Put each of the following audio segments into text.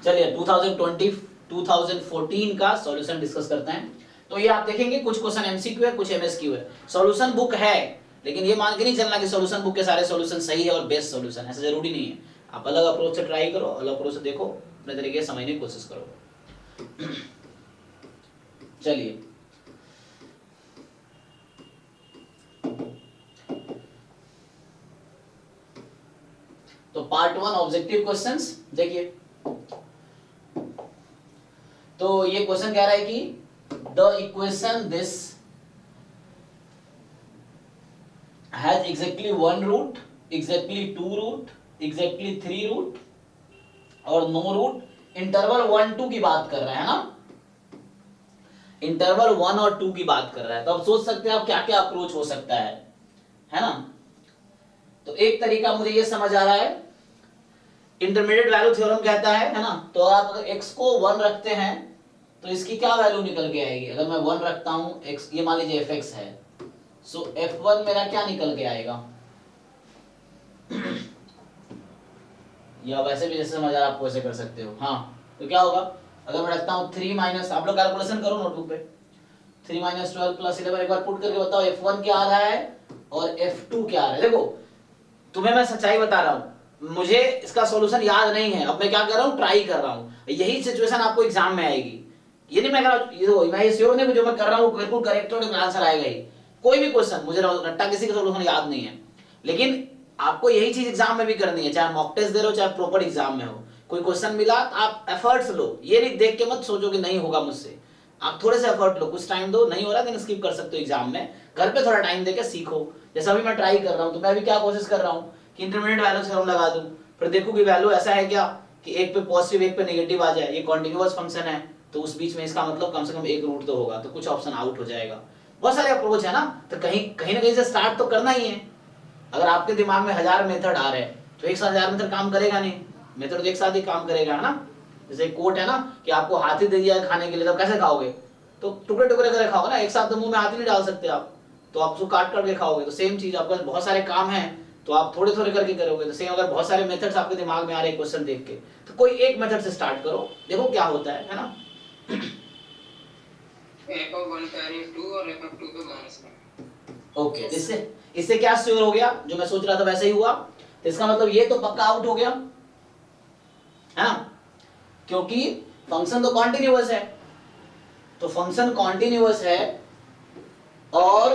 चलिए 2020 2014 का solution discuss करते हैं। तो ये आप देखेंगे कुछ क्वेश्चन एमसीक्यू है, कुछ एमएसक्यू है। सॉल्यूशन बुक है, लेकिन ये मान के नहीं चलना कि सॉल्यूशन बुक के सारे सॉल्यूशन सही है और बेस्ट सॉल्यूशन, ऐसा जरूरी नहीं है। आप अलग अप्रोच से ट्राई करो, अलग अप्रोच से देखो, अपने तरीके से समझने की कोशिश करो। चलिए तो पार्ट 1 ऑब्जेक्टिव क्वेश्चंस देखिए। तो ये क्वेश्चन कह रहा है कि the equation this has exactly 1 root, exactly 2 root, exactly 3 root और नो रूट, इंटरवल 1-2 की बात कर रहा है ना, इंटरवल 1 और 2 की बात कर रहा है। तो आप सोच सकते हैं आप क्या क्या अप्रोच हो सकता है ना। तो एक तरीका मुझे ये समझ आ रहा है, इंटरमीडिएट वैल्यू थ्योरम कहता है ना। तो आप अगर x को 1 रखते हैं तो इसकी क्या वैल्यू निकल के आएगी। अगर मैं 1 रखता हूं x, ये मान लीजिए fx है, सो f1 मेरा क्या निकल के आएगा, या वैसे भी जैसे समझ आ रहा है आप वैसे कर सकते हो। हाँ, तो क्या होगा, अगर मैं रखता हूँ 3 माइनस, आप लोग कैलकुलेशन करो नोटबुक पे, 3 माइनस 12 प्लस 11, एक बार पुट करके बताओ f1 क्या आ रहा है और f2 क्या आ रहा है। देखो तुम्हें मैं सच्चाई बता रहा हूं, मुझे इसका सॉल्यूशन याद नहीं है, अब मैं क्या कर रहा हूं, ट्राई कर रहा हूं। यही सिचुएशन आपको एग्जाम में आएगी। ये नहीं मैं कह रहा हूं, मैं ये श्योर नहीं जो मैं कर रहा हूं बिल्कुल करेक्ट और आंसर आएगा ही। कोई भी क्वेश्चन मुझे रट्टा किसी का सॉल्यूशन याद नहीं है, लेकिन आपको यही चीज एग्जाम में भी करनी है, चाहे मॉक टेस्ट दे रहे हो चाहे प्रॉपर एग्जाम में हो। कोई क्वेश्चन मिला तो आप एफर्ट्स लो, ये नहीं देख के मत सोचो कि नहीं होगा मुझसे। आप थोड़े से एफर्ट लो, कुछ टाइम दो, नहीं हो रहा देन स्किप कर सकते हो एग्जाम में, घर पे थोड़ा टाइम देके सीखो। जैसा अभी मैं ट्राई कर रहा हूं, तो मैं भी क्या कोशिश कर रहा हूं कि इंटरमीडिएट वैल्यू थ्योरम लगा दूं, फिर देखूं कि वैल्यू ऐसा है क्या कि एक पे पॉजिटिव एक पे नेगेटिव आ जाए। ये कॉन्टिन्यूअस फंक्शन है तो उस बीच में इसका मतलब कम से कम एक रूट तो होगा, तो कुछ ऑप्शन आउट हो जाएगा। बहुत सारे अप्रोच है ना, तो कहीं कहीं ना कहीं से स्टार्ट तो करना ही है। अगर आपके दिमाग में 1000 मेथड आ रहे हैं तो एक साथ 1000 मेथड काम करेगा नहीं, मेथड तो एक साथ ही काम करेगा, है ना। जैसे कोट है ना कि आपको हाथी दे दिया खाने के लिए, तो कैसे खाओगे, तो टुकड़े टुकड़े करके खाओगे ना, एक साथ तो मुंह में हाथ ही नहीं डाल सकते आप, तो आप उसको काट काट के खाओगे। तो सेम चीज, आपके पास बहुत सारे काम हैं तो आप थोड़े थोड़े करके करोगे। तो सेम अगर बहुत सारे मेथड्स आपके दिमाग में आ रहे हैं क्वेश्चन देख के, तो कोई एक मेथड से स्टार्ट करो, देखो क्या होता है ना। f(1) carry 2 और f(2) पे -1। ओके, इससे इससे क्या श्योर हो गया, जो मैं सोच रहा था वैसे ही हुआ। तो इसका मतलब ये तो पक्का आउट हो गया, है ना, क्योंकि फंक्शन तो कॉन्टिन्यूअस है। तो फंक्शन कॉन्टिन्यूअस है और,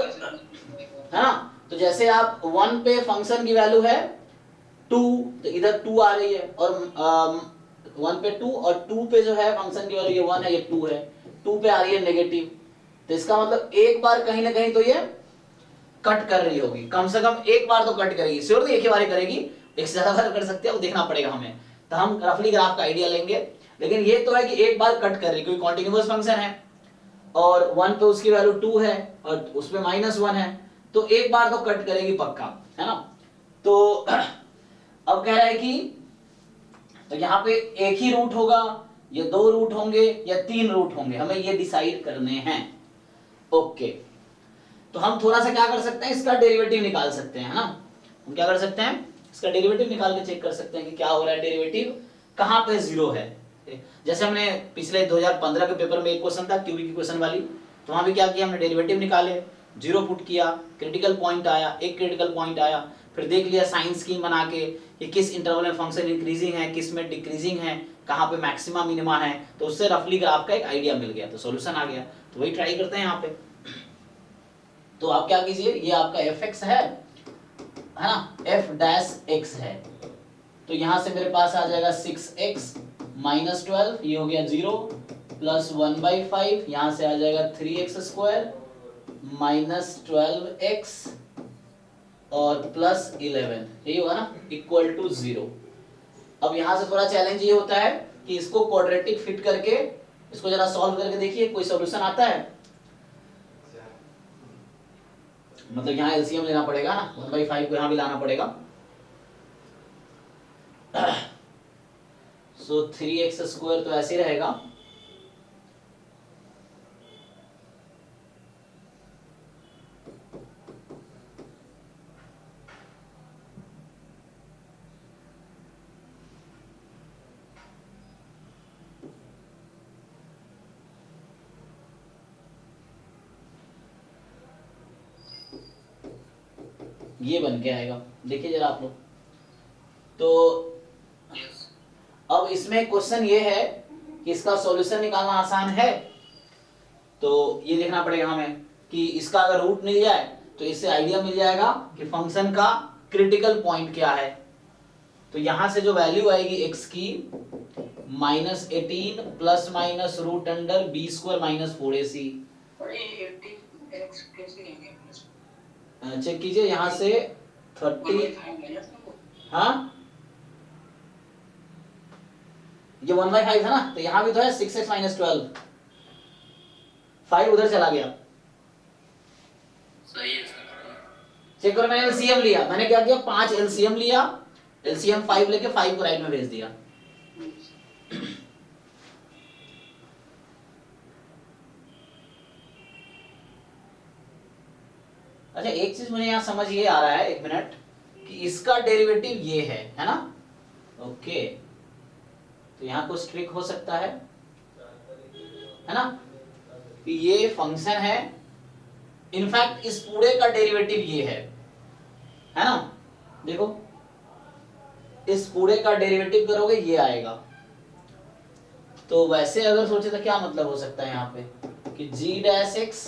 है ना, तो जैसे आप 1 पे फंक्शन की वैल्यू है 2, तो इधर 2 आ रही है, और 1 पे 2 और 2 पे जो है फंक्शन की वैल्यू ये 1 है, ये 2 है, 2 पे आ रही है नेगेटिव। तो इसका मतलब एक बार कहीं ना कहीं तो ये कट कर रही होगी, कम से कम एक बार तो कट करेगी, श्योर नहीं एक ही बार करेगी, एक से ज्यादा बार कर सकते हैं, वो देखना पड़ेगा हमें। तो हम रफली ग्राफ का आइडिया लेंगे, लेकिन ये तो है कि एक बार कट कर रही, क्योंकि कॉन्टिन्यूअस फंक्शन है और 1 पे उसकी वैल्यू 2 है और उसमें -1 है, तो एक बार तो कट करेगी पक्का, है ना। तो अब कह रहा है कि तो यहाँ पे एक ही रूट होगा या 2 रूट होंगे या 3 रूट होंगे, हमें ये डिसाइड करने हैं। ओके, तो हम थोड़ा सा क्या कर सकते हैं, इसका डेरिवेटिव निकाल सकते हैं, है ना। हम क्या कर सकते हैं, इसका डेरिवेटिव निकाल के चेक कर सकते हैं कि क्या हो रहा है, डेरिवेटिव कहां पे जीरो है। जैसे हमने पिछले 2015 के पेपर में एक क्वेश्चन था क्यूबी की क्वेश्चन वाली, तो वहां भी क्या किया हमने, डेरिवेटिव निकाले, जीरो पुट किया, क्रिटिकल पॉइंट आया, एक क्रिटिकल पॉइंट आया, फिर देख लिया साइन स्कीम बना के कि किस इंटरवल में फंक्शन इंक्रीजिंग है, किस में डिक्रीजिंग है, कहाँ पे मैक्सिमा मिनिमा है, तो उससे रफली ग्राफ का एक आइडिया मिल गया, तो सॉल्यूशन आ गया। तो वही ट्राई करते हैं यहाँ पे। तो आप क्या कीजिए, ये आपका fx है ना, f डैश x है, तो यहां से मेरे पास आ जाएगा 6x माइनस 12, ये हो गया 0 प्लस 1/5, यहां से आ जाएगा 3x स्क्वायर माइनस 12x और प्लस 11, यही होगा ना, इक्वल टू 0। अब यहां से थोड़ा चैलेंज ये होता है कि इसको क्वाड्रेटिक फिट करके इसको जरा सॉल्व करके देखिए, कोई सॉल्यूशन आता है। मतलब यहाँ एलसीएम लेना पड़ेगा ना, 1/5 को यहाँ भी लाना पड़ेगा। सो 3x स्क्वायर तो ऐसे ही रहेगा, ये बन के आएगा। देखिए जरा आप लोग, तो यस अब इसमें क्वेश्चन ये है कि इसका सॉल्यूशन निकालना आसान है, तो ये देखना पड़ेगा हमें कि इसका अगर रूट मिल जाए तो इससे आइडिया मिल जाएगा कि फंक्शन का क्रिटिकल पॉइंट क्या है। तो यहां से जो वैल्यू आएगी x की -18 plus minus root under b square minus 4ac। अरे 18x कैसे आ गया प्लस चेक कीजिए यहाँ से 30, 1/5 माइनस ना वो हाँ ये 1/5 है ना, तो यहाँ भी तो है 6x माइनस 12, 5 उधर चला गया। सही है सर। चेक करो, मैंने एलसीएम लिया, मैंने क्या किया 5 एलसीएम लिया, एलसीएम 5 लेके 5 को राइट में भेज दिया। अच्छा एक चीज मुझे यहाँ समझ ये आ रहा है, एक मिनट, कि इसका डेरिवेटिव ये है ना, ओके, तो यहाँ कुछ ट्रिक हो सकता है ना, कि ये फंक्शन है, इनफैक्ट इस पूरे का डेरिवेटिव ये है ना, देखो इस पूरे का डेरिवेटिव करोगे ये आएगा। तो वैसे अगर सोचे तो क्या मतलब हो सकता है यहाँ पे कि g dash x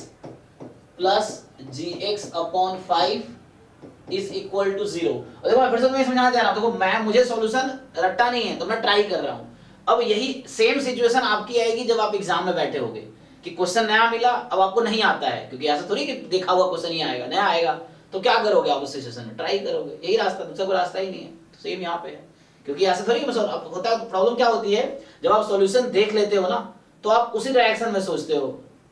plus g x upon 5 is equal to 0। और देखो मैं फिर से तुम्हें समझाना चाह रहा हूँ, देखो मैं मुझे सॉल्यूशन रट्टा नहीं है तो मैं ट्राई कर रहा हूँ। अब यही सेम सिचुएशन आपकी आएगी जब आप एग्जाम में बैठे होगे कि क्वेश्चन नया मिला, अब आपको नहीं आता है, क्योंकि ऐसा थोड़ी कि देखा हुआ क्वेश्चन ही आएगा, नया आएगा, तो क्या करोगे आप उस सिचुएशन में, ट्राई करोगे, यही रास्ता, दूसरा कोई रास्ता ही नहीं है। तो सेम यहाँ पे है, क्योंकि ऐसा थोड़ी होता है। प्रॉब्लम क्या होती है, जब आप सॉल्यूशन देख लेते हो ना तो आप उसी डायरेक्शन में सोचते हो,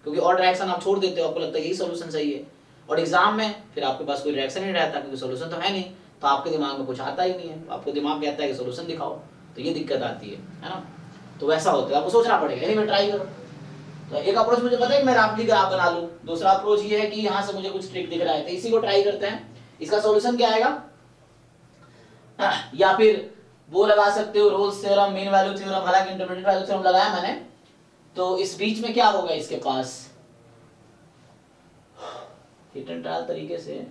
क्योंकि और डायरेक्शन आप छोड़ देते हो, आपको लगता है यही सॉल्यूशन सही है, और एग्जाम में फिर आपके पास कोई डायरेक्शन नहीं रहता, क्योंकि सॉल्यूशन तो है नहीं, तो आपके दिमाग में कुछ आता ही नहीं है, आपको दिमाग कहता है कि सॉल्यूशन दिखाओ, तो ये दिक्कत आती है ना। तो वैसा होता है, आपको सोचना पड़ेगा, एनीवे ट्राई करो। तो एक अप्रोच मुझे पता है कि मैं राफली ग्राफ बना लूं, दूसरा अप्रोच ये है कि यहाँ से मुझे कुछ ट्रिक दिख रहा है, तो इसी को ट्राई करते हैं। इसका सॉल्यूशन क्या आएगा, या फिर वो लगा सकते हो Rolle's theorem, mean value theorem, हालांकि इंटरप्रेटेड वैल्यू थ्योरम लगाया मैंने। तो इस बीच में क्या होगा इसके पास, हिट एंड ट्रायल तरीके से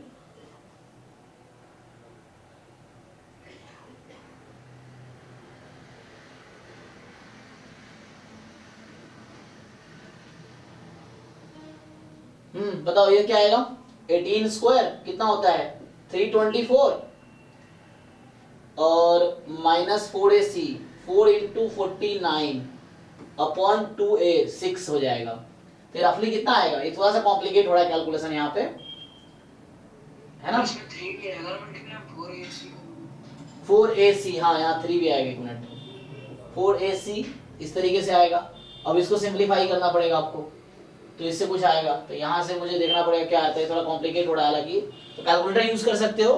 बताओ ये क्या आएगा, 18 स्क्वायर कितना होता है 324 और minus 4ac 4 into 49 upon 2a 6 हो जाएगा। तो रफली कितना आएगा, ये थोड़ा सा कॉम्प्लिकेट हो रहा है कैलकुलेशन यहाँ पे, है ना। इसमें 3 भी अगर मल्टीप्लाई 4ac 4ac, हाँ यहाँ 3 भी आएगा, एक मिनट, 4ac इस तरीके से आएगा। अब इसको सिंप्लीफाई करना पड़ेगा आपको, तो इससे कुछ आएगा, तो यहाँ से मुझे देखना पड़ेगा क्या आता है, थोड़ा कॉम्प्लिकेट हो रहा है हालांकि, तो कैलकुलेटर यूज कर सकते हो।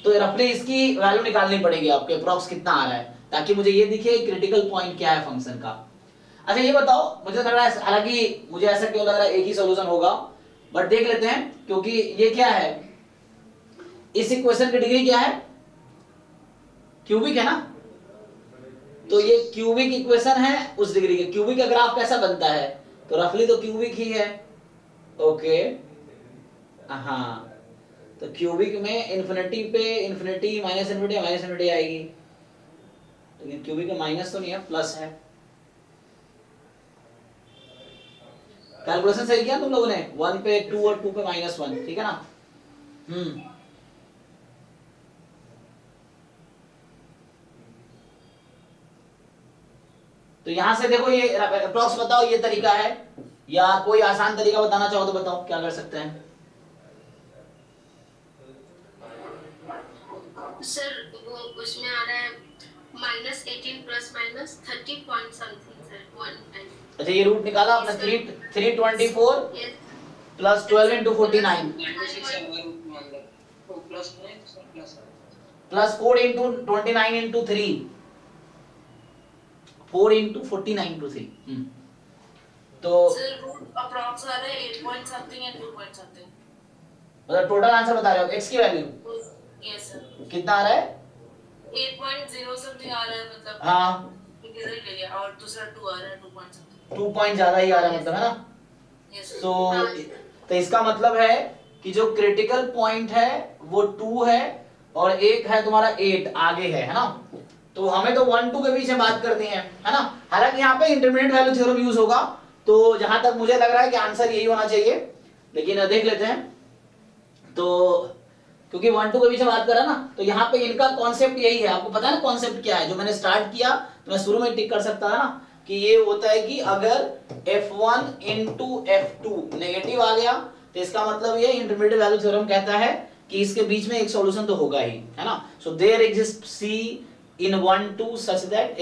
तो रफली इसकी वैल्यू निकालनी पड़ेगी आपके, अप्रॉक्स कितना आ रहा है, ताकि मुझे ये दिखे क्रिटिकल पॉइंट क्या है फंक्शन का। अच्छा ये बताओ, मुझे लग रहा है, हालांकि मुझे ऐसा क्यों लग रहा है एक ही सॉल्यूशन होगा, बट देख लेते हैं, क्योंकि ये क्या है, इस इक्वेशन की डिग्री क्या है, क्यूबिक है ना, तो ये क्यूबिक इक्वेशन है उस डिग्री के। क्यूबिक का ग्राफ कैसा बनता है, तो रफली तो क्यूबिक ही है, ओके, हाँ, तो क्यूबिक में इन्फिनिटी पे इन्फिनिटी माइनस इन्फिनिटी आएगी, लेकिन क्यूबिक में माइनस तो नहीं है, प्लस है। कैलकुलेशन सही किया तुम लोगों ने, 1 पे 2 और 2 पे -1, ठीक है ना। तो यहां से देखो ये अप्रॉक्स बताओ, ये तरीका है, या कोई आसान तरीका बताना चाहो तो बताओ क्या कर सकते हैं। सर वो उसमें आ रहा है -18 plus minus 30 point something sir 1 अच्छा ये रूट निकाला आपने, 324 plus 12 into 49 plus 4 into 29 into 3 4 into 49 into 3। तो सर रूट अप्रॉक्स आ रहा है 8 point something and 2 point something, मतलब टोटल आंसर बता रहे हो, x की वैल्यू यस सर कितना आ रहा है, 8.0 समथिंग आ रहा है, मतलब हाँ रिजल्ट ले लिया, और दूसरा 2 आ रहा है 2 पॉइंट समथिंग, 2 पॉइंट ज्यादा ही आ रहा है मतलब, है ना। यस तो इसका मतलब है कि जो क्रिटिकल पॉइंट है वो 2 है और एक है तुम्हारा 8 आगे है ना। तो हमें तो 1 2 के बीच में बात करनी है ना। हालांकि यहाँ पे इंटरमीडिएट वैल्यू थ्योरम यूज होगा, तो जहां तक मुझे लग रहा है कि आंसर यही होना चाहिए, लेकिन देख लेते हैं। तो क्योंकि 1 2 के बीच में बात करा ना, तो यहाँ पे इनका कॉन्सेप्ट यही है। आपको पता है ना कॉन्सेप्ट क्या है, जो मैंने स्टार्ट किया तो मैं शुरू में टिक कर सकता था ना, कि ये होता है कि अगर F1 into F2 नेगेटिव आ गया तो इसका मतलब ये इंटरमीडिएट वैल्यू थ्योरम कहता है कि इसके बीच में एक सॉल्यूशन तो होगा ही, है ना। So there exist C in 1 2 such that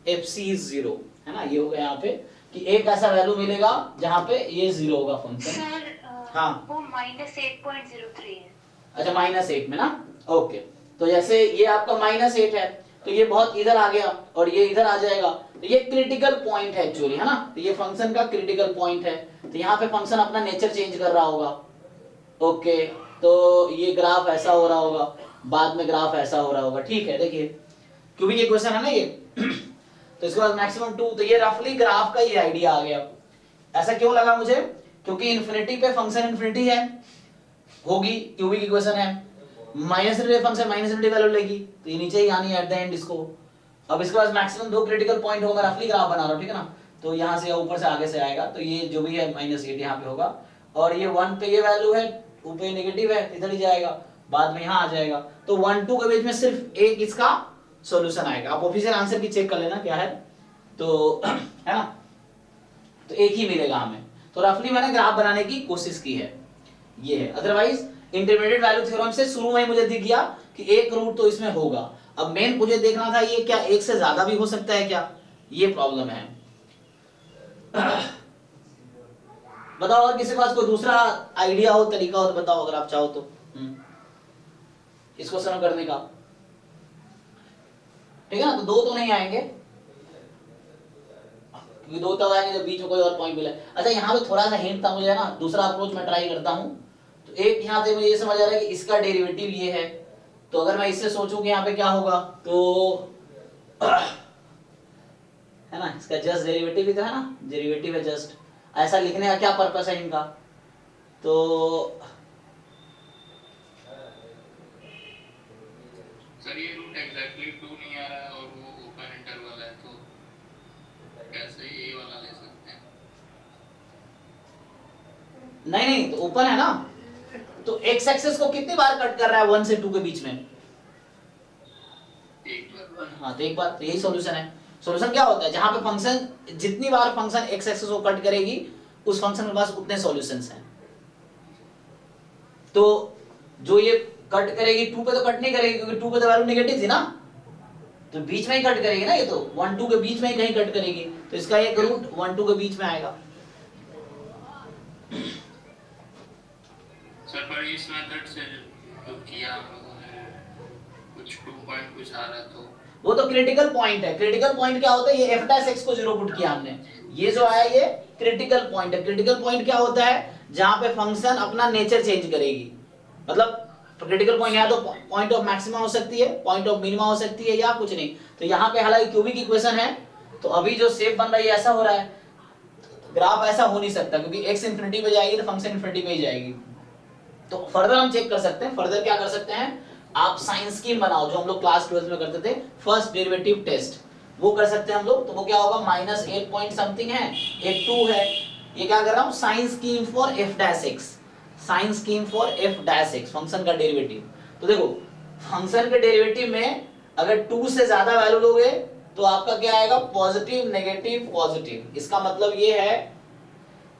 FC is 0, है ना। ये हो गया यहाँ पे कि एक ऐसा वैल्यू मिलेगा जहाँ पे ये 0 होगा फंक्शन। सर हाँ वो -8.03 है। अच्छा -8 में ना, ओके। तो जैसे ये आपका -8 है तो ये बहुत इधर आ गया और ये इधर आ जाएगा, तो ये क्रिटिकल पॉइंट है एक्चुअली, है ना। तो ये फंक्शन का क्रिटिकल पॉइंट है, तो यहाँ पे फंक्शन अपना नेचर चेंज कर रहा होगा। ओके, तो ये ग्राफ ऐसा हो रहा होगा, बाद में ग्राफ ऐसा हो रहा होगा, ठीक है। देखिए क्योंकि ये क्वेश्चन है ना ये तो इसके बाद मैक्सिमम 2, तो ये रफली ग्राफ का ये आइडिया आ गया। ऐसा क्यों लगा मुझे, क्योंकि इन्फिनिटी पे फंक्शन इन्फिनिटी है होगी, क्यूबिक इक्वेशन है, माइनस फंक्शन माइनस वैल्यू लेगी, तो ये नीचे ही आनी है एट द एंड इसको। अब इसके बाद मैक्सिमम 2 क्रिटिकल पॉइंट होगा, मैं रफली ग्राफ बना रहा हूं, ठीक है ना। तो यहाँ से ऊपर से आगे से आएगा, तो ये जो भी है -8 यहाँ पे होगा, और ये 1 पे ये वैल्यू है, ऊपर नेगेटिव है, इधर ही जाएगा, बाद में यहाँ आ जाएगा। तो 1 2 के बीच में सिर्फ एक इसका सॉल्यूशन आएगा। आप ऑफिशियल आंसर की चेक कर लेना क्या है, तो है ना, तो एक ही मिलेगा हमें। तो रफली मैंने ग्राफ बनाने की कोशिश की है, ये है। अदरवाइज इंटरमीडिएट वैल्यू थ्योरम से शुरू में ही मुझे दिख गया कि एक रूट तो इसमें होगा। अब मेन मुझे देखना था ये क्या एक से ज्यादा भी हो सकता है क्या, ये प्रॉब्लम है। बताओ और किसी के पास कोई दूसरा आइडिया हो, तरीका हो तो बताओ, अगर आप चाहो तो इसको सरल करने का, ठीक है ना। तो 2 तो नहीं आएंगे, क्योंकि 2 तब आएंगे जब बीच में कोई और पॉइंट मिले। अच्छा यहाँ पे थोड़ा सा हिंट था मुझे ना, दूसरा अप्रोच मैं ट्राई करता हूँ। तो एक यहाँ से मुझे ये समझ आ रहा है कि इसका डेरिवेटिव ये है, तो अगर मैं इससे सोचूं कि यहाँ पे क्या होगा, तो है ना, इसका जस्ट डेरिवेटिव ही तो है ना, डेरिवेटिव है जस्ट, ऐसा लिखने का क्या पर्पस है इनका। तो सर ये रूट एग्जैक्टली 2 नहीं आ रहा है और वो ओपन इंटरवल है, तो कैसे ये वाला ले सकते हैं? नहीं तो ओपन है ना, तो एक्स एक्सिस को कितनी बार कट कर रहा है 1 से 2 के बीच में, एक बार। हाँ तो एक बार, तो यही सॉल्यूशन है। सॉल्यूशन क्या होता है, जहां पे फंक्शन जितनी बार फंक्शन एक्स एक्सिस को कट करेगी उस फंक्शन के पास उतने सॉल्यूशंस हैं। तो जो ये कट करेगी 2 पे तो कट नहीं करेगी, क्योंकि 2 पे तो वैल्यू नेगेटिव थी ना, तो बीच में ही कट करेगी ना, ये तो 1 2 के बीच में ही कहीं कट करेगी, तो इसका एक रूट 1 2 के बीच में आएगा। सर पर इस मेथड से जो किया हम लोगों ने, कुछ 2 पॉइंट कुछ आ रहा, तो वो तो क्रिटिकल पॉइंट है। क्रिटिकल पॉइंट क्या होता है, ये f' को 0 पुट किया हमने, ये जो आया ये क्रिटिकल पॉइंट है। क्रिटिकल पॉइंट क्या होता है, जहां पे फंक्शन अपना नेचर चेंज करेगी। मतलब क्रिटिकल पॉइंट या तो पॉइंट ऑफ मैक्सिमा हो सकती है, पॉइंट ऑफ मिनिमा हो सकती है, या कुछ नहीं। तो यहाँ पे हालांकि क्यूबिक इक्वेशन है, तो अभी जो शेप बन रहा है ऐसा हो रहा है, ग्राफ ऐसा हो नहीं सकता, क्योंकि x इंफिनिटी पे जाएगी तो फंक्शन इंफिनिटी पे ही जाएगी। तो फर्दर हम चेक कर सकते हैं, फर्दर क्या कर सकते हैं, आप साइन स्कीम बनाओ, जो हम लोग क्लास 12 में करते थे, फर्स्ट डेरिवेटिव टेस्ट, वो कर सकते हैं हम लोग। तो वो क्या होगा, -8 पॉइंट समथिंग है, एक 2 है, ये क्या कर रहा हूँ, sign scheme for f'(x), sign scheme for f'(x), function का डेरिवेटिव। तो देखो फंक्शन के डेरिवेटिव में अगर 2 से ज्यादा वैल्यू लोगे तो आपका क्या आएगा, पॉजिटिव नेगेटिव पॉजिटिव। इसका मतलब ये है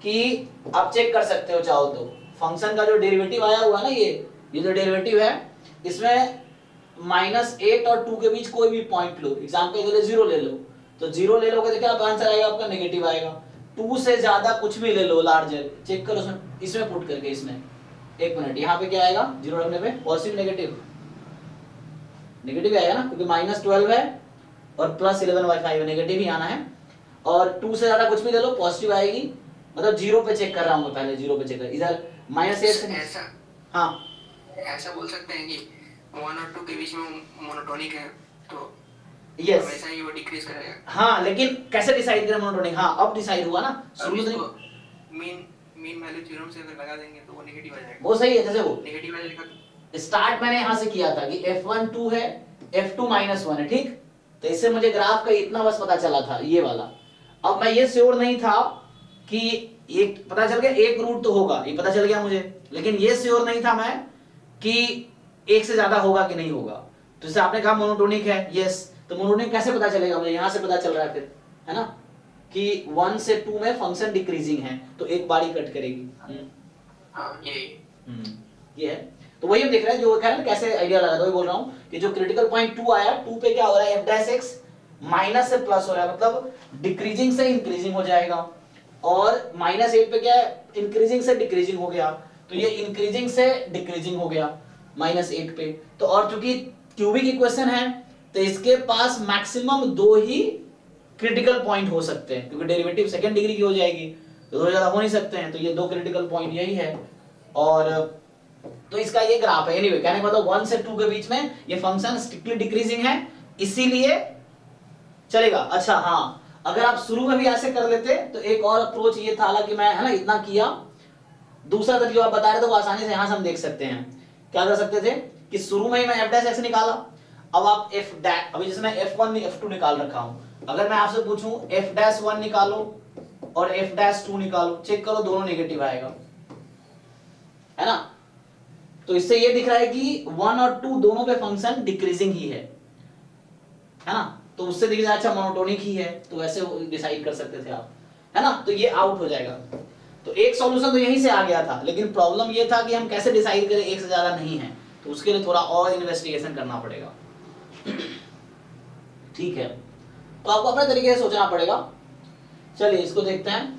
कि आप चेक कर सकते हो चाहो तो, फंक्शन का जो डेरिवेटिव आया हुआ है ना, ये जो डेरिवेटिव है, इसमें -8 और 2 के बीच कोई भी पॉइंट लो, एग्जांपल के लिए 0 ले लो, तो 0 ले लोगे तो क्या आंसर आएगा आपका, नेगेटिव आएगा। 2 से ज्यादा कुछ भी ले लो, लार्जर, चेक करो इसमें पुट करके, इसमें एक मिनट, यहाँ पे क्या आएगा 0 रखने पे, पॉजिटिव नेगेटिव, नेगेटिव आएगा ना, क्योंकि -12 है और +11/5 है, नेगेटिव ही आना है। और 2 से ज्यादा कुछ भी ले लो, पॉजिटिव आएगी। मतलब 0 पे चेक कर रहा हूँ मैं, पहले 0 पे चेक कर, इधर -8 से ऐसा हाँ ऐसा बोल सकते हैं कि 1 और 2 के बीच में मोनोटोनिक है, तो यस वैसा ही वो डिक्रीज करेगा। हाँ, लेकिन कैसे डिसाइड करें मोनोटोनिक, हाँ अब डिसाइड हुआ ना, शुरू में तो मीन मीन वैल्यू थ्योरम से अगर लगा देंगे तो वो नेगेटिव आ जाएगा। वो सही है, जैसे वो नेगेटिव वैल्यू लिखा स्टार्ट मैंने यहां से किया था कि f1 2 है, f2 -1 है, ठीक। तो इससे मुझे ग्राफ का इतना बस पता चला था, ये वाला। अब मैं ये श्योर नहीं था कि एक पता चल गया एक रूट तो होगा, ये पता चल गया मुझे, लेकिन ये श्योर नहीं था मैं कि एक से ज्यादा होगा कि नहीं होगा। तो जैसे आपने कहा मोनोटोनिक है, यस, तो मोनोटोनिक कैसे पता चलेगा मुझे, यहां से पता चल रहा है फिर, है ना, कि 1 से 2 में फंक्शन डिक्रीजिंग है, तो एक बारी कट करेगी। हाँ ये है। तो वही हम देख रहे हैं, जो कह रहे हैं कैसे आइडिया लगा, वही बोल रहा हूँ कि जो क्रिटिकल पॉइंट 2 आया, 2 पे क्या हो रहा है, f' माइनस से प्लस हो रहा है, मतलब डिक्रीजिंग से इंक्रीजिंग हो जाएगा, और -8 पे क्या है, इंक्रीजिंग से डिक्रीजिंग हो गया, तो ये इंक्रीजिंग से डिक्रीजिंग हो गया -8 पे। तो और चूंकि क्यूबिक इक्वेशन है, तो इसके पास मैक्सिमम 2 ही क्रिटिकल पॉइंट हो सकते हैं, क्योंकि डेरिवेटिव सेकंड डिग्री की हो जाएगी, तो 2 ज्यादा हो नहीं सकते हैं, तो ये 2 क्रिटिकल पॉइंट यही है। और तो इसका ये ग्राफ है। एनीवे कहने का मतलब 1 से 2 के बीच में ये फंक्शन स्ट्रिक्टली डिक्रीजिंग है, इसीलिए चलेगा। अच्छा हाँ, अगर आप शुरू में भी ऐसे कर लेते तो एक और अप्रोच ये था, हालांकि मैं है ना इतना किया, दूसरा तरीका आप बता रहे थे वो आसानी से यहां से हम देख सकते हैं। क्या कर सकते थे कि शुरू में ही मैं f' निकाला, अब आप अभी जैसे मैं f1 f2 निकाल रखा हूं, अगर मैं आपसे पूछूं f'1 निकालो और f'2 निकालो, चेक करो दोनों नेगेटिव आएगा, है ना। तो इससे ये दिख रहा है कि 1 और 2 दोनों पे फंक्शन डिक्रीजिंग ही है ना, तो उससे दिख रहा है अच्छा मोनोटोनिक ही है, तो ऐसे डिसाइड कर सकते थे आप, है ना। तो ये आउट हो जाएगा। तो एक सॉल्यूशन तो यहीं से आ गया था, लेकिन प्रॉब्लम ये था कि हम कैसे डिसाइड करें एक से ज्यादा नहीं है, तो उसके लिए थोड़ा और इन्वेस्टिगेशन करना पड़ेगा। ठीक है, तो आपको अपने तरीके से सोचना पड़ेगा। चलिए इसको देखते हैं।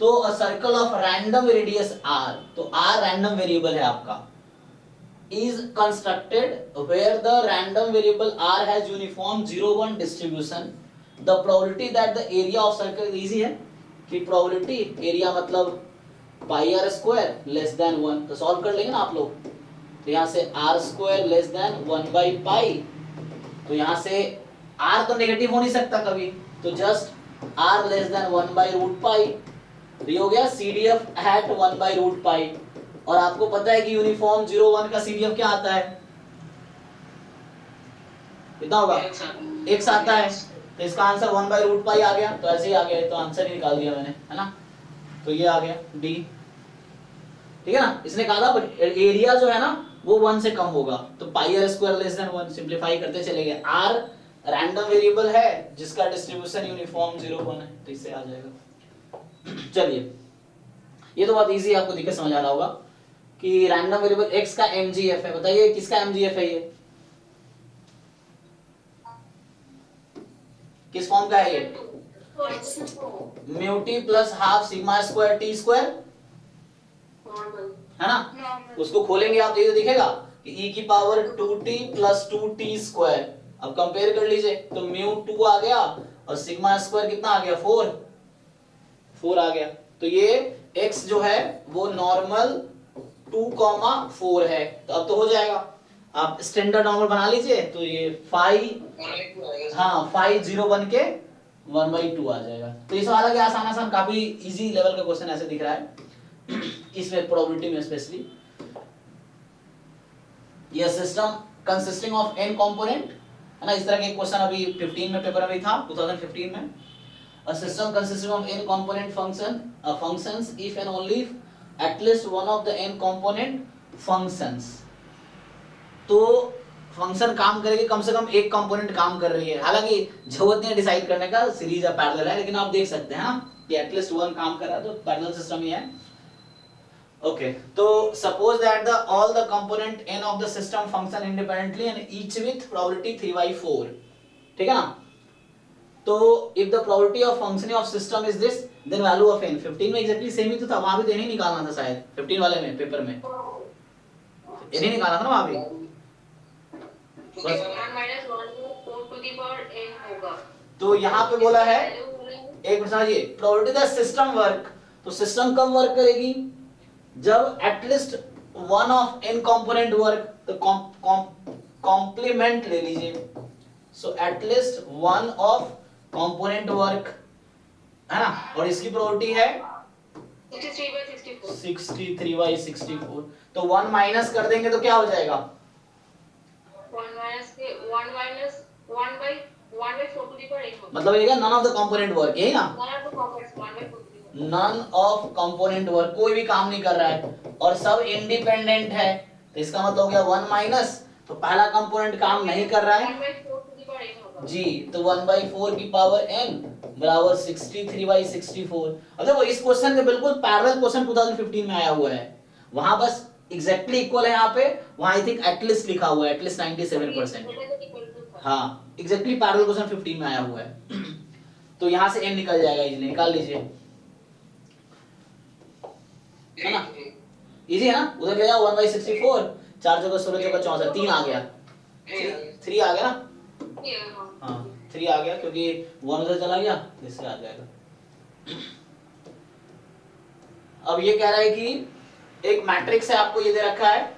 तो a circle of random radius r, तो r रैंडम वेरिएबल है आपका, is constructed where the random variable r has uniform 0-1 distribution. The probability that the area of circle easy है कि probability area मतलब pi r square less than 1, तो solve कर लेंगे ना आप लोग। तो यहाँ से r square less than 1 by pi, तो यहाँ से r तो नेगेटिव हो नहीं सकता कभी, तो just r less than 1 by root pi, ये हो गया CDF at 1 by root pi। और आपको पता है कि यूनिफॉर्म 0-1 का CDF क्या आता है, कितना होगा, x आता है, तो इसका आंसर 1 by root pi आ गया, तो ऐसे ही आ गया, तो आंसर ही निकाल दिया मैंने, है ना। तो ये आ गया D, ठीक है ना। इसने कहा था एरिया जो है ना वो 1 से कम होगा, तो पाई r square less than 1, simplify करते चले गए। r रैंडम वेरिएबल है जिसका डिस्ट्रीब्यूशन यूनिफॉर्म 0-1 है, तो इससे आ जाएगा। चलिए ये तो बहुत इजी, आपको दिक्कत समझ आ रहा होगा कि रैंडम वेरिएबल x का mgf है। बताइए किसका mgf है, ये किस फॉर्म का है, ये mu T plus half sigma square T square, है ना। नॉर्मल। उसको खोलेंगे आप तो दिखेगा कि e की power 2t plus 2t square. अब कंपेयर कर लीजिए, तो म्यू 2 आ गया और सिग्मा स्क्वायर कितना आ गया, 4 आ गया। तो ये x जो है वो नॉर्मल 2,4 है, तो अब तो हो जाएगा। आप स्टैंडर्ड नॉर्मल बना लीजिए, तो ये फाई 0 बन के 1/2 आ जाएगा। तो इस वाला के आसान आसान काफी इजी लेवल का क्वेश्चन ऐसे दिख रहा है इसमें प्रोबेबिलिटी में स्पेशली। ये system consisting of n component, है ना। इस तरह के क्वेश्चन अभी 15 में पेपर में था, 2015 में। A system consisting of n component functions if and only if at least one of the n component functions, तो फंक्शन काम करेगी कम से कम एक कंपोनेंट काम कर रही है। हालांकि जरूरत नहीं है डिसाइड करने का, सीरीज या पैरेलल है, लेकिन आप देख सकते हैं ना कि एटलीस्ट वन काम कर रहा है, तो पैरेलल सिस्टम ही है। ओके, तो suppose that the all the component n of the system function independently and each with probability 3/4, ठीक है ना। तो if the probability of functioning of system is this, then value of n 15 में exactly same ही तो था, वहां भी तो नहीं निकालना था शायद 15 वाले में पेपर में, ये नहीं निकाला था ना वहां भी। तो यहाँ पे बोला है, एक मिनट समझिए, प्रोबेबिलिटी द सिस्टम वर्क, तो सिस्टम कब वर्क करेगी, जब at least one of n component work, तो कॉम्प्लीमेंट ले लीजिए। So at least one of component work, है ना, और इसकी प्रोबेबिलिटी है 63/64. 63/64। तो 1 माइनस कर देंगे तो क्या हो जाएगा? 1 minus 1/4 to the power 8 होगा. मतलब ये none of the component work, यही ना? None of the components 1/4 to the power. None of component work, कोई भी काम नहीं कर रहा है और सब इंडिपेंडेंट है, तो इसका मतलब हो गया 1 माइनस, तो पहला कंपोनेंट काम नहीं कर रहा है 1/4 to the power 8 होगा. जी, तो 1/4 की पावर n बराबर 63/64। अब देखो इस क्वेश्चन के बिल्कुल पैरेलल क्वेश्चन 2015 में आया हुआ है, वहां बस एग्जैक्टली इक्वल है, यहाँ पे वहां आई थिंक एटलीस्ट लिखा हुआ है, एटलीस्ट 97%। हाँ एग्जैक्टली पैरेलल क्वेश्चन 15 में आया हुआ है। तो यहाँ से n निकल जाएगा, इजीली निकाल लीजिए, है ना? इजी है ना? उधर ले जाओ 1/64, 4 जगह 16 जगह 64, 3 आ गया, 3 आ गया ना? हाँ 3 आ गया, क्योंकि 1 उधर चला गया, इससे आ जाएगा। अब ये कह रहा है कि एक मैट्रिक्स है, आपको ये दे रखा है,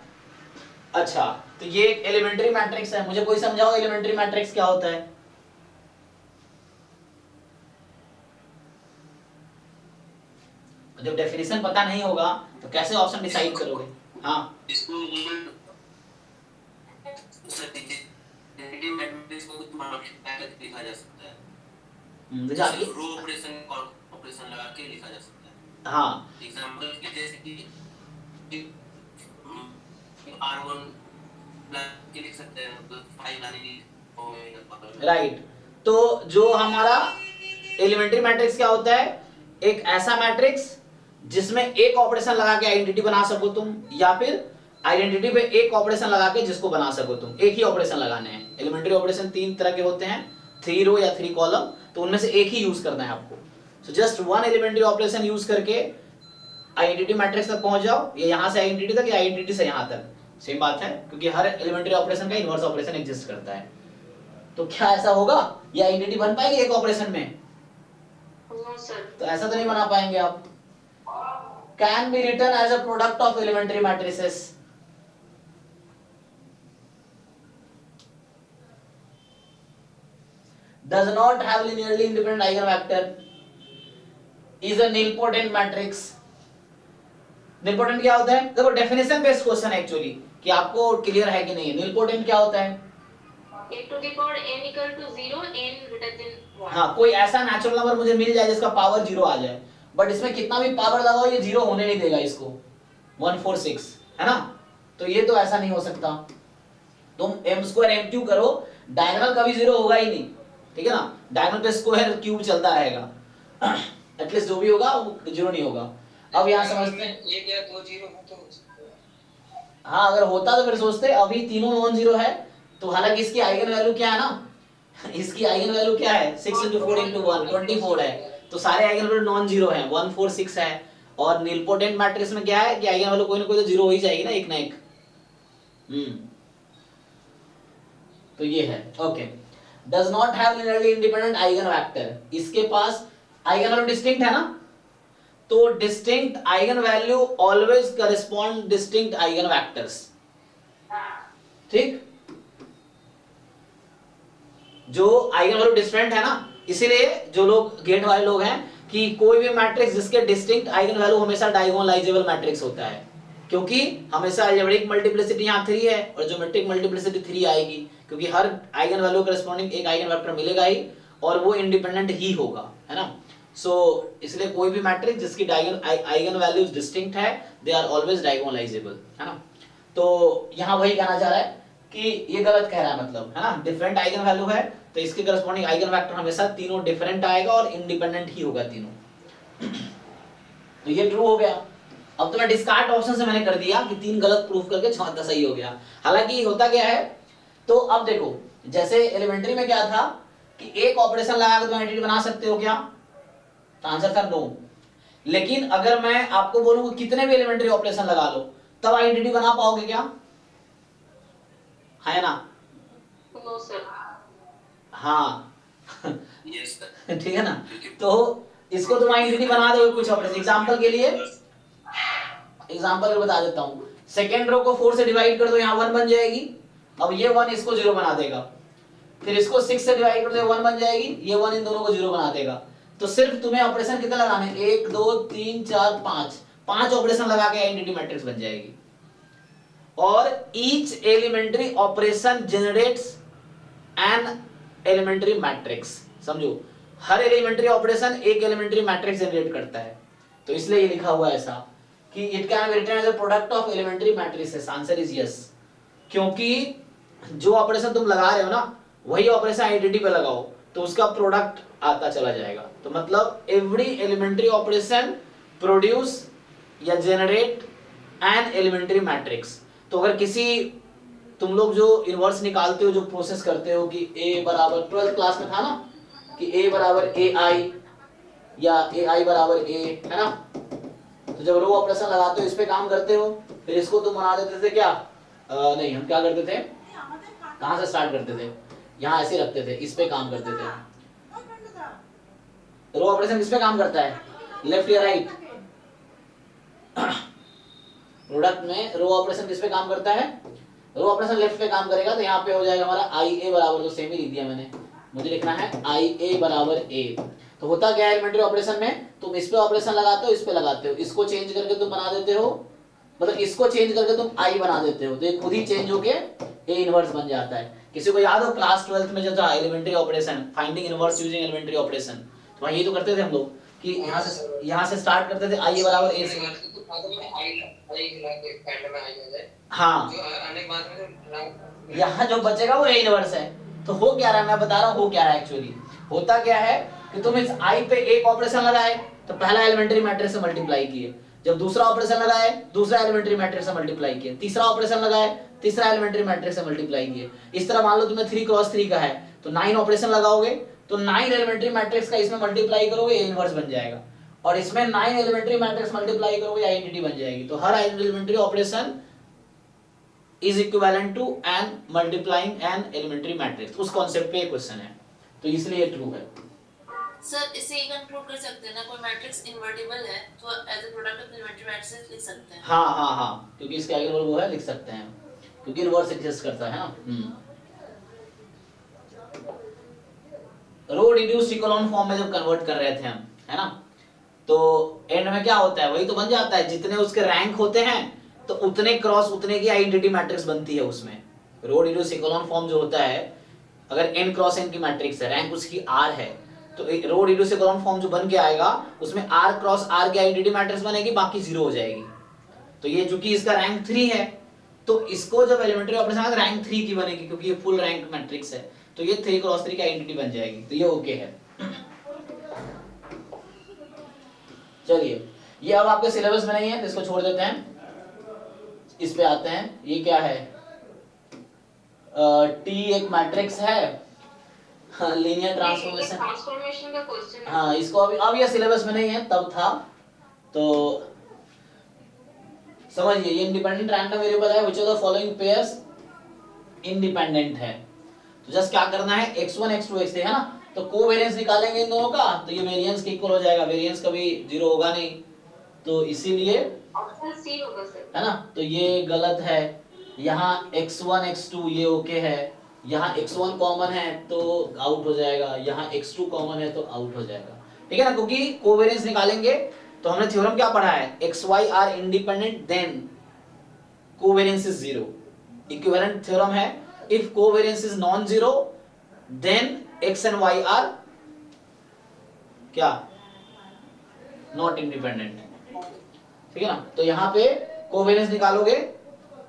अच्छा तो ये एक एलिमेंट्री मैट्रिक्स है, मुझे कोई समझाओ एलिमेंट्री मैट्रिक्स क्या होता है? जब डेफिनेशन पता नहीं होगा तो कैसे ऑप्शन डिसाइड करोगे? हाँ इसको मैट्रिक्स को लिखा जा सकता है, जैसे रो ऑपरेशन ऑपरेशन लगा के लिखा जा सकता है। हाँ एग्जांपल के जैसे कि r1 प्लस के लिख सकते हैं, मतलब 5 यानी राइट। तो जो हमारा एलिमेंट्री मैट्रिक्स क्या होता है? एक ऐसा मैट्रिक्स जिसमें एक ऑपरेशन लगा के आइडेंटिटी बना सको तुम, या फिर आइडेंटिटी पे एक ऑपरेशन लगा के जिसको बना सको तुम, एक ही ऑपरेशन लगाने हैं। एलिमेंट्री ऑपरेशन 3 तरह के होते हैं, 3 रो या 3 कॉलम, तो उनमें से एक ही यूज करना है आपको। So just one elementary operation use करके आइडेंटिटी मैट्रिक्स तक पहुंच जाओ, ये यहां से आइडेंटिटी तक या आइडेंटिटी से यहां तक, सेम बात है, क्योंकि हर एलिमेंट्री ऑपरेशन का इनवर्स ऑपरेशन एग्जिस्ट करता है। तो क्या ऐसा होगा ये आइडेंटिटी बन पाएगी एक ऑपरेशन में? No sir. तो ऐसा तो नहीं बना पाएंगे आप। Can be written as a product of elementary matrices. Does not have linearly independent eigenvector, is a nilpotent matrix। nilpotent क्या होता है? देखो डेफिनेशन बेस्ड क्वेश्चन है एक्चुअली, कि आपको क्लियर है कि नहीं है। nilpotent क्या होता है? A to the power n equal to 0, n greater than 1. हाँ, कोई ऐसा नेचुरल नंबर मुझे मिल जाए जिसका पावर 0 आ जाए, बट इसमें कितना भी पावर लगाओ ये 0 होने नहीं देगा इसको, 146 है ना? तो ये तो ऐसा नहीं हो सकता। तुम m² m³ करो, डायगोनल कभी 0 होगा ही नहीं, ठीक है ना? डायगोनल पे स्क्वायर क्यूब चलता रहेगा, एटलीस्ट जो भी होगा वो 0 नहीं होगा। अब यहाँ समझते हैं, ये क्या 2 0 है तो हाँ अगर होता तो फिर सोचते, अभी तीनों नॉन 0 है, तो हालांकि इसकी आइगन वैल्यू क्या है ना, इसकी आइगन वैल्यू क्या है? 6 × 4 × 1 24 है, तो सारे आइगन वैल्यू नॉन 0 है, 1 4 6 है। और नीलपोटेंट मैट्रिक्स में क्या है कि आइगन वैल्यू कोई ना कोई तो 0 हो ही जाएगी ना, एक ना एक। तो ये है okay. Does not have linearly independent eigen vector, इसके पास आइगन वैल्यू डिस्टिंक्ट है ना, तो distinct eigen value always correspond distinct eigen vectors, ठीक? जो आइगन वैल्यू डिफरेंट है ना, इसीलिए जो लोग गेट वाले लोग हैं कि कोई भी मैट्रिक्स जिसके डिस्टिंक्ट आइगन वैल्यू हमेशा डायगोनलाइजेबल मैट्रिक्स होता है, क्योंकि हमेशा अलजेब्रिक मल्टीप्लिसिटी यहाँ 3 है और ज्योमेट्रिक मल्टीप्लिसिटी 3 आएगी, क्योंकि हर आइगन वैल्यू करस्पॉन्डिंग एक आइगन वेक्टर मिलेगा ही और वो इंडिपेंडेंट ही होगा, है ना? सो इसलिए कोई भी मैट्रिक्स जिसकी आइगन वैल्यूज डिस्टिंक्ट है, दे आर ऑलवेज डायगोनलाइजेबल, है ना? तो यहाँ वही कहना चाह रहा है कि ये गलत कह रहा है, मतलब है ना, डिफरेंट आइगन वैल्यू है तो इसके करस्पॉन्डिंग आइगन वेक्टर हमेशा तीनों डिफरेंट आएगा और इंडिपेंडेंट ही होगा तीनों। तो ये ट्रू हो गया। अब तो मैं डिस्कार्ड ऑप्शन से मैंने कर दिया कि 3 गलत प्रूफ करके 4 सही हो गया। हालांकि होता क्या है, तो अब देखो जैसे एलिमेंट्री में क्या था कि एक ऑपरेशन लगा के तुम आइडेंटिटी बना सकते हो क्या? तो आंसर था नो। लेकिन अगर मैं आपको बोलूं कि कितने भी एलिमेंट्री ऑपरेशन लगा लो तब आइडेंटिटी बना पाओगे क्या? है ना? No sir. हाँ यस सर। ठीक है ना? तो इसको तुम आइडेंटिटी बना दोगे कुछ ऑपरेशन। एग्जांपल के लिए बता देता हूं, सेकेंड रो को 4 से डिवाइड कर दो, यहाँ 1 बन जाएगी। अब ये 1 इसको 0 बना देगा, फिर इसको 6 से डिवाइड कर दो, 1 बन जाएगी, ये 1 इन दोनों को 0 बना देगा। तो सिर्फ तुम्हें ऑपरेशन कितना लगाने, 1 2 3 4 5, 5 ऑपरेशन लगा के आइडेंटिटी मैट्रिक्स बन जाएगी। और each elementary operation generates an elementary matrix. समझो, हर एलिमेंट्री ऑपरेशन एक एलिमेंट्री मैट्रिक्स जनरेट करता है। तो इसलिए ये लिखा हुआ है ऐसा कि it can be written as a product of elementary matrices. Answer is yes, क्योंकि जो ऑपरेशन तुम लगा रहे हो ना वही ऑपरेशन आइडेंटिटी पे लगाओ तो उसका प्रोडक्ट आता चला जाएगा। तो मतलब एवरी एलिमेंट्री ऑपरेशन प्रोड्यूस या जनरेट एन एलिमेंट्री मैट्रिक्स। तो अगर किसी तुम लोग जो इनवर्स निकालते हो, जो प्रोसेस करते हो कि a बराबर 12th क्लास में था ना कि a बराबर ai या ai बराबर a, है ना। तो जब रो ऑपरेशन लगाते हो इस पे काम करते हो, फिर इसको तुम बना देते थे क्या, नहीं हम क्या करते थे, कहां से स्टार्ट करते थे, यहाँ ऐसे रखते थे, इस पे काम करते थे। रो ऑपरेशन किस पे काम करता है, लेफ्ट या राइट। प्रोडक्ट में रो ऑपरेशन किस पे काम करता है, रो ऑपरेशन लेफ्ट पे काम करेगा। तो यहाँ पे हो जाएगा हमारा आई ए बराबर, तो सेम ही लिख दिया मैंने, मुझे लिखना है आई ए बराबर ए। तो होता क्या है एलिमेंट्री ऑपरेशन में, तुम इस पे ऑपरेशन लगाते हो, इस पे लगाते हो, इसको चेंज करके तुम बना देते हो, मतलब इसको चेंज करके तुम आई बना देते हो, तो ये खुद ही चेंज होके ए इनवर्स बन जाता है। किसी को याद हो क्लास 12th में जो था elementary operation, finding inverse using elementary operation, तो यही तो करते थे हम लोग कि यहाँ से स्टार्ट करते थे आई ए बराबर ए से। हाँ, यहाँ जो बचेगा वो ए इनवर्स है। तो हो क्या रहा है, मैं बता रहा हूँ हो क्या रहा है। एक्चुअली होता क्या है कि तुम इस आई पे एक ऑपरेशन लगाए तो पहला एलिमेंट्री मैट्रिक्स से मल्टीप्लाई किए, जब दूसरा ऑपरेशन लगाए दूसरा एलिमेंट्री मैट्रिक्स से मल्टीप्लाई किए, तीसरा ऑपरेशन लगाए तीसरा एलिमेंट्री मैट्रिक्स से मल्टीप्लाई किए। इस तरह मान लो तुम्हें 3 क्रॉस 3 का है तो 9 ऑपरेशन लगाओगे, तो 9 एलिमेंट्री मैट्रिक्स का इसमें मल्टीप्लाई करोगे ए इनवर्स बन जाएगा, और इसमें 9 एलिमेंट्री मैट्रिक्स मल्टीप्लाई करोगे आइडेंटिटी बन जाएगी। तो हर elementary operation is equivalent to an multiplying an elementary matrix. उस कॉन्सेप्ट पे क्वेश्चन है, तो इसलिए ये ट्रू है। सर इसे ये कंक्लूड कर सकते हैं ना, कोई मैट्रिक्स इनवर्टिबल है तो as a product of elementary matrix लिख सकते हैं। हाँ हाँ हाँ, क्योंकि इसके आगे वो है, लिख सकते हैं क्योंकि इनवर्स एग्जिस्ट करता है ना। रो रिड्यूस्ड इकोलॉन फॉर्म में जब कन्वर्ट कर रहे थे हम, है ना, तो एंड में क्या होता है, वही तो बन जाता है, जितने उसके रैंक होते हैं तो उतने क्रॉस उतने की आइडेंटिटी मैट्रिक्स बनती है उसमें। रो रिड्यूस्ड इकोलॉन फॉर्म जो होता है, अगर n क्रॉस n की मैट्रिक्स है, रैंक उसकी r है, तो रो रिड्यूस्ड इकोलॉन फॉर्म जो बन के आएगा उसमें r क्रॉस r की आइडेंटिटी मैट्रिक्स बनेगी, बाकी 0 हो जाएगी। तो ये चूंकि इसका रैंक 3 है तो इसको जब एलिमेंट्री ऑपरेशन आएगा रैंक 3 की बनेगी, क्योंकि ये फुल रैंक मैट्रिक्स है, तो ये 3 क्रॉस 3 की आइडेंटिटी बन जाएगी। तो ये ओके है। चलिए, ये अब आपके सिलेबस में नहीं है तो इसको छोड़ देते हैं, इस पे आते हैं। ये क्या है, टी एक मैट्रिक्स है, लीनियर ट्रांसफॉर्मेशन का क्वेश्चन है। हाँ, इसको अब ये सिलेबस में नहीं है, तब था। तो समझिए, ये इंडिपेंडेंट रैंडम वेरिएबल है, which of the following pairs independent है। तो जस्ट क्या करना है, x1 x2 x3 है ना, तो कोवेरिएंस निकालेंगे इन दोनों का, तो ये वेरिएंस के इक्वल हो जाएगा, वेरिएंस कभी 0 होगा नहीं, तो इसीलिए ऑप्शन सी होगा सर, है ना। तो ये गलत है, यहाँ x1 x2 ये ओके है, यहाँ x1 कॉमन है तो आउट हो जाएगा, यहाँ x2 कॉमन है तो आउट हो जाएगा, ठीक है ना, क्योंकि कोवेरिएंस निकालेंगे। तो हमने थ्योरम क्या पढ़ा है, xy are independent then covariance is 0। Equivalent theorem है, if covariance is non zero then x and y are क्या, नॉट इंडिपेंडेंट, ठीक है ना। तो यहाँ पे कोवेरिएंस निकालोगे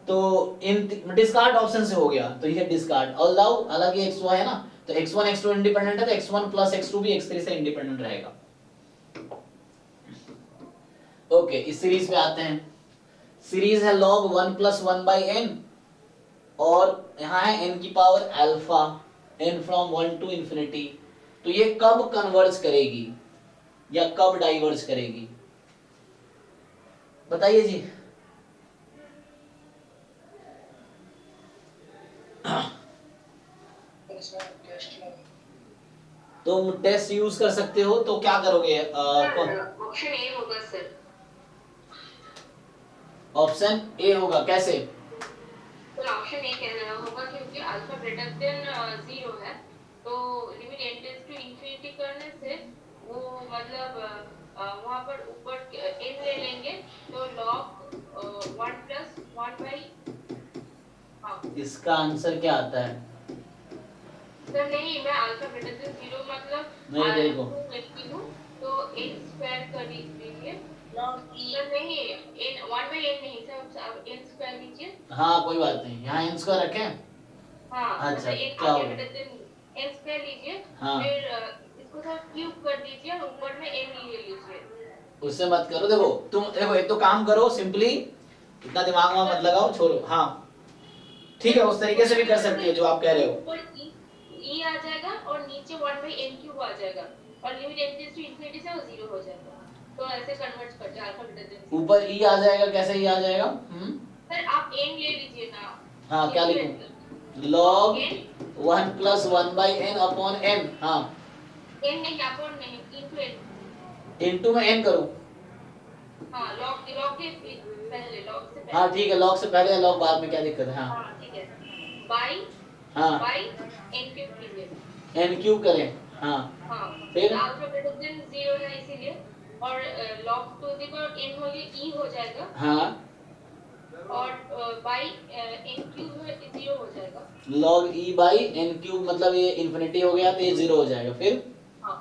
तो इन डिस्कार्ड ऑप्शन से हो गया, तो ये डिस्कार्ड। ऑल्दो हालांकि xy है ना, तो x1 x2 इंडिपेंडेंट है, तो x1 प्लस x2 भी x3 से इंडिपेंडेंट रहेगा। ओके, इस सीरीज पे आते हैं। सीरीज है log 1 plus 1 by n, और यहाँ है n की power alpha, n from 1 to infinity। तो ये कब कन्वर्ज करेगी या कब डाइवर्ज करेगी, बताइए जी। तुम टेस्ट यूज कर सकते हो, तो क्या करोगे, ऑप्शन ए होगा सर। ऑप्शन ए होगा, कैसे, सर ऑप्शन ए कहना होगा क्योंकि अल्फा ग्रेटर देन 0 है, तो limit n tends to infinity करने से वो मतलब वहाँ पर ऊपर n ले लेंगे तो log 1 plus 1 by हाँ इसका आंसर क्या आता है? सर नहीं मैं अल्फा ग्रेटर देन 0 मतलब नहीं, देखो। लिखती हूँ तो n स्क्वायर कर लीजिए log e सर नहीं n 1 by n नहीं सर अब n स्क्वायर लीजिए हाँ कोई बात नहीं, यहाँ n स्क्वायर रखें। हाँ अच्छा, मतलब n क्या आगे होगा? ग्रेटर देन n स्क्वायर लीजिए हाँ। फिर इसको सर क्यूब कर दीजिए और ऊपर में n ले लीजिए उससे मत करो, देखो तुम देखो एक तो काम करो, सिंपली इतना दिमाग में मत लगाओ, छोड़ो। हाँ ठीक है, उस तरीके से भी कर सकती हो जो आप कह रहे हो। ऊपर e आ जाएगा और नीचे 1 by n क्यूब आ जाएगा और limit n tends to infinity से वो 0 हो जाएगा। तो ऐसे कन्वर्ट करते हैं अल्फा ग्रेटर देन ऊपर e आ जाएगा, कैसे e आ जाएगा? सर आप n ले लीजिए ना। हाँ क्या लिखूं? log 1 plus 1 by n upon n। हाँ n नहीं अपॉन नहीं इनटू n। इनटू में n करूं? हाँ log के पहले log से पहले। हाँ ठीक है, log से पहले या log बाद में, क्या दिक्कत है? हाँ हाँ ठीक है बाई हाँ बाई n क्यूब कीजिए। n क्यूब करें। हाँ हाँ फिर? अल्फा ग्रेटर देन 0 है इसीलिए और log to the power n हो गया e हो जाएगा हाँ और बाई n क्यूब 0 हो जाएगा। log e by n cube मतलब ये इन्फिनिटी हो गया तो ये 0 हो जाएगा। फिर हाँ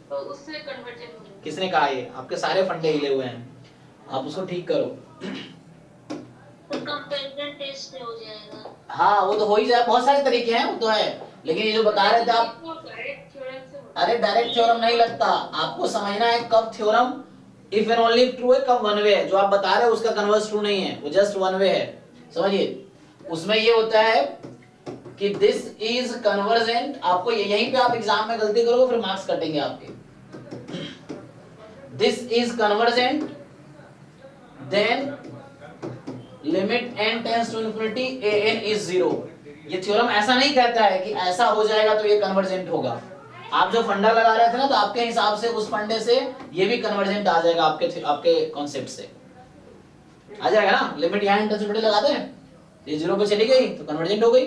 तो उससे कन्वर्जन हो जाएगा। किसने कहा ये? आपके सारे फंडे हिले हुए हैं, आप उसको ठीक करो। तो कंपैरिजन टेस्ट से हो जाएगा। हाँ वो तो हो ही जाए, बहुत सारे तरीके हैं वो तो है, लेकिन ये जो बता रहे थे आप, डायरेक्ट थ्योरम से होता अरे डायरेक्ट थ्योरम नहीं लगता, आपको समझना है कब theorem if and only true है, कब वन वे है। जो आप बता रहे हो उसका कन्वर्स ट्रू नहीं है, वो जस्ट वन वे है, समझिए। उसमें ये होता है कि दिस इज कन्वर्जेंट, आपको यहीं पे आप एग्जाम में गलती करोगे फिर मार्क्स कटेंगे आपके। This is convergent then limit n tends to infinity an is 0। ये थ्योरम ऐसा नहीं कहता है कि ऐसा हो जाएगा तो ये कन्वर्जेंट होगा। आप जो फंडा लगा रहे थे ना, तो आपके हिसाब से उस फंडे से ये भी कन्वर्जेंट आ जाएगा, आपके कॉन्सेप्ट से आ जाएगा ना। लिमिट यहाँ टेंड्स टू इंफिनिटी लगाते हैं, ये 0 पे चली गई तो कन्वर्जेंट हो गई,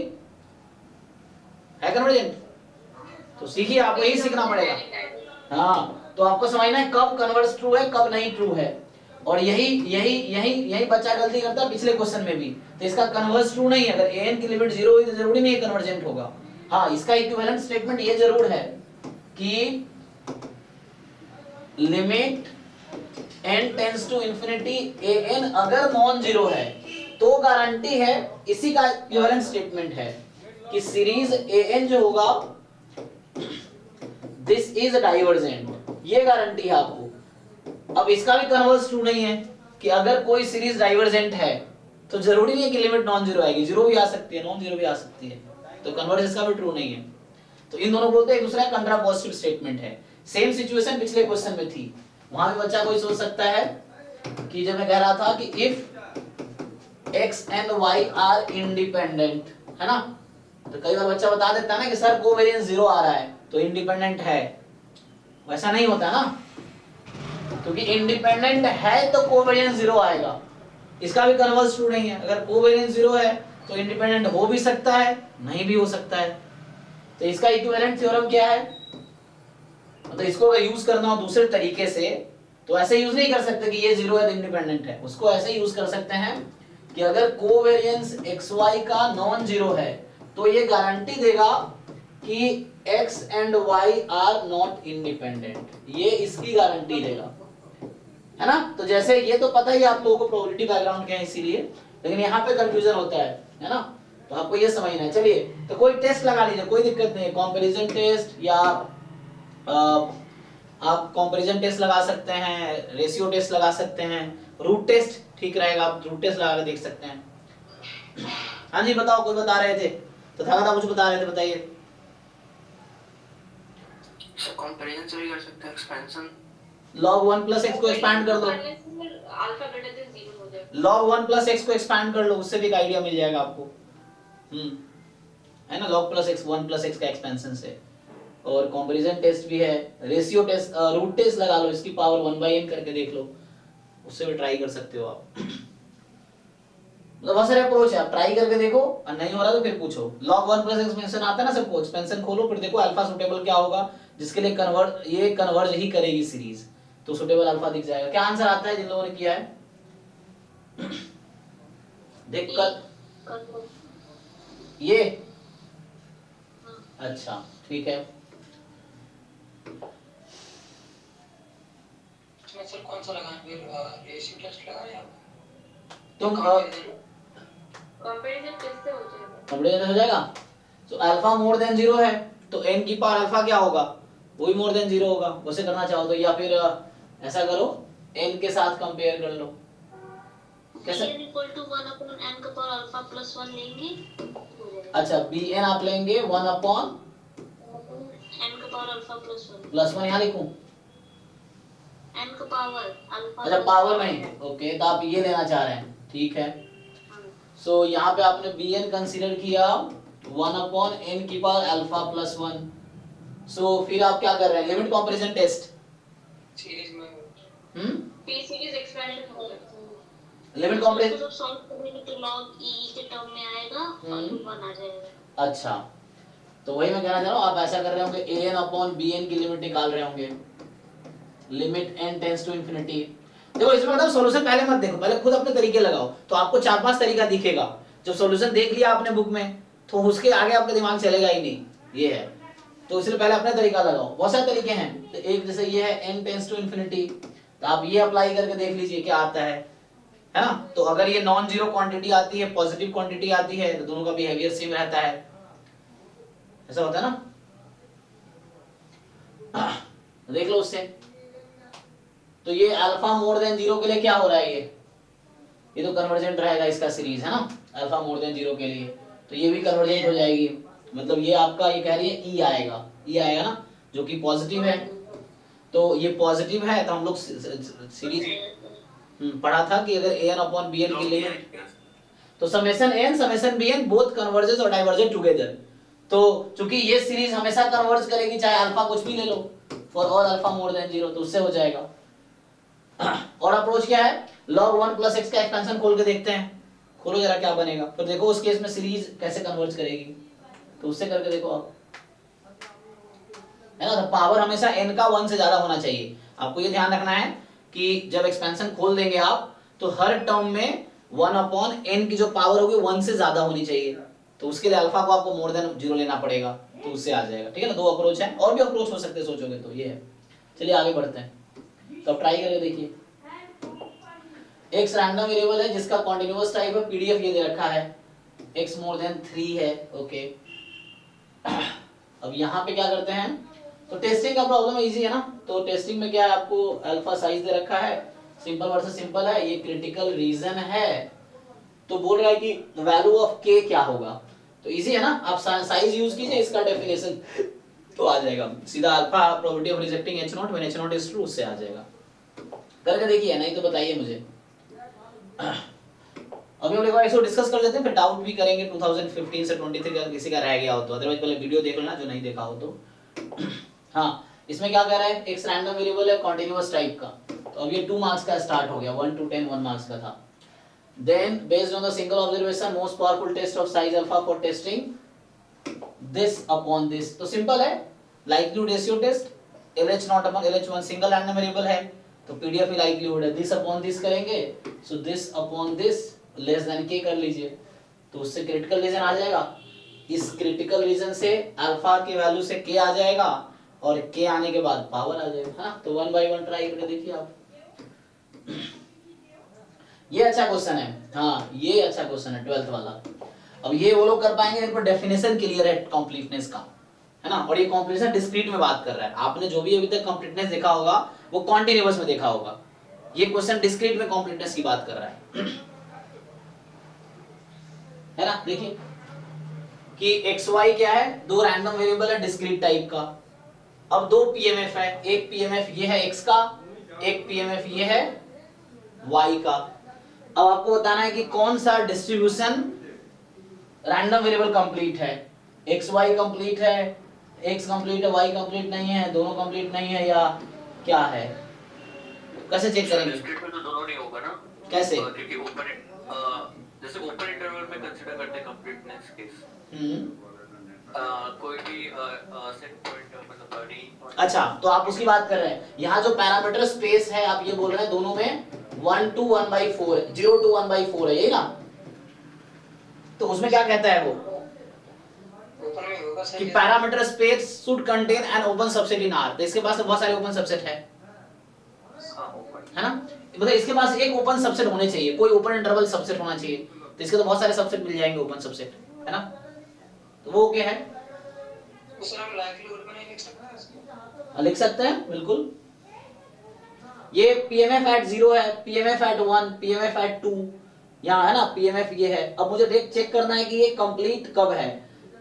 है कन्वर्जेंट। तो सीखिए, आपको यही सीखना पड़ेगा। हाँ तो आपको समझना है कब कन्वर्स ट्रू है कब नहीं ट्रू है, और यही बच्चा गलती करता है पिछले क्वेश्चन में भी। तो इसका कन्वर्स ट्रू नहीं है, अगर an की लिमिट 0 हुई तो जरूरी नहीं है कन्वर्जेंट होगा। हाँ इसका इक्विवेलेंट स्टेटमेंट ये जरूर है कि limit n tends to infinity an अगर नॉन जीरो है तो गारंटी है, इसी का इक्विवेलेंट स्टेटमेंट है कि सीरीज an जो होगा दिस इज डाइवर्जेंट, ये गारंटी है आपको। अब इसका भी कन्वर्स ट्रू नहीं है कि अगर कोई सीरीज डाइवर्जेंट है तो जरूरी नहीं है कि लिमिट नॉन जीरो आएगी, जीरो भी आ सकती है, नॉन जीरो भी आ सकती है, तो कन्वर्स इसका भी ट्रू नहीं है। तो इन दोनों बोलते हैं एक दूसरे का कंट्रापोजिटिव स्टेटमेंट है। सेम सिचुएशन पिछले क्वेश्चन में थी, वहां भी बच्चा कोई सोच सकता है कि जब मैं कह रहा था कि if x and y are independent, है ना, तो कई बार बच्चा बता देता है ना कि सर कोवेरिएंस 0 आ रहा है तो इंडिपेंडेंट है। वैसा नहीं होता ना, क्योंकि इंडिपेंडेंट है तो कोवेरिएंस 0 आएगा। इसका भी कन्वर्स ट्रू नहीं है, अगर कोवेरिएंस 0 है तो इंडिपेंडेंट हो भी सकता है नहीं भी हो सकता है। तो इसका इक्विवेलेंट थ्योरम क्या है, तो इसको अगर यूज करना हो दूसरे तरीके से तो ऐसे यूज नहीं कर सकते कि ये 0 है तो इंडिपेंडेंट है। उसको ऐसे यूज कर सकते हैं कि अगर कोवेरिएंस xy का नॉन जीरो है तो ये गारंटी देगा कि x and y are not independent, ये इसकी गारंटी देगा, है ना। तो जैसे ये तो पता ही आप लोगों को प्रोबेबिलिटी बैकग्राउंड क्या है इसीलिए, लेकिन यहाँ पे कंफ्यूजन होता है ना, तो आपको ये समझना है। चलिए तो कोई टेस्ट लगा लीजिए, कोई दिक्कत नहीं है, कंपैरिजन टेस्ट या आप कंपैरिजन टेस्ट लगा सकते हैं, रेशियो टेस्ट लगा सकते हैं, रूट टेस्ट ठीक रहेगा, आप रूट टेस्ट लगा के देख सकते हैं। हाँ जी बताओ, कोई बता रहे थे, तथागत आप कुछ बता रहे थे, बताइए। कंपैरिजन से भी कर सकते हैं, एक्सपेंशन log 1 plus x को एक्सपैंड कर दो, अल्फा ग्रेटर देन 0 हो जाएगा। log 1 plus x को एक्सपैंड कर लो, उससे भी एक आइडिया मिल जाएगा आपको। है ना, log plus x 1 plus x का एक्सपेंशन से। और कंपैरिजन टेस्ट भी है, रेशियो टेस्ट, रूट टेस्ट लगा लो, इसकी पावर 1/n करके देख लो, उससे भी ट्राई कर सकते हो आप। मतलब बहुत सारे अप्रोच है, आप ट्राई करके देखो और नहीं हो रहा तो फिर पूछो। log 1 plus एक्सपेंशन आता है ना सबको, एक्सपेंशन खोलो फिर देखो अल्फा सूटेबल क्या होगा, जिसके लिए ये कन्वर्ज ही करेगी सीरीज, तो सुटेबल अल्फा दिख जाएगा। क्या आंसर आता है जिन लोगों ने किया है? देख कर ये अच्छा ठीक है। सर कौन सा लगाएं फिर, रेशियो टेस्ट लगाएं या तुम कंपैरिजन किससे हो जाएगा? कंप्लीट हो जाएगा। तो अल्फा मोर देन 0 है तो n की पावर अल्फा क्या होगा, वो भी मोर देन 0 होगा। वैसे करना चाहो तो, या फिर ऐसा करो n के साथ कंपेयर कर लो। कैसे? n equal to 1 upon n का पावर अल्फा प्लस 1 लेंगे। अच्छा bn आप लेंगे 1 अपॉन n का पावर अल्फा प्लस 1 प्लस 1 यहाँ लिखूं? n का पावर अल्फा। अच्छा पावर में, ओके तो आप ये लेना चाह रहे हैं, ठीक है। सो यहाँ पे आपने bn कंसीडर किया 1 अपॉन n की पावर अल्फा प्लस 1। सो फिर आप क्या कर रहे हैं, लिमिट कंपैरिजन टेस्ट सीरीज में p सीरीज एक्सपेंशन होगा। लिमिट कंपैरिजन जब सॉल्व करेंगे तो log e के टर्म में आएगा और 1 आ जाएगा। अच्छा तो वही मैं कहना चाह रहा हूँ, आप ऐसा कर रहे होंगे an अपॉन bn की लिमिट निकाल रहे होंगे, limit n tends to infinity. देखो इसमें मतलब सॉल्यूशन पहले मत देखो, पहले खुद अपने तरीके लगाओ, तो आपको 4-5 तरीका दिखेगा। जब सॉल्यूशन देख लिया आपने बुक में तो उसके आगे आपका दिमाग चलेगा ही नहीं, ये है। तो इसलिए पहले अपना तरीका लगाओ, बहुत सारे तरीके हैं। तो एक जैसे ये है n टेंड्स टू इंफिनिटी, तो आप ये अप्लाई करके देख लीजिए क्या आता है ना। तो अगर ये नॉन जीरो क्वांटिटी आती है, पॉजिटिव क्वांटिटी आती है, तो दोनों का बिहेवियर सेम रहता है, ऐसा होता है ना। देख लो उससे। तो ये अल्फा मोर देन 0 के लिए क्या हो रहा है, ये तो कन्वर्जेंट रहेगा इसका सीरीज, है ना। अल्फा मोर देन 0 के लिए तो ये भी कन्वर्जेंट हो जाएगी, मतलब ये आपका ये कह रही है ई आएगा ना, जो कि पॉजिटिव है। तो ये पॉजिटिव है तो हम लोग सीरीज पढ़ा था कि अगर an अपॉन bn की लिमिट, तो summation n summation bn both converges और डाइवर्जेंट टुगेदर। तो चूंकि ये सीरीज हमेशा कन्वर्ज करेगी, चाहे अल्फा कुछ भी ले लो, for all alpha more than 0, तो उससे हो जाएगा। और अप्रोच क्या है, log 1 प्लस x का एक्सपेंशन खोल के देखते हैं, खोलो जरा क्या बनेगा, फिर देखो उस केस में सीरीज कैसे कन्वर्ज करेगी, तो उससे करके देखो आप, है ना। तो पावर हमेशा n का 1 से ज्यादा होना चाहिए। आपको ये ध्यान रखना है कि जब एक्सपेंशन खोल देंगे आप, तो हर टर्म में 1 अपॉन n की जो पावर होगी 1 से ज्यादा होनी चाहिए। तो उसके लिए अल्फा को आपको मोर देन 0 लेना पड़ेगा, तो उससे आ जाएगा, ठीक है ना। 2 अप्रोच है, और भी अप्रोच हो सकते हैं सोचोगे तो, ये है। चलिए आगे बढ़ते हैं, तो ट्राई करके देखिए। x रैंडम वेरिएबल है जिसका कॉन्टिन्यूअस टाइप है, पीडीएफ ये दे रखा है, x मोर देन 3 है, ओके। अब यहाँ पे क्या करते हैं, तो टेस्टिंग का प्रॉब्लम इजी है ना। तो टेस्टिंग में क्या है, आपको अल्फा साइज दे रखा है, सिंपल वर्सेस सिंपल है, ये क्रिटिकल रीजन है, तो बोल रहा है कि वैल्यू ऑफ k क्या होगा। तो इजी है ना, आप साइज यूज कीजिए, इसका डेफिनेशन तो आ जाएगा सीधा, alpha probability of rejecting h0 when h0 is true, उससे आ जाएगा। करके देखिए, नहीं तो बताइए मुझे। अभी हम एक बार इसको डिस्कस कर लेते हैं, फिर डाउट भी करेंगे 2015 से 23 का किसी का रह गया हो तो, अदरवाइज पहले वीडियो देख लेना जो नहीं देखा हो तो। हाँ, इसमें क्या कह रहा है, एक रैंडम वेरिएबल है कॉन्टिन्यूअस टाइप का। तो अब ये 2 मार्क्स का स्टार्ट हो गया, 1 to 10 1 मार्क्स का था। Then based on the single observation most powerful test of size alpha for testing this upon this. तो सिंपल है, likelihood ratio test, LH0 upon LH1 single random variable है, तो PDF ही likelihood है, this upon this करेंगे, so this upon this less than k कर लीजिए, तो उससे क्रिटिकल रीजन आ जाएगा। इस क्रिटिकल रीजन से अल्फा की वैल्यू से k आ जाएगा, और k आने के बाद पावर आ जाएगा, हाँ। तो 1 by 1 ट्राई करके देखिए आप। ये अच्छा क्वेश्चन है, हाँ ये अच्छा क्वेश्चन है 12th वाला। अब ये वो लोग कर पाएंगे जिन पर डेफिनेशन क्लियर है कंप्लीटनेस का, है ना। और ये कंप्लीशन डिस्क्रीट में बात कर रहा है, आपने जो भी अभी तक कंप्लीटनेस देखा होगा वो कॉन्टिन्यूअस में देखा होगा, ये क्वेश्चन डिस्क्रीट में कंप्लीटनेस की बात कर रहा है ना। देखिए कि xy क्या है, 2 रैंडम वेरिएबल है डिस्क्रीट टाइप का। अब 2 पीएमएफ है, एक पीएमएफ ये है x का, एक पीएमएफ ये है y का। अब आपको बताना है कि कौन सा डिस्ट्रीब्यूशन रैंडम वेरिएबल कंप्लीट है, xy कंप्लीट है, x कंप्लीट है, y कंप्लीट नहीं है, दोनों कंप्लीट नहीं है, या क्या है, कैसे चेक करेंगे। डिस्क्रीट में तो दोनों नहीं होगा ना, कैसे, क्योंकि ओपन जैसे ओपन इंटरवल में कंसीडर करते हैं कंप्लीटनेस केस, कोई भी सेट पॉइंट मतलब अच्छा, तो आप उसकी बात कर रहे हैं। यहाँ जो पैरामीटर स्पेस है आप ये बोल रहे हैं दोनों में 1 to 1/4 है, 0 to 1/4 है, यही ना? तो उसमें क्या कहता है वो ऊपर में होगा कि sir. Parameter space should contain an open subset in are. तो इसके पास तो बहुत सारे ओपन सबसेट है ना? मतलब इसके पास एक ओपन सबसेट होने चाहिए, कोई ओपन इंटरवल सबसेट होना चाहिए। तो इसके तो बहुत सारे सबसेट मिल जाएंगे ओपन सबसेट, है ना? तो वो क्या है? सर हम लाइक्लीहुड में नहीं लिख सकते हैं इसको? लिख सकते हैं बिल्कुल। ये पीएमएफ एट 0 है, पीएमएफ एट 1, पीएमएफ एट 2, यहाँ है ना पीएमएफ ये है। अब मुझे चेक करना है कि ये कंप्लीट कब है।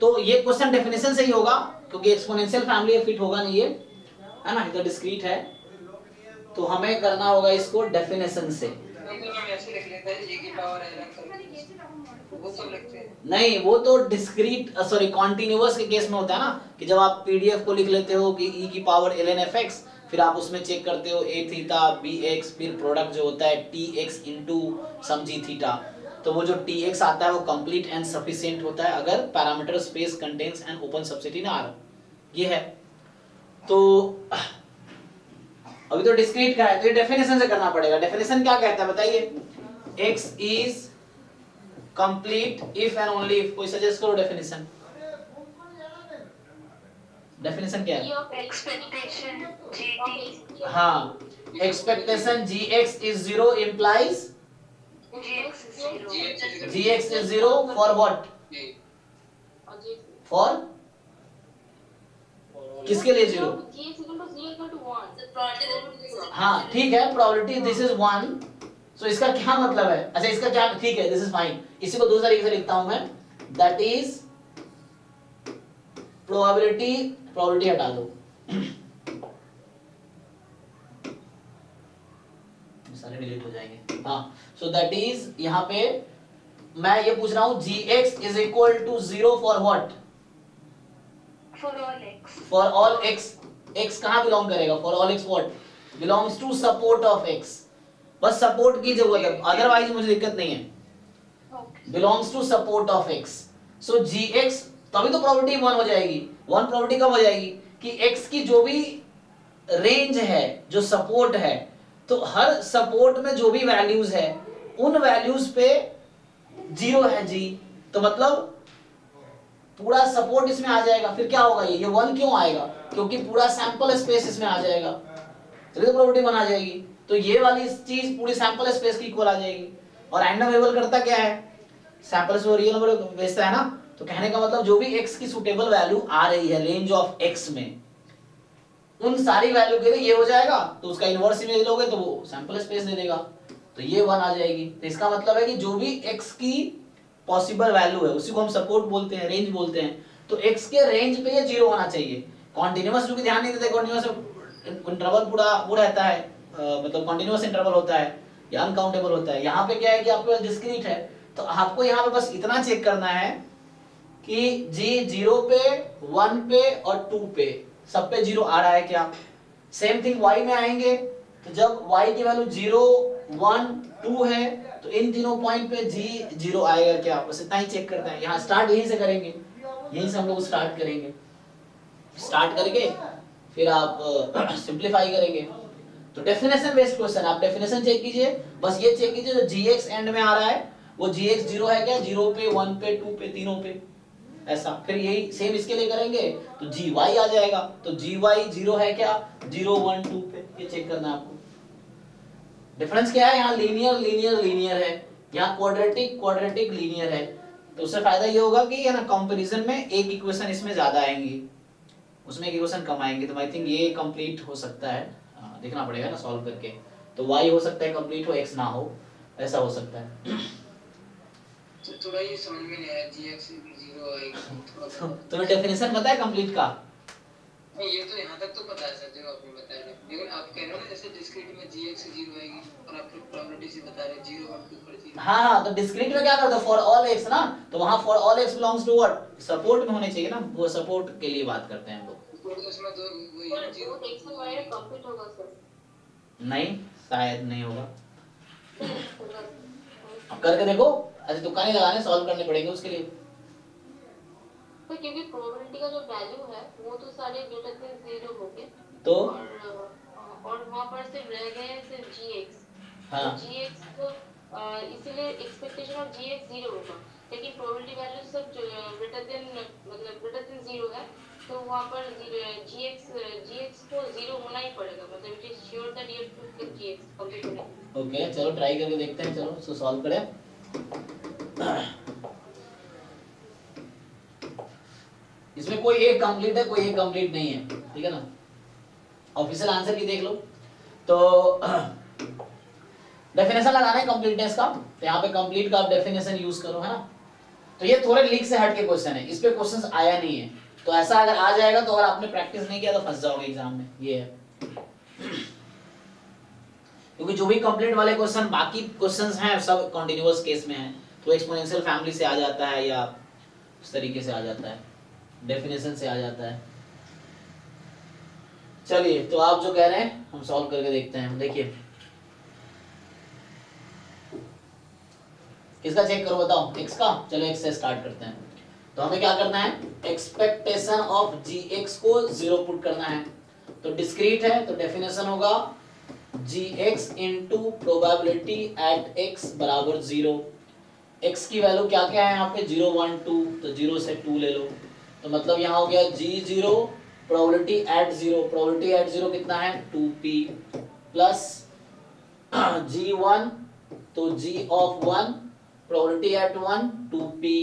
तो ये क्वेश्चन डेफिनेशन से ही होगा क्योंकि एक्सपोनेंशियल फैमिली फिट होगा नहीं ये, है ना? इधर डिस्क्रीट है तो हमें करना होगा इसको डेफिनेशन से। हम ऐसे लिख लेते हैं e की पावर ln करके, वो सब लिखते हैं। नहीं, वो तो डिस्क्रीट सॉरी कॉन्टिन्यूअस के केस में होता है ना, कि जब आप पीडीएफ को लिख लेते हो कि e की पावर ln fx, फिर आप उसमें चेक करते हो a थीटा bx, फिर प्रोडक्ट जो होता है tx into some g theta. तो वो जो tx आता है वो कंप्लीट एंड सफिशिएंट होता है अगर parameter space contains an open subset in R। ये है। तो अभी तो डिस्क्रीट का है तो ये डेफिनेशन से करना पड़ेगा। डेफिनेशन क्या कहता है बताइए? x is complete if and only if. कोई सजेस्ट करो डेफिनेशन। डेफिनेशन क्या है? एक्सपेक्टेशन GT हाँ, expectation gx is 0 implies GX is 0 gx is 0 for what? For किसके लिए 0? हाँ ठीक है, प्रोबेबिलिटी दिस इज 1। सो इसका क्या मतलब है? अच्छा इसका क्या, ठीक है दिस इज फाइन। इसी को दूसरे तरीके से लिखता हूं मैं, दैट इज प्रोबेबिलिटी हटा दो, सारे डिलीट हो जाएंगे। हाँ, सो दैट इज यहाँ पे मैं ये पूछ रहा हूँ gx is equal to 0 for what? for all x For all x। x कहाँ बिलोंग करेगा? For all x what? Belongs to support of x। बस सपोर्ट की जरूरत है, अदरवाइज मुझे दिक्कत नहीं है। Belongs to support of x। So gx तभी तो प्रोबेबिलिटी 1 हो जाएगी। 1 प्रोबेबिलिटी कब हो जाएगी? कि x की जो भी रेंज है, जो सपोर्ट है, तो हर सपोर्ट में जो भी वैल्यूज है उन वैल्यूज पे 0 है g। तो मतलब पूरा सपोर्ट इसमें आ जाएगा। फिर क्या होगा? ये 1 क्यों आएगा? क्योंकि पूरा सैंपल स्पेस इसमें आ जाएगा, चलिए तो प्रोबेबिलिटी 1 आ जाएगी। तो ये वाली चीज पूरी सैंपल स्पेस की इक्वल आ जाएगी। और रैंडम वेरिएबल करता क्या है? सैंपल से रियल नंबर भेजता है ना। तो कहने का मतलब जो भी x की सुटेबल वैल्यू आ रही है रेंज ऑफ x में, उन सारी वैल्यू के लिए ये हो जाएगा। तो उसका इनवर्स इमेज लोगे तो वो सैंपल स्पेस दे देगा, तो ये 1 आ जाएगी। तो इसका मतलब है कि जो भी x की पॉसिबल वैल्यू है उसी को हम सपोर्ट बोलते हैं, रेंज बोलते हैं। तो x के रेंज पे ये 0 होना चाहिए। कॉन्टिन्यूअस क्योंकि ध्यान नहीं देते, कॉन्टिन्यूअस इंटरवल पूरा वो रहता है, मतलब कॉन्टिन्यूअस इंटरवल होता है या अनकाउंटेबल होता है। यहाँ पे क्या है कि आपके पास डिस्क्रीट है। तो आपको यहाँ पे बस इतना चेक करना है कि g 0 पे, 1 पे और 2 पे सब पे 0 आ रहा है क्या। सेम थिंग y में आएंगे, तो जब y की वैल्यू 0, 1, 2 है तो इन तीनों पॉइंट पे g 0 आएगा क्या, बस इतना ही चेक करते हैं। यहाँ स्टार्ट यहीं से करेंगे, यहीं से हम लोग स्टार्ट करेंगे। स्टार्ट करके फिर आप सिंप्लीफाई करेंगे। तो डेफिनेशन बेस्ड क्वेश्चन, आप डेफिनेशन चेक कीजिए, बस ये चेक कीजिए जो gx एंड में आ रहा है वो gx 0 है क्या, 0 पे, 1 पे, 2 पे, तीनों पे, ऐसा। फिर यही सेम इसके लिए करेंगे तो gy आ जाएगा। तो gy 0 है क्या, 0, 1, 2 पे, ये चेक करना है आपको। डिफरेंस क्या है? यहाँ लीनियर लीनियर लीनियर है, यहाँ क्वाड्रेटिक क्वाड्रेटिक लीनियर है। तो उससे फायदा ये होगा कि है ना कंपैरिजन में एक इक्वेशन इसमें ज्यादा आएंगी, उसमें एक इक्वेशन कम आएंगी। तो आई थिंक ये कंप्लीट हो सकता है, देखना पड़ेगा ना सॉल्व करके। तो y हो सकता है कंप्लीट हो, x ना हो, ऐसा हो सकता है। तो थोड़ा ये समझ में नहीं आया gx 0 आएगा। तुम्हें डेफिनेशन पता है कंप्लीट का? ये तो यहाँ तक तो पता है सर जो आपने बताया, लेकिन आप कह रहे हो ना जैसे डिस्क्रीट में gx 0 आएगी और आप प्रोबेबिलिटी से बता रहे 0, 1, 2 पर 0। हाँ, तो डिस्क्रीट में क्या करते हो? फॉर ऑल x ना, तो वहाँ for all x belongs to what, support में होने चाहिए ना, वो सपोर्ट के लिए बात करते हैं हम लोग। तो इसमें तो वही 0 x और y कंप्लीट होगा सर? नहीं, शायद नहीं होगा, करके देखो। अच्छा तुक्का नहीं लगाने, सॉल्व करने पड़ेंगे उसके लिए। तो क्योंकि प्रोबेबिलिटी का जो वैल्यू है वो तो सारे ग्रेटर देन 0 हो गए तो और वहाँ पर सिर्फ रह गए सिर्फ gx। हाँ gx तो इसीलिए एक्सपेक्टेशन ऑफ gx 0 होगा, लेकिन प्रोबेबिलिटी वैल्यू सब ग्रेटर देन मतलब ग्रेटर देन 0 है, तो वहाँ पर gx को 0 होना ही पड़ेगा, मतलब it is sure that you have to kill gx complete होने। ओके चलो ट्राई करके देखते हैं, चलो इसको सॉल्व करें। इसमें कोई एक कंप्लीट है, कोई एक कंप्लीट नहीं है, ठीक है ना। ऑफिशियल आंसर की देख लो। तो डेफिनेशन लगाना है कंप्लीटनेस का, तो यहाँ पे कंप्लीट का आप डेफिनेशन यूज करो, है ना। तो ये थोड़े लीक से हट के क्वेश्चन है, इस पे क्वेश्चन आया नहीं है, तो ऐसा अगर आ जाएगा तो अगर आपने प्रैक्टिस नहीं किया तो फंस जाओगे एग्जाम में, ये है। क्योंकि जो भी कंप्लीट वाले क्वेश्चन बाकी क्वेश्चंस हैं सब कंटीन्यूअस केस में हैं, तो एक्सपोनेंशियल फैमिली से आ जाता है या उस तरीके से आ जाता है, डेफिनेशन से आ जाता है। चलिए तो आप जो कह रहे हैं हम सॉल्व करके देखते हैं। देखिए किसका चेक करो बताओ, x का। चलो x से स्टार्ट करते हैं। तो हमें क्या करना है, एक्सपेक्टेशन ऑफ gx को 0 पुट करना है। तो डिस्क्रीट है तो डेफिनेशन होगा gx into probability at x बराबर 0। x की वैल्यू क्या क्या है यहाँ पे 0 1 2, तो 0 से 2 ले लो, तो मतलब यहाँ हो गया g0 probability at 0। Probability at 0 कितना है 2p प्लस g1 तो g of 1 probability at 1 2p,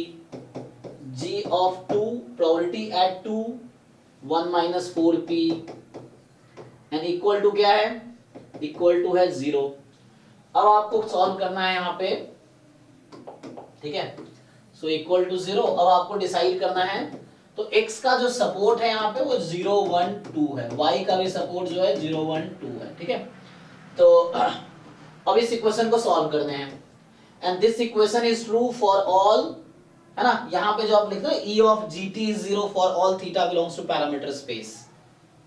g of 2 probability at 2 1 minus 4p and equal to क्या है, इक्वल टू है 0। अब आपको सॉल्व करना है यहाँ पे, ठीक है। So equal to 0। अब आपको डिसाइड करना है, तो x का जो सपोर्ट है यहाँ पे वो 0 1 2 है, y का भी सपोर्ट जो है 0 1 2 है, ठीक है। तो अब इस इक्वेशन को सॉल्व करते हैं, and this equation is true for all, है ना। यहाँ पे जो आप लिखते हो e of gt is 0 for all theta belongs to parameter space,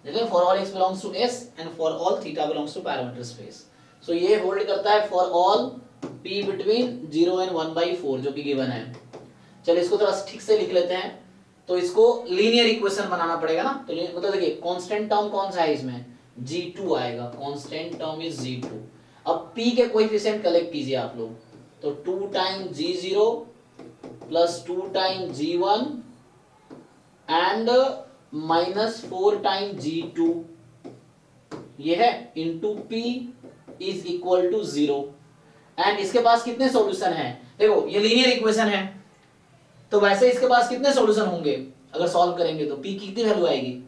देखिए for all x belongs to s and for all theta belongs to parameter space. So ये होल्ड करता है for all p between 0 and 1/4 जो कि given है। चलिए इसको थोड़ा ठीक से लिख लेते हैं। तो इसको लीनियर इक्वेशन बनाना पड़ेगा ना, तो मतलब देखिए कांस्टेंट टर्म कौन सा है इसमें, g2 आएगा, कांस्टेंट टर्म इज g2। अब p के कोएफिशिएंट कलेक्ट कीजिए आप लोग, तो 2 time g0 plus 2 time g1 and minus 4 time g2, ये है into p is equal to 0। And इसके पास कितने सॉल्यूशन हैं, देखो ये लीनियर इक्वेशन है, तो वैसे इसके पास कितने सॉल्यूशन होंगे अगर सॉल्व करेंगे, तो p की कितनी वैल्यू आएगी,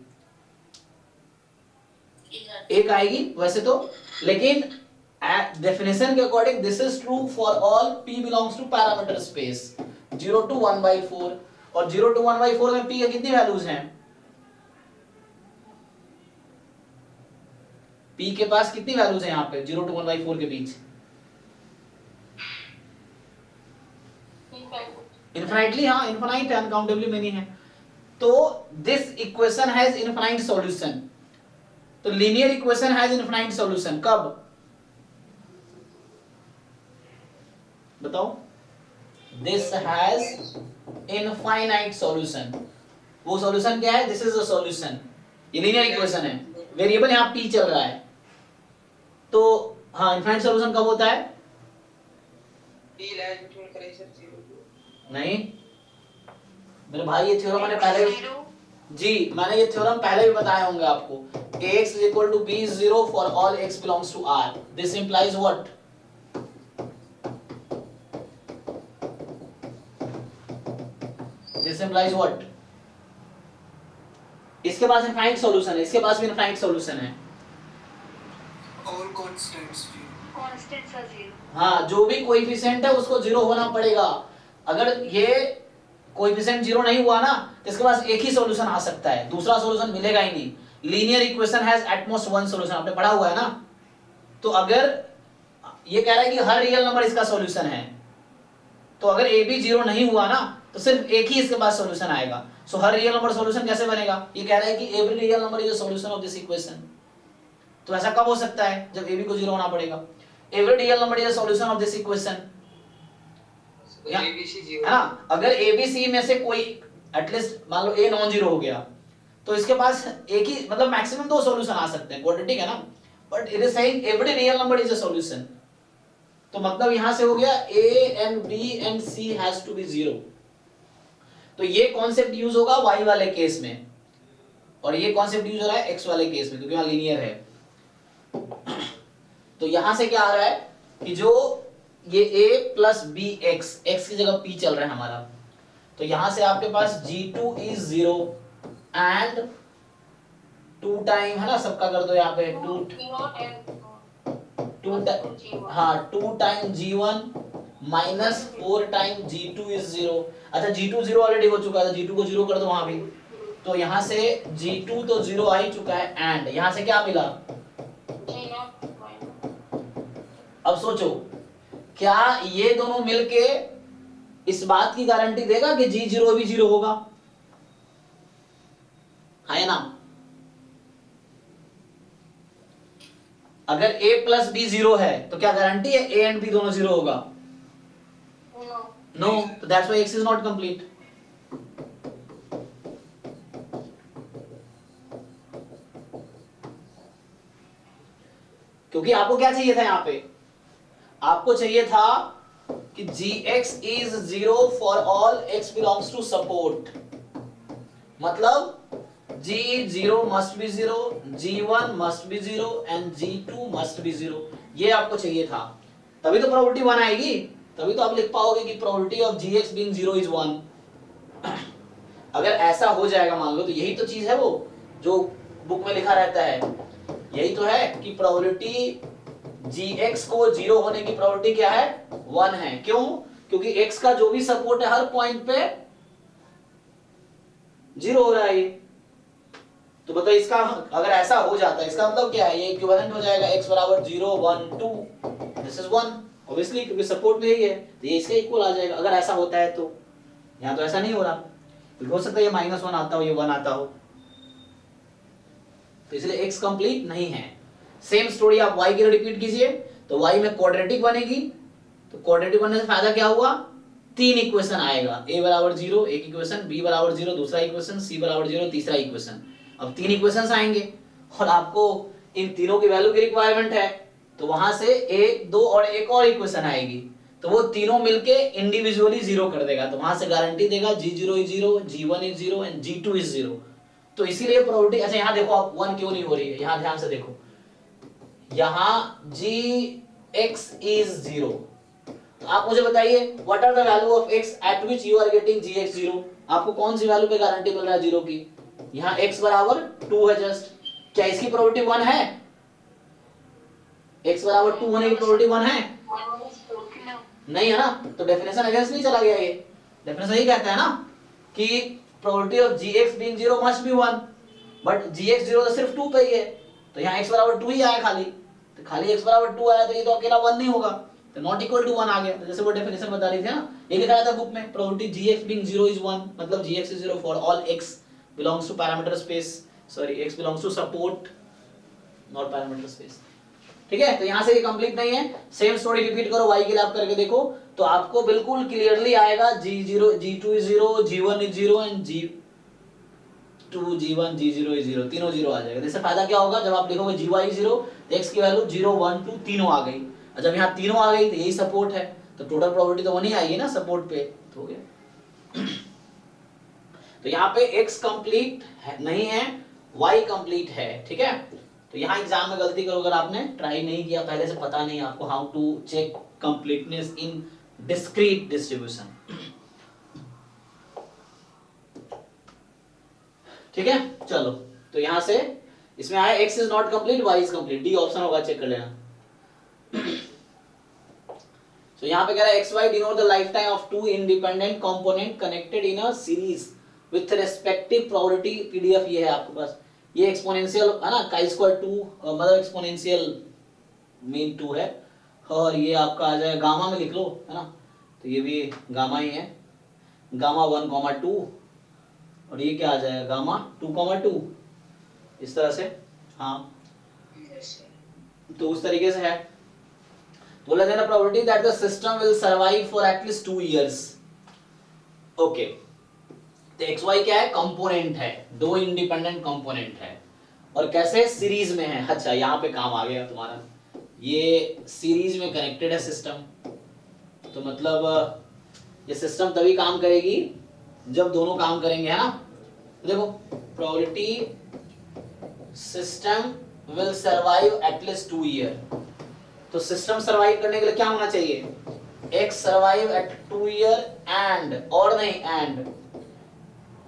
एक आएगी वैसे तो, लेकिन डेफिनेशन के according this is true for all p belongs to parameter space 0 to 1/4, और 0 to 1/4 में p के कितनी वैल्यूज हैं, p के पास कितनी वैल्यूज हैं यहाँ पे 0 to 1/4 के बीच, इनफाइनाइटली, हाँ इनफाइनाइट है, अनकाउंटेबली मेनी है। तो this equation has infinite solution, तो linear equation has infinite solution कब बताओ, दिस हैज इनफाइनाइट सॉल्यूशन। वो सॉल्यूशन क्या है, दिस इज अ सॉल्यूशन, ये लीनियर इक्वेशन है, वेरिएबल यहाँ p चल रहा है, तो हाँ इनफाइनाइट सॉल्यूशन कब होता है, p लाइज बिटवीन करे सर 0 नहीं मेरे भाई ये थ्योरम मैंने पहले जी मैंने ये थ्योरम पहले भी बताए होंगे आपको, ax is equal to b is 0 for all x belongs to R. This implies what? This implies what? इसके पास इनफाइनाइट सॉल्यूशन है, इसके पास भी इनफाइनाइट सॉल्यूशन है, और कांस्टेंट्स भी कांस्टेंट्स आर 0। हाँ जो भी कोएफिशिएंट है उसको 0 होना पड़ेगा। अगर ये कोएफिशिएंट 0 नहीं हुआ ना तो इसके पास एक ही सॉल्यूशन आ सकता है, दूसरा सॉल्यूशन मिलेगा ही नहीं। Linear equation has at most one solution, आपने पढ़ा हुआ है ना। तो अगर ये कह रहा है कि हर रियल नंबर इसका सॉल्यूशन है, तो अगर a भी 0 नहीं हुआ ना तो सिर्फ एक ही इसके पास सॉल्यूशन आएगा। सो हर रियल नंबर सॉल्यूशन कैसे बनेगा, ये कह रहा है कि every real number is a solution of this equation. तो ऐसा कब हो सकता है, जब a b को 0 होना पड़ेगा। Every real number is a solution of this equation, ABC 0 हाँ अगर ABC में से कोई एटलीस्ट मान लो ए नॉन जीरो हो गया, तो इसके पास एक ही मतलब मैक्सिमम 2 सॉल्यूशन आ सकते हैं, क्वाड्रेटिक है ना, but it is saying every real number is a solution. तो मतलब यहां से हो गया a and b and c has to be 0। तो ये कॉन्सेप्ट यूज होगा y वाले केस में, और ये कॉन्सेप्ट यूज हो रहा है x वाले केस में, क्योंकि वहां लीनियर है। तो यहां से क्या आ रहा है कि जो ये a plus b x, x की जगह p चल रहा है हमारा, तो यहां से आपके पास g2 इज 0 एंड 2 टाइम है ना, सबका कर दो यहाँ पे 2 time g1 minus 4 time g2 is 0। अच्छा g2 0 ऑलरेडी हो चुका है, g2 को 0 कर दो वहां भी, तो यहां से g2 तो 0 आ ही चुका है, एंड यहां से क्या मिला। अब सोचो क्या ये दोनों मिलके इस बात की गारंटी देगा कि g0 भी 0 होगा, है ना। अगर a प्लस बी 0 है तो क्या गारंटी है a एंड b दोनों 0 होगा? नो, तो that's why x is not complete. क्योंकि आपको क्या चाहिए था यहां पे, आपको चाहिए था कि gx is 0 for all x belongs to support, मतलब g0 must be 0, g1 must be 0 and g2 must be 0, ये आपको चाहिए था। तभी तो प्रोबेबिलिटी 1 आएगी, तभी तो आप लिख पाओगे कि probability of gx being 0 is 1। अगर ऐसा हो जाएगा मान लो, तो यही तो चीज है वो जो बुक में लिखा रहता है, यही तो है कि प्रोबेबिलिटी gx को 0 होने की प्रोबेबिलिटी क्या है, 1 है। क्यों? क्योंकि x का जो भी सपोर्ट है हर पॉइंट पे 0 हो रहा है ये। तो बताइए इसका अगर ऐसा हो जाता है, इसका मतलब क्या है, ये इक्विवेलेंट हो जाएगा x बराबर 0 1 2, दिस इज 1 ऑब्वियसली, क्योंकि सपोर्ट में यही है, तो ये इसके इक्वल आ जाएगा अगर ऐसा होता है। तो यहां तो ऐसा नहीं हो रहा, तो हो सकता है ये -1 आता हो, ये 1 आता हो, तो इसलिए x कंप्लीट नहीं है। सेम स्टोरी आप y की रिपीट कीजिए, तो y में क्वाड्रेटिक बनेगी, तो क्वाड्रेटिक बनने से फायदा क्या हुआ, 3 इक्वेशन आएगा, a बराबर 0 एक इक्वेशन, b बराबर 0 दूसरा इक्वेशन, c बराबर 0 तीसरा इक्वेशन। अब 3 इक्वेशंस आएंगे और आपको इन तीनों की वैल्यू की रिक्वायरमेंट है, तो वहां से 1 2 और एक और इक्वेशन आएगी, तो वो तीनों मिलके इंडिविजुअली 0 कर देगा, तो वहां से गारंटी देगा g0 is 0, g1 is 0 and g2 is 0। तो इसीलिए प्रोबेबिलिटी, अच्छा यहां देखो आप 1 क्यों नहीं हो रही है, यहां ध्यान से देखो, यहां gx is 0, तो आप मुझे बताइए what are the value of x at which you are getting gx 0, आपको कौन सी वैल्यू पे गारंटी मिल रहा है 0 की, यहां x बराबर 2 है जस्ट, क्या इसकी प्रोबेबिलिटी 1 है, x बराबर 2 होने की प्रोबेबिलिटी 1 है, नहीं है ना, तो डेफिनेशन अगेंस्ट नहीं चला गया, ये डेफिनेशन यही कहता है ना कि probability of gx being 0 must be 1, but gx 0 तो सिर्फ 2 पे ही है, तो यहाँ x बराबर 2 ही आया खाली, तो खाली x बराबर 2 आया, तो ये तो अकेला 1 नहीं होगा, तो नॉट इक्वल टू 1 आ गया। तो जैसे वो डेफिनेशन बता रही थी ना, ये लिखा था बुक में, प्रोबेबिलिटी gx being 0 is 1, मतलब gx is 0 for all x belongs to parameter space, sorry x belongs to support not parameter space, ठीक है। तो यहां से ये कंप्लीट नहीं है, सेम स्टोरी रिपीट करो, y के लिए आप करके देखो, तो आपको बिल्कुल क्लियरली आएगा g0 g2 is 0, g1 is 0 and g2 g1 g0 is 0, तीनों 0 आ जाएगा। इससे फायदा क्या होगा, जब आप लिखोगे gy 0, तो x की वैल्यू 0 1 2 तीनों आ गई, और जब यहाँ तीनों आ गई तो यही सपोर्ट है, तो टोटल प्रोबेबिलिटी तो वो नहीं आई है ना सपोर्ट पे, तो हो गया। तो यहाँ पे x कंप्लीट नहीं है, y कंप्लीट है, ठीक है। तो यहाँ एग्जाम में गलती करो, अगर आपने ट्राई नहीं किया पहले से, पता नहीं आपको how to check completeness in discrete distribution, ठीक है। चलो, तो यहां से इसमें आया x is not complete, y is complete, D option होगा, चेक कर लेना। तो यहाँ पे कह रहा है xy denote the life time of 2 independent component connected in a series with respective probability. PDF ये है आपके पास, ये एक्सपोनेंशियल है ना, chi स्क्वायर 2 मतलब एक्सपोनेंशियल मीन 2 है, और ये आपका आ जाएगा गामा में लिख लो, है ना, तो ये भी गामा ही है, गामा 1, 2, और ये क्या आ जाएगा गामा 2, 2, इस तरह से, हाँ तो उस तरीके से है। बोला जाए ना probability that the system will survive for at least 2 years, okay. तो एक्स वाई क्या है, कंपोनेंट है, दो इंडिपेंडेंट कंपोनेंट है, और कैसे, सीरीज में है। अच्छा यहाँ पे काम आ गया तुम्हारा, ये सीरीज में कनेक्टेड है सिस्टम, तो मतलब ये सिस्टम तभी काम करेगी जब दोनों काम करेंगे, है ना। देखो probability system will survive at least 2 year, तो सिस्टम सर्वाइव करने के लिए क्या होना चाहिए, x survive eight 2 year and, और नहीं and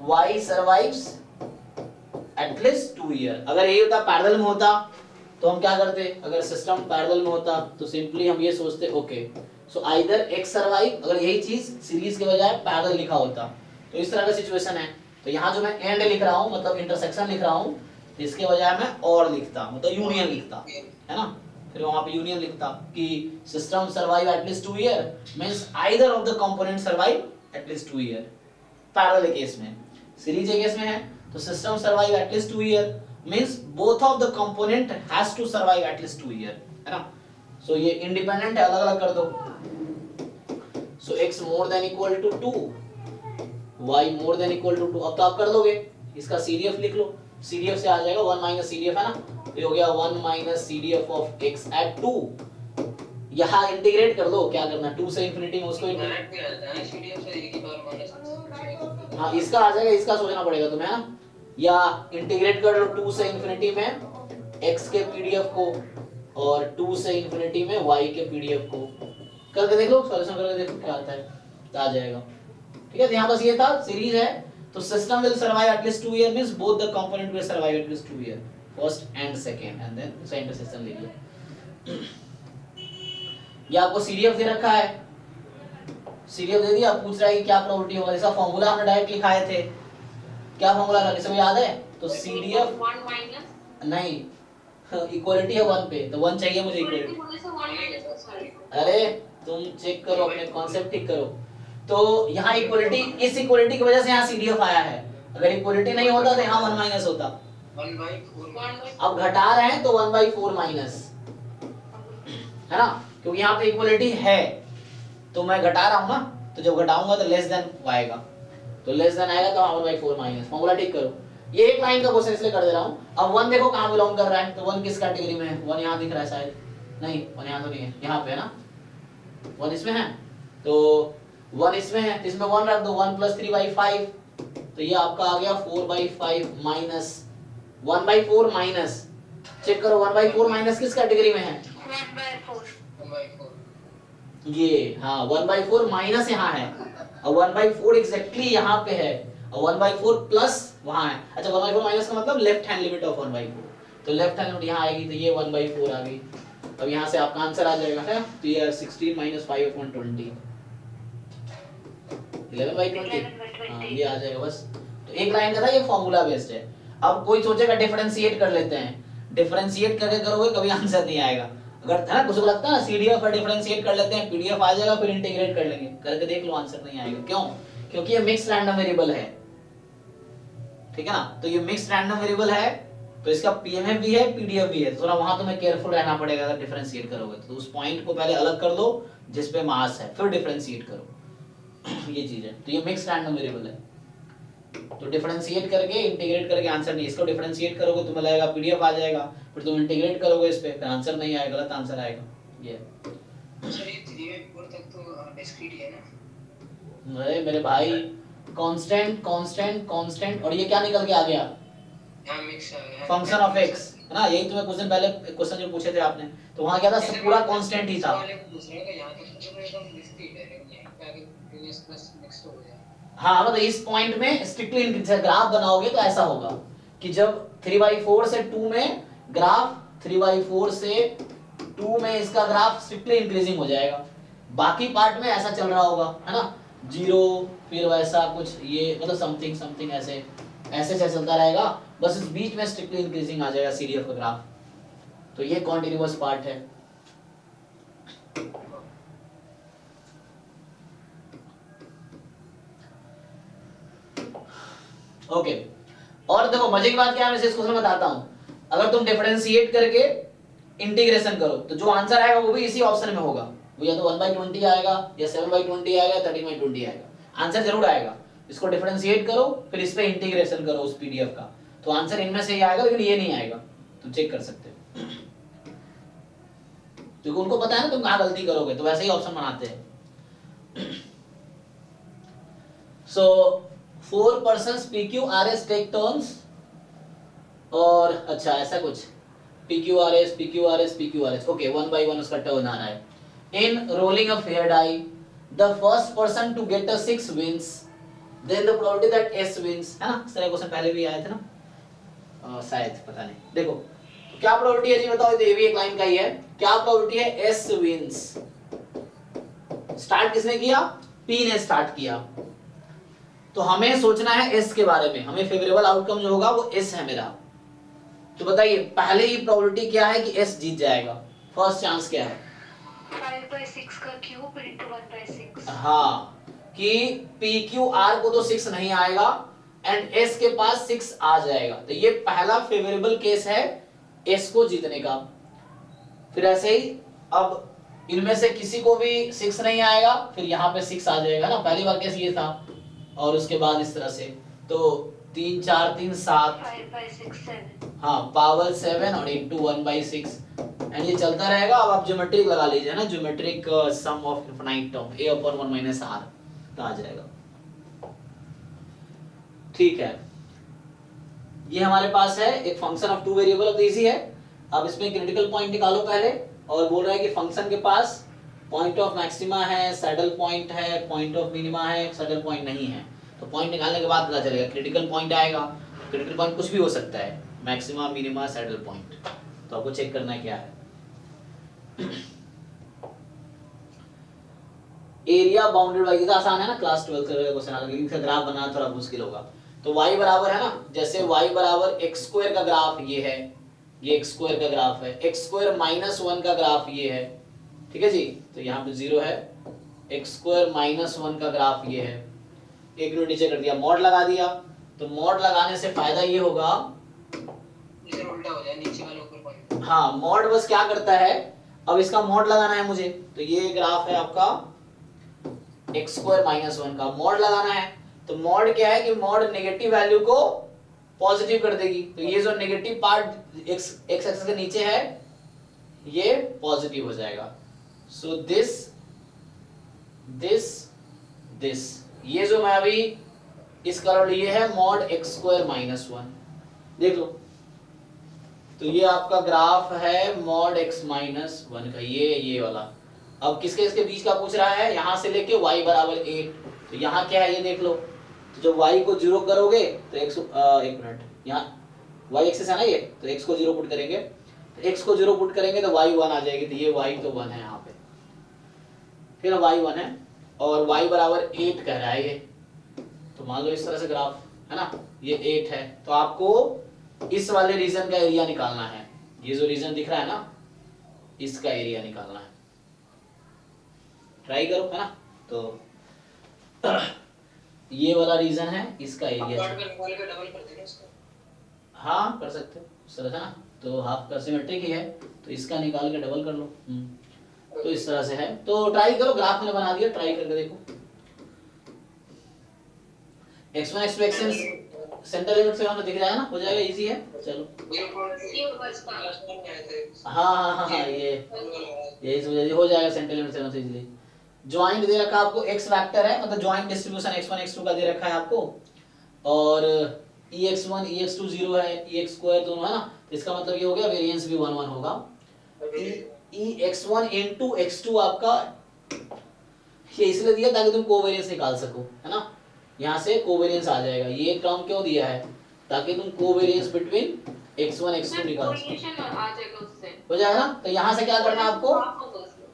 y survives at least 2 year. अगर यही होता पैरेलल में होता तो हम क्या करते, अगर सिस्टम पैरेलल में होता तो सिंपली हम ये सोचते okay so either x survive, अगर यही चीज सीरीज के बजाय पैरेलल लिखा होता तो इस तरह का सिचुएशन है। तो यहाँ जो मैं एंड लिख रहा हूँ मतलब इंटरसेक्शन लिख रहा हूँ, इसके बजाय मैं और लिखता, मतलब यूनियन लिखता, है ना। फिर वहां पे यूनियन लिखता कि system survive at least 2 year means either of the component survive at least 2 year. Parallel case में, सीरीज के केस में है तो system survive at least 2 year means both of the component has to survive at least 2 year, है ना। सो ये इंडिपेंडेंट है, अलग अलग कर दो। So x more than equal to 2, y more than equal to 2। अब तो आप कर दोगे, इसका CDF लिख लो, CDF से आ जाएगा 1 माइनस CDF, है ना। ये हो गया 1 minus CDF of x at 2। यहाँ इंटीग्रेट कर दो, क्या करना, 2 से इंफिनिटी में उसको डायरेक्ट भी आता है CDF से e की पावर माइनस, हाँ इसका आ जाएगा, इसका सोचना पड़ेगा तुम्हें, है ना। या इंटीग्रेट कर लो 2 से इंफिनिटी में x के PDF को और 2 से इंफिनिटी में y के PDF को, करके देख लो, सॉल्यूशन करके देखो क्या आता है, तो आ जाएगा। ठीक है, तो यहाँ बस ये था, सीरीज है तो system will survive at least 2 year means both the component will survive at least 2 year, first and second, and then इसका इंटरसेक्शन लिख लो। ये आपको CDF दे रखा है, CDF दे दिया, पूछ रहा है कि क्या प्रोबेबिलिटी होगा, इसका फार्मूला हमने डायरेक्ट लिखाए थे, क्या फार्मूला था, किसी को याद है। तो CDF 1 माइनस नहीं, इक्वालिटी है 1 पे, तो 1 चाहिए मुझे इक्वालिटी। होने से 1 माइनस, सॉरी अरे तुम चेक करो, अपने कॉन्सेप्ट ठीक करो। तो यहाँ इक्वालिटी, इस इक्वालिटी की वजह से यहाँ CDF आया है, अगर इक्वालिटी नहीं होता तो यहाँ 1 माइनस होता। 1/4 अब घटा रहे हैं तो 1/4 माइनस, है ना, क्योंकि यहाँ पे इक्वालिटी है तो मैं घटा रहा हूँ ना, तो जब घटाऊंगा तो लेस देन आएगा, तो लेस देन आएगा तो 1/4 माइनस। फॉर्मूला ठीक करो, ये एक लाइन का क्वेश्चन इसलिए कर दे रहा हूँ। अब 1 देखो कहाँ बिलोंग कर रहा है, तो 1 किस कैटेगरी में है, 1 यहाँ दिख रहा है शायद, नहीं 1 यहाँ तो नहीं है, यहाँ पे है ना, 1 इसमें है, तो 1 इसमें है, तो इसमें 1 रख दो, 1 + 3/5, तो ये आपका आ गया 4/5 माइनस 1/4 माइनस, चेक करो 1/4 माइनस किस कैटेगरी में है, 1/4 ये, हाँ 1/4 माइनस यहाँ है, और 1/4 एग्जैक्टली यहाँ पे है, और 1/4 प्लस वहाँ है। अच्छा 1/4 माइनस का मतलब लेफ्ट हैंड लिमिट ऑफ 1/4, तो लेफ्ट हैंड लिमिट यहाँ आएगी, तो ये 1/4 आ गई। अब यहाँ से आपका आंसर आ जाएगा, है तो ये 16 - 5/20, 11/20, हाँ ये आ जाएगा बस। तो एक लाइन का था, ये फॉर्मूला बेस्ड है। अब कोई सोचेगा डिफरेंशिएट कर लेते हैं, डिफरेंशिएट करके करोगे कभी आंसर नहीं आएगा, अगर है ना कुछ को लगता है ना CDF पर डिफरेंशिएट कर लेते हैं, PDF आ जाएगा, फिर इंटीग्रेट कर लेंगे, करके देख लो आंसर नहीं आएगा। क्यों? क्योंकि ये मिक्स्ड रैंडम वेरिएबल है, ठीक है ना, तो ये मिक्स्ड रैंडम वेरिएबल है, तो इसका PMF भी है, PDF भी है, तो थोड़ा वहां तुम्हें केयरफुल रहना पड़ेगा अगर डिफरेंशिएट करोगे तो उस पॉइंट को पहले अलग कर दो जिस पे मास है, फिर डिफरेंशिएट करो। ये चीज है, तो ये मिक्स्ड रैंडम वेरिएबल है, तो डिफरेंशिएट करके इंटीग्रेट करके आंसर नहीं, इसको डिफरेंशिएट करोगे तुम्हें लगेगा PDF आ जाएगा, फिर तुम इंटीग्रेट करोगे इस पे, फिर आंसर नहीं आएगा, गलत आंसर आएगा। ये सर ये 3/4 तक तो डिस्क्रीट है ना। अरे मेरे भाई, कांस्टेंट कांस्टेंट कांस्टेंट, और ये क्या निकल के आ गया, यहां मिक्स आ गया फंक्शन ऑफ x, है ना। यही तुम्हें कुछ दिन पहले क्वेश्चन जो पूछे थे आपने, तो वहां क्या था, सब पूरा कांस्टेंट ही था। वाले को पूछ रहे हैं कि यहां तक तो एकदम डिस्क्रीट है, लेकिन यहां पे आगे प्रीवियस प्लस मिक्स हो गया। हाँ मतलब इस पॉइंट में स्ट्रिक्टली ग्राफ बनाओगे तो ऐसा होगा कि जब 3/4 से 2 में ग्राफ, 3/4 से 2 में इसका ग्राफ स्ट्रिक्टली इंक्रीजिंग हो जाएगा, बाकी पार्ट में ऐसा चल रहा होगा, है ना, 0 फिर वैसा कुछ, ये मतलब समथिंग समथिंग ऐसे ऐसे चलता रहेगा, बस इस बीच में स्ट्रिक्टली इंक्रीजिंग आ जाएगा CDF का ग्राफ, तो ये कॉन्टिन्यूअस पार्ट है। ओके और देखो मजे की बात क्या है, मैं इस क्वेश्चन में बताता हूं, अगर तुम डिफरेंशिएट करके इंटीग्रेशन करो तो जो आंसर आएगा वो भी इसी ऑप्शन में होगा, वो या तो 1/20 आएगा, या 7/20 आएगा, 13/20 आएगा, आंसर जरूर आएगा। इसको डिफरेंशिएट करो, फिर इस पे इंटीग्रेशन करो उस पीडीएफ का, तो आंसर इनमें से ही आएगा, लेकिन ये नहीं आएगा, तुम चेक कर सकते हो, क्योंकि उनको पता है ना तुम कहाँ गलती करोगे, तो वैसे ही ऑप्शन बनाते हैं। So 4 persons PQRS take turns, और अच्छा ऐसा कुछ PQRS ओके, 1 by 1 उसका टर्न आ रहा है। In rolling a fair die, the first person to get a 6 wins, then the probability that S wins, है ना, इस तरह क्वेश्चन पहले भी आए थे ना, शायद पता नहीं। देखो तो क्या प्रोबेबिलिटी है जी बताओ, ये भी एक लाइन का ही है, क्या प्रोबेबिलिटी है S wins। स्टार्ट किसने किया, P ने स्टार्ट किया, तो हमें सोचना है एस के बारे में, हमें फेवरेबल आउटकम जो होगा वो एस है मेरा। तो बताइए पहले ही प्रोबेबिलिटी क्या है कि एस जीत जाएगा, फर्स्ट चांस क्या है, 5/6 का क्यूब इंटू 1/6। हाँ, कि पी क्यू आर को तो 6 नहीं आएगा एंड एस के पास 6 आ जाएगा, तो ये पहला फेवरेबल केस है एस को जीतने का। फिर ऐसे ही अब इनमें से किसी को भी 6 नहीं आएगा, फिर यहाँ पे 6 आ जाएगा ना, पहली बार केस ये था, और उसके बाद इस तरह से, तो 3 4 3 7, 5/6 7। हाँ पावर 7 और इंटू 1/6, एंड ये चलता रहेगा। अब आप ज्योमेट्रिक लगा लीजिए ना, geometric sum of infinite term a upon 1 minus r, तो आ जाएगा। ठीक है, ये हमारे पास है एक फंक्शन ऑफ 2 वेरिएबल, अब इजी है। अब इसमें क्रिटिकल पॉइंट निकालो पहले, और बोल रहा है कि फंक्शन के पास पॉइंट ऑफ मैक्सिमा है, सैडल पॉइंट है, पॉइंट ऑफ मिनिमा है, सैडल पॉइंट नहीं है, तो पॉइंट निकालने के बाद पता चलेगा क्रिटिकल पॉइंट आएगा। क्रिटिकल पॉइंट कुछ भी हो सकता है, मैक्सिमा, मिनिमा, सैडल पॉइंट, तो आपको चेक करना है क्या है। एरिया बाउंडेड बाय, ये आसान है ना, क्लास 12 का क्वेश्चन आ, लेकिन इसका ग्राफ बनाना थोड़ा मुश्किल होगा। तो y बराबर है ना, जैसे y बराबर x स्क्वायर का ग्राफ ये है, ये x स्क्वायर का ग्राफ है, x स्क्वायर माइनस 1 का ग्राफ ये है, ठीक है जी, तो यहाँ पे 0 है, x स्क्वायर माइनस 1 का ग्राफ ये है, एक यूनिट नीचे कर दिया, मॉड लगा दिया, तो मॉड लगाने से फायदा ये होगा, इधर उल्टा हो जाए, नीचे वाला ऊपर पॉइंट। हाँ मॉड बस क्या करता है, अब इसका मॉड लगाना है मुझे, तो ये ग्राफ है आपका x स्क्वायर माइनस 1 का, मॉड लगाना है, तो मॉड क्या है कि मॉड नेगेटिव वैल्यू को पॉजिटिव कर देगी, तो ये जो नेगेटिव पार्ट x एक्सिस के नीचे है ये पॉजिटिव हो जाएगा। सो दिस ये जो मैं अभी इस कलर लिए है मॉड x स्क्वायर माइनस 1, देख लो, तो ये आपका ग्राफ है मॉड x माइनस 1 का, ये वाला। अब किसके इसके बीच का पूछ रहा है, यहाँ से लेके y बराबर 8, तो यहाँ क्या है ये देख लो, तो जब y को 0 करोगे तो x एक मिनट, यहाँ y एक्सिस है ना ये, तो x को 0 पुट करेंगे, तो x को 0 पुट करेंगे तो y 1 आ जाएगी, तो ये y तो 1 है यहाँ पे, फिर y 1 है और y बराबर 8 कह रहा है ये, तो मान लो इस तरह से ग्राफ है ना, ये 8 है, तो आपको इस वाले रीजन का एरिया निकालना है, ये जो रीजन दिख रहा है ना इसका एरिया निकालना है, ट्राई करो है ना, तो ये वाला रीजन है, इसका एरिया डबल कर देना इसको, हाँ कर सकते हो इस तरह से ना, तो हाफ का सिमेट्रिक ही है, तो इसका निकाल के डबल कर लो, तो इस तरह से है, तो ट्राई करो, ग्राफ मैंने बना दिया, ट्राई करके देखो। x1 x2 xn centre limit से हमें दिख जाएगा ना, हो जाएगा, इजी है, चलो हाँ ये इस वजह से हो जाएगा, सेंटर लिमिट से इजीली। ज्वाइंट दे रखा आपको x वेक्टर है, मतलब ज्वाइंट डिस्ट्रीब्यूशन x1 x2 का दे रखा है आपको, और ex1 ex2 0 है, ex स्क्वायर दोनों है ना, तो इसका मतलब ये हो गया वेरिएंस भी 1 1 होगा, ex1 into x2 आपका ये इसलिए दिया ताकि तुम कोवेरिएंस निकाल सको, है ना, यहाँ से कोवेरिएंस आ जाएगा, ये टर्म क्यों दिया है, ताकि तुम कोवेरिएंस बिटवीन x1 x2 निकाल सको, कोरिलेशन आ जाएगा उससे, हो जाएगा ना, तो यहाँ से क्या करना है आपको, हाफ होगा उसमें,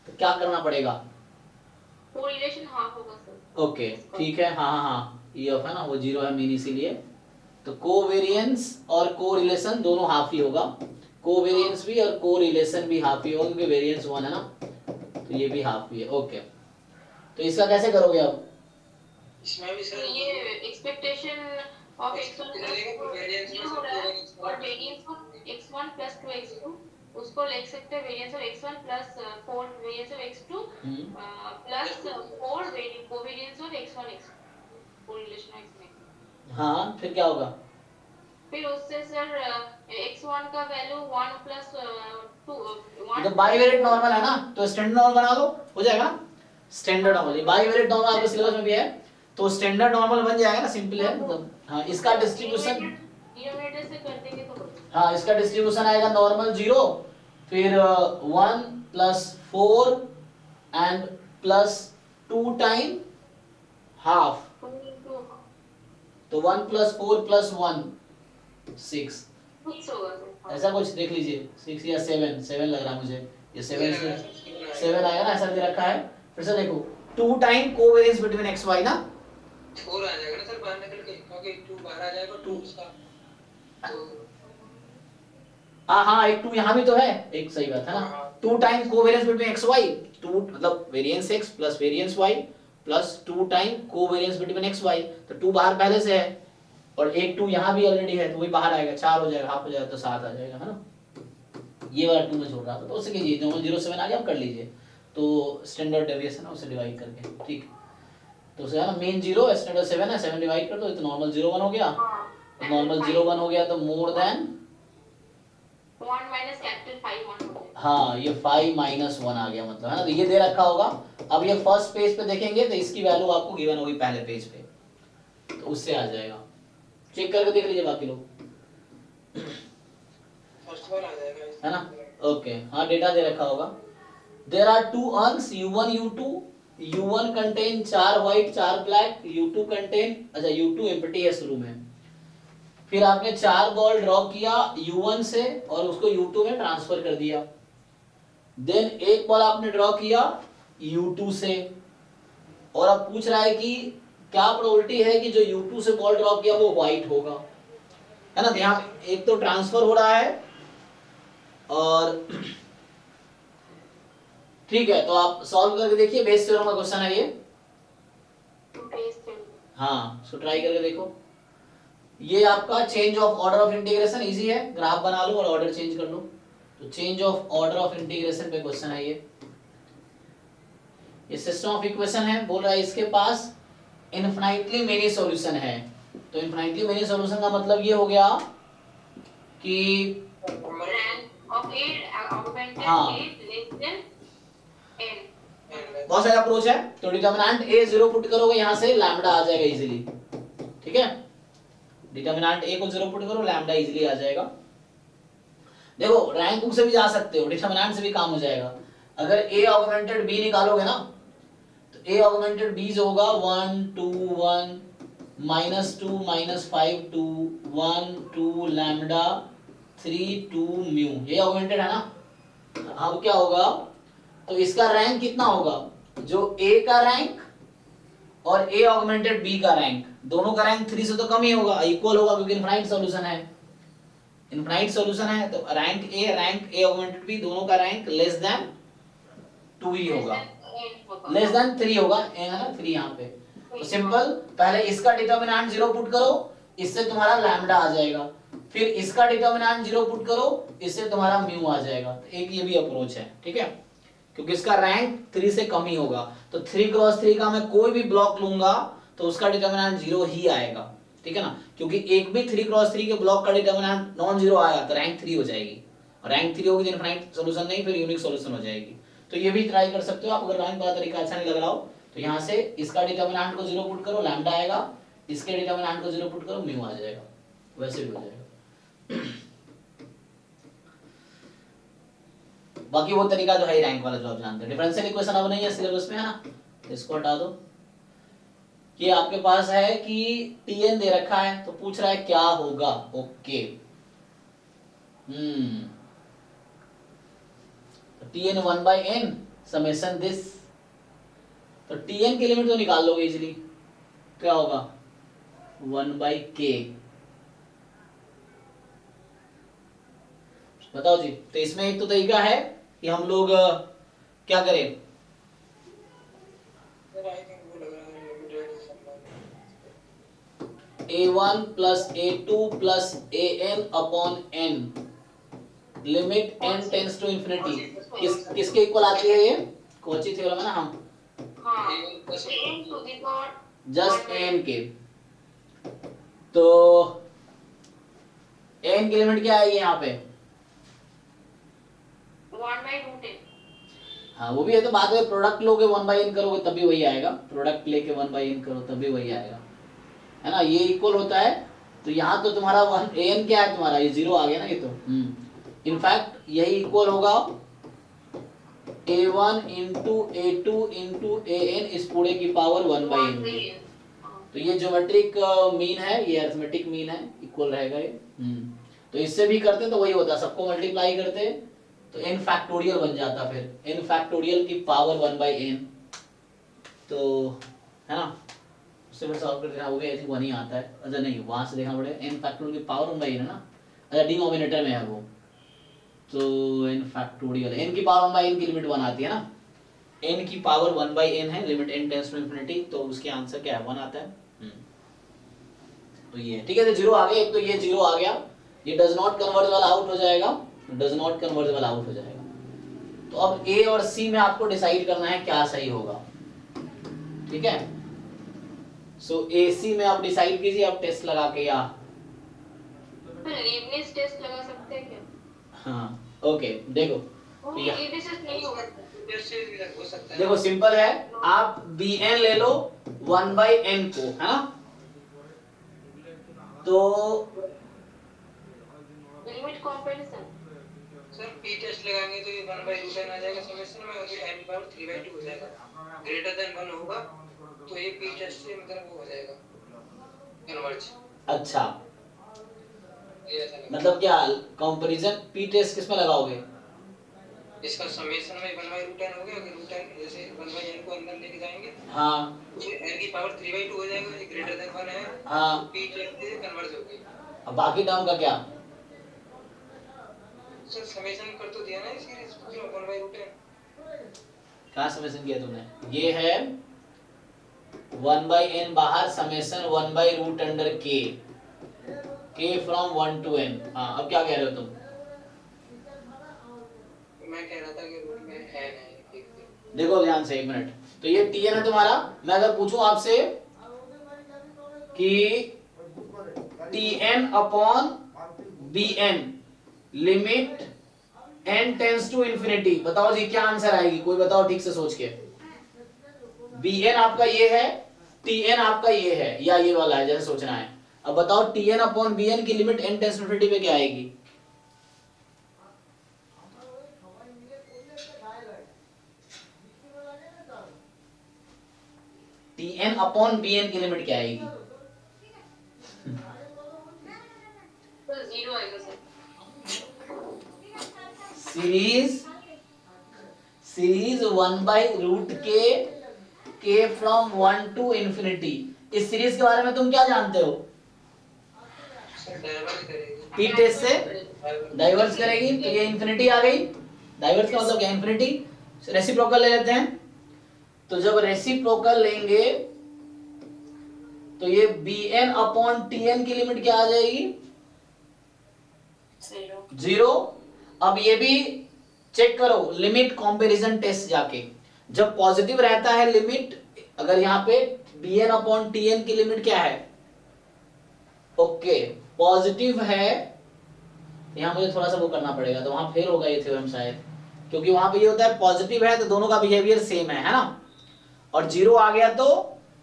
तो क्या करना पड़ेगा, कोरिलेशन हाफ होगा सर, ओके ठीक है, हाँ ये ऑफ है ना, वो 0 है मीन, इसीलिए तो कोवेरिएंस और कोरिलेशन दोनों हाफ ही होगा, कोवेरिएंस भी और कोरिलेशन भी हाफ ही होगा, क्योंकि वेरिएंस 1 है ना, तो ये भी हाफ ही है, ओके। तो इसका कैसे करोगे अब, इसमें भी तो सर ये एक्सपेक्टेशन ऑफ x1 वेरिएंस में हो रहा है, और variance of x1 plus 2x2 उसको लिख सकते हैं variance of x1 plus 4 variance of x2 plus 4 covariance of x1 x2 correlation of x1 हाँ फिर क्या होगा? फिर उससे सर x1 का वैल्यू 1 प्लस 2 तो बाइवेरिएट नॉर्मल है ना, तो स्टैंडर्ड नॉर्मल बना लो, हो जाएगा स्टैंडर्ड नॉर्मल। बाइवेरिएट नॉर्मल आपके सिलेबस में भी है, तो स्टैंडर्ड नॉर्मल बन जाएगा ना, सिंपल है मतलब। हाँ इसका डिस्ट्रीब्यूशन, डिनोमिनेटर से कर देंगे तो हाँ इसका डिस्ट्रीब्यूशन आएगा नॉर्मल 0, फिर 1 plus 4 and plus 2 time half, 2 into तो 1 प्लस 4 प्लस 1 6, 6 होगा सर। ऐसा कुछ देख लीजिए, 6 या 7 लग रहा है मुझे, ये 7 से 7 आएगा ना, ऐसा दे रखा है। फिर से देखो 2 time covariance between x y ना, 4 आ जाएगा ना सर बाहर निकल के, क्योंकि 2 बाहर आ जाएगा 2 उसका, तो हाँ एक 2 यहाँ भी तो है, एक सही बात है ना। 2 time covariance between x y, 2 मतलब variance x plus variance y plus 2 time covariance between x y, तो 2 बाहर पहले से है और एक 2 यहाँ भी ऑलरेडी है, तो वही बाहर आएगा, 4 हो जाएगा, हाफ हो जाएगा तो 7 आ जाएगा, है ना। ये वाला 2 में छोड़ रहा था, तो उससे कीजिए, 0.07 आ गया, आप कर लीजिए, तो स्टैंडर्ड डेविएशन है उसे डिवाइड करके, ठीक। तो उसे है ना मेन 0 स्टैंडर्ड 7 है, 7 डिवाइड कर दो, तो नॉर्मल 0.1 हो गया, तो नॉर्मल 0.1 हो गया, तो मोर देन 1 माइनस कैपिटल 5 1 हो जाएगा। हाँ ये 5 माइनस 1 आ गया मतलब, है ना। तो ये दे रखा होगा। अब ये फर्स्ट पेज पे देखेंगे तो इसकी वैल्यू आपको गिवन होगी पहले पेज पे, तो उससे आ जाएगा, चेक करके देख लीजिए बाकी लोग, फर्स्ट बार आ जाएगा, है ना। ओके हाँ डेटा दे रखा होगा। There are 2 urns u1 u2, u1 contain 4 white 4 black, u2 contain, अच्छा u2 एम्प्टी है शुरू में, फिर आपने 4 बॉल ड्रॉ किया u1 से और उसको u2 में ट्रांसफर कर दिया, देन एक बॉल आपने ड्रॉ किया u2 से, और अब पूछ रहा है कि क्या प्रोबेबिलिटी है कि जो u2 से बॉल ड्रॉ किया वो व्हाइट होगा, है ना। यहाँ एक तो ट्रांसफर हो रहा है और ठीक है, तो आप सॉल्व करके देखिए, बेस थ्योरम का क्वेश्चन है ये, हाँ सो ट्राई करके देखो। ये आपका change of order of integration easy है, ग्राफ बना लो और ऑर्डर चेंज कर लो, तो change of order of integration पे क्वेश्चन है ये सिस्टम ऑफ इक्वेशन है, बोल रहा है इसके पास इनफिनिटली मेनी सॉल्यूशन है, तो इनफिनिटली मेनी सॉल्यूशन का मतलब ये हो गया कि रैंक ऑफ A ऑगमेंटेड हाँ। A less than n। बहुत सारा अप्रोच है, तो डिटर्मिनेंट A 0 पुट करोगे यहाँ से लैम्डा आ जाएगा इजीली, ठीक है। डिटर्मिनेंट A को 0 पुट करो, लैम्डा इजीली आ जाएगा। देखो रैंक बुक से भी जा सकते हो, डिटर्मिनेंट से भी काम हो जाएगा। अगर A ऑगमेंटेड B निकालोगे ना, तो A ऑगमेंटेड B जो होगा 1 2 1 -2 -5 2 1 2 लैम्डा 3 2 म्यू, ये ऑगमेंटेड है ना। अब क्या होगा, तो इसका रैंक कितना होगा, जो A का रैंक और A ऑगमेंटेड B का रैंक, दोनों का रैंक 3 से तो कम ही होगा, इक्वल होगा, क्योंकि इनफाइनाइट सॉल्यूशन है, इनफाइनाइट सॉल्यूशन है, तो रैंक A ऑगमेंटेड B दोनों का रैंक लेस देन 2 ही होगा, लेस देन 3 होगा, है ना 3 यहाँ पे। तो सिंपल, पहले इसका डिटर्मिनेंट 0 पुट करो, इससे तुम्हारा लैम्डा आ जाएगा, फिर इसका डिटर्मिनेंट 0 पुट करो, इससे तुम्हारा म्यू आ जाएगा। तो एक ये भी अप्रोच है, ठीक है, क्योंकि इसका रैंक 3 से कम ही होगा, तो 3 क्रॉस 3 का मैं कोई भी ब्लॉक लूंगा तो उसका डिटर्मिनेंट 0 ही आएगा, ठीक है ना, क्योंकि एक भी 3 क्रॉस 3 के ब्लॉक का डिटर्मिनेंट नॉन जीरो आया तो रैंक 3 हो जाएगी, और रैंक 3 होगी तो इनफाइनाइट सॉल्यूशन नहीं, फिर यूनिक सॉल्यूशन हो जाएगी। तो ये भी ट्राई कर सकते हो आप, अगर रैंक वाला तरीका अच्छा नहीं लग रहा हो, तो यहाँ से इसका डिटर्मिनेंट को 0 पुट करो, लैम्डा आएगा, इसके डिटर्मिनेंट को 0 पुट करो, म्यू आ जाएगा, वैसे भी हो जाएगा। बाकी वो तरीका जो है रैंक वाला जो आप जानते हैं, डिफरेंशियल इक्वेशन अब नहीं है सिलेबस में, है ना, तो इसको हटा दो। ये आपके पास है कि Tn दे रखा है, तो पूछ रहा है क्या होगा, okay Tn 1/n summation this, तो Tn की लिमिट तो निकाल लोगे इजीली, क्या होगा 1/k, बताओ जी। तो इसमें एक तो तरीका है कि हम लोग क्या करें, A1 plus A2 plus AN upon N limit n tends to infinity किसके इक्वल आती है ये? कॉची थ्योरम है ना। हम हाँ, n to the power just n के, तो n की लिमिट क्या आएगी यहाँ पे? 1/√n। हाँ वो भी है, तो बाद में प्रोडक्ट लोगे 1/n करोगे तब भी वही आएगा, प्रोडक्ट लेके 1/n करो तब भी वही आएगा, है ना। ये इक्वल होता है, तो यहाँ तो तुम्हारा an क्या है तुम्हारा, ये 0 आ गया ना ये तो। इनफैक्ट यही इक्वल होगा a1 into a2 into an इस पूरे की पावर 1/n के। तो ये ज्योमेट्रिक मीन है, ये अरिथमेटिक मीन है, इक्वल रहेगा ये। तो इससे भी करते तो वही होता, सबको मल्टीप्लाई करते तो n फैक्टोरियल बन जाता, फिर n फैक्टोरियल की पावर 1/n, तो है ना। उससे फिर सॉल्व कर देना, वो भी आई थिंक 1 ही आता है। अच्छा नहीं, वहां से देखना पड़ेगा, n फैक्टोरियल की पावर 1/n है ना। अच्छा डिनोमिनेटर में है वो, तो n फैक्टोरियल, n की पावर 1/n की लिमिट 1 आती है ना, n की पावर 1/n है, limit n tends to infinity, तो उसके आंसर क्या है? 1 आता है। तो ये ठीक है, तो 0 आ गया, एक तो ये 0 आ गया, ये डज नॉट कन्वर्ज वाला आउट हो जाएगा, डज नॉट कन्वर्ज वाला आउट हो जाएगा। तो अब ए और सी में आपको डिसाइड करना है क्या सही होगा, ठीक है। सो ए सी में आप डिसाइड कीजिए, आप टेस्ट लगा के, या लीबनिज टेस्ट लगा सकते हैं क्या? हाँ ओके, देखो लीबनिज टेस्ट नहीं होगा। हो सकता है। देखो सिंपल है, आप bn ले लो 1/n को, है ना, तो limit comparison sir p test लगाएंगे तो ये 1/√n आ जाएगा समेशन में, और ये n पावर 3/2 हो जाएगा। ग्रेटर देन 1 होगा तो ये p टेस्ट से मतलब वो हो जाएगा कन्वर्ज। अच्छा ये ऐसा लगा। मतलब क्या कंपैरिजन p टेस्ट किस में लगाओगे? इसका समेशन में 1/√n हो गया, अगर √n जैसे 1/n को अंदर लेके जाएंगे हाँ तो n की पावर 3/2 हो जाएगा, ये ग्रेटर देन 1 है, हाँ, p टेस्ट से कन्वर्ज हो गई। अब बाकी टर्म का क्या? सर समेशन कर तो दिया ना इस सीरीज को 1/√n। कहाँ समेशन किया तुमने? ये है 1/n बाहर, summation 1/√k, k from 1 to n। हाँ अब क्या कह रहे हो तुम? मैं कह रहा था कि रूट में n है। देखो ध्यान से एक मिनट, तो ये tn है तुम्हारा। मैं अगर पूछूं आपसे कि tn upon bn limit n tends to infinity, बताओ जी क्या आंसर आएगी? कोई बताओ ठीक से सोच के। bn आपका ये है, tn आपका ये है, या ये वाला है, जैसे सोचना है। अब बताओ tn अपॉन bn की limit n tends to infinity पे क्या आएगी? tn अपॉन bn की लिमिट क्या आएगी? तो 0 आएगा sir. Series 1/√k, k from 1 to infinity. इस सीरीज के बारे में तुम क्या जानते हो? सर डाइवर्ज करेगी। पी टेस्ट से डाइवर्स करेगी, तो ये इंफिनिटी आ गई। डाइवर्स का मतलब क्या? इंफिनिटी। रेसिप्रोकल ले लेते हैं, तो जब रेसिप्रोकल लेंगे तो ये bn अपॉन tn की लिमिट क्या आ जाएगी? 0। अब ये भी चेक करो लिमिट कंपैरिजन टेस्ट जाके, जब पॉजिटिव रहता है लिमिट, अगर यहाँ पे bn अपॉन tn की लिमिट क्या है? ओके पॉजिटिव है, यहाँ मुझे थोड़ा सा वो करना पड़ेगा, तो वहां फेल होगा ये थ्योरम शायद, क्योंकि वहां पे ये होता है पॉजिटिव है तो दोनों का बिहेवियर सेम है ना। और 0 आ गया तो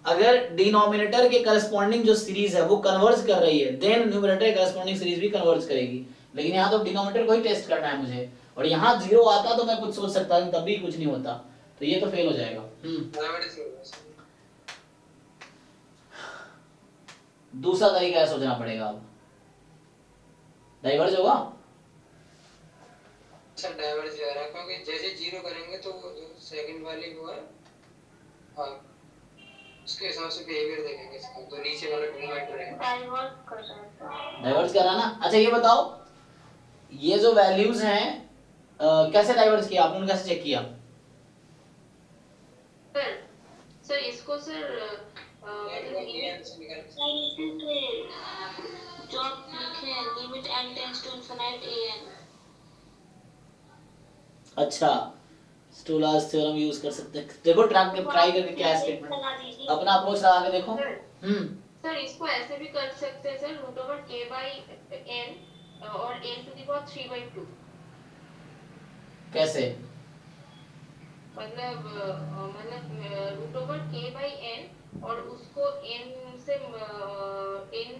अगर डिनोमिनेटर के करस्पॉन्डिंग जो सीरीज है वो कन्वर्ज कर रही है, देन न्यूमरेटर के करस्पॉन्डिंग सीरीज भी कन्वर्ज करेगी। लेकिन यहाँ तो डिनोमिनेटर को ही टेस्ट करना है मुझे, और यहाँ 0 आता तो मैं कुछ सोच सकता हूँ, तब भी कुछ नहीं होता, तो ये तो फेल हो जाएगा। दूसरा तरीका है, सोचना पड़ेगा। अब डाइवर्ज होगा सर, डाइवर्ज हो रहा है क्योंकि जैसे 0 करेंगे तो जो सेकंड वाली वो है, हाँ उसके हिसाब से बिहेवियर देखेंगे इसका, तो नीचे वाला डिनोमिनेटर है डाइवर्ट कर रहा है। डाइवर्ज कर रहा ना। अच्छा ये बताओ, ये जो वैल्यूज हैं कैसे डाइवर्ज किया आपने, कैसे चेक किया? सर इसको सर जो आप लिखे limit n tends to infinite an अच्छा, स्टोलास थ्योरम यूज कर सकते हैं। देखो ट्राई करके क्या स्टेटमेंट, लगा दीजिए। अपना अप्रोच लगा के देखो। सर इसको ऐसे भी कर सकते हैं sir, root over k by n और n टू द पावर 3/2। कैसे? मतलब root over k by n और उसको n से n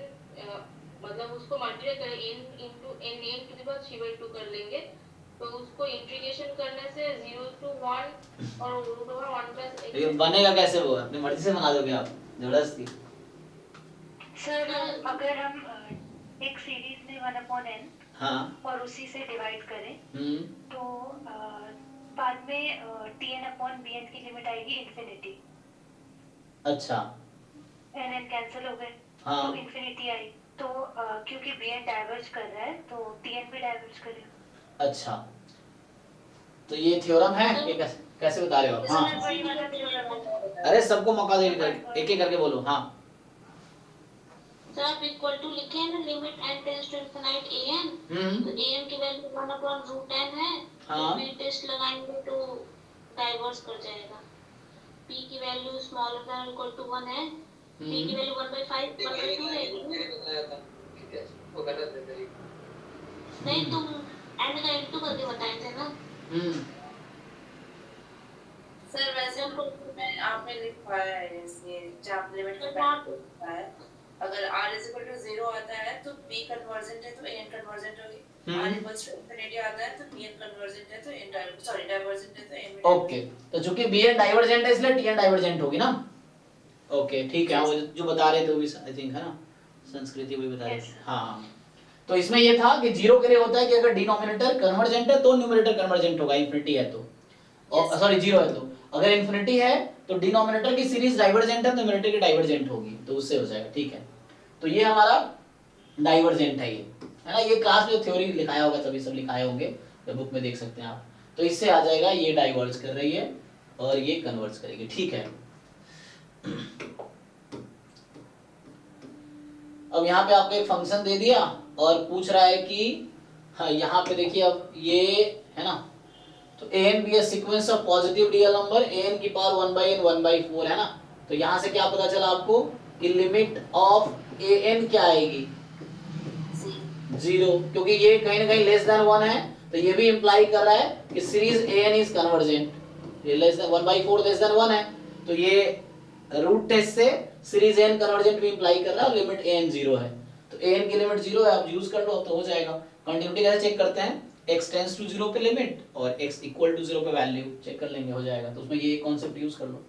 मतलब उसको मल्टीप्लाई करें n into n to the power 3/2 कर लेंगे, तो उसको इंटीग्रेशन करने से 0 to 1 और रूट ओवर 1 प्लस ये बनेगा कैसे? वो अपनी मर्जी से बना दोगे आप जबरदस्ती? सर अगर हम एक सीरीज में 1/n हाँ। और उसी से डिवाइड करें तो बाद में tn/bn की लिमिट आएगी इन्फिनिटी। अच्छा। n कैंसिल हो गए हाँ। तो इन्फिनिटी आई, तो क्योंकि bn डाइवर्ज कर रहा है तो tn भी डाइवर्ज करेगा। अच्छा, तो ये थ्योरम है? ये कैसे बता रहे हो आप? हाँ। वही वाला थ्योरम है। अरे सबको मौका दे, एक एक करके बोलो। हाँ। सर आप इक्वल टू लिखे हैं ना, limit n tends to infinite an, तो an की वैल्यू 1/√n है। हाँ। तो p टेस्ट लगाएंगे तो डाइवर्स कर जाएगा। p की value smaller than equal to 1 है, p की वैल्यू 1/5 1/2 रहेगी। मैंने बताया था ठीक है, वो गलत है तरीका। नहीं तुम n का इनटू करके बताए थे ना। सर वैसे मैं आपने लिखवाया है ये चाप लिमिट तो का है, अगर r is equal to 0 आता है तो p कन्वर्जेंट है तो n कन्वर्जेंट होगी, r equals to infinity आता है तो pn कन्वर्जेंट है तो n डाइवर्जेंट है तो n भी। ओके, तो चूंकि bn डाइवर्जेंट है इसलिए tn डाइवर्जेंट होगी ना। ओके ठीक है, वो जो बता रहे थे वो आई थिंक है ना, संस्कृति वही बता रहे थे। हाँ, तो इसमें ये था कि जीरो के लिए होता है कि अगर डिनोमिनेटर कन्वर्जेंट है तो न्यूमरेटर कन्वर्जेंट होगा, इन्फिनिटी है तो, और सॉरी जीरो है तो, अगर इन्फिनिटी है तो डिनोमिनेटर की सीरीज डाइवर्जेंट है, न्यूमरेटर की डाइवर्जेंट होगी, तो उससे हो जाएगा। ठीक है, तो ये हमारा डाइवर्जेंट है, ये है ना, ये क्लास में थ्योरी लिखाया होगा, सभी सब लिखाए होंगे, तो बुक में देख सकते हैं आप। तो इससे आ जाएगा ये डाइवर्ज कर रही है और ये कन्वर्ज करेगी। ठीक है, अब यहाँ पे आपको एक फंक्शन दे दिया और पूछ रहा है कि हाँ यहाँ पे देखिए, अब ये है ना, तो an भी sequence of positive real number an की पावर 1/n 1/4 है ना, तो यहाँ से क्या पता चला आपको कि लिमिट ऑफ an क्या आएगी? 0, क्योंकि ये कहीं ना कहीं लेस देन 1 है, तो ये भी इंप्लाई कर रहा है कि सीरीज an इज कन्वर्जेंट। ये लेस देन 1/4 लेस देन 1 है, तो ये रूट टेस्ट से सीरीज n कन्वर्जेंट भी इंप्लाई कर रहा है, लिमिट an 0 है, तो an की लिमिट 0 है, आप यूज कर लो, अब तो हो जाएगा। कंटिन्यूटी कैसे चेक करते हैं? x टेंड्स टू 0 पे लिमिट और x इक्वल टू 0 पे वैल्यू चेक कर लेंगे, हो जाएगा। तो उसमें ये कॉन्सेप्ट यूज कर लो।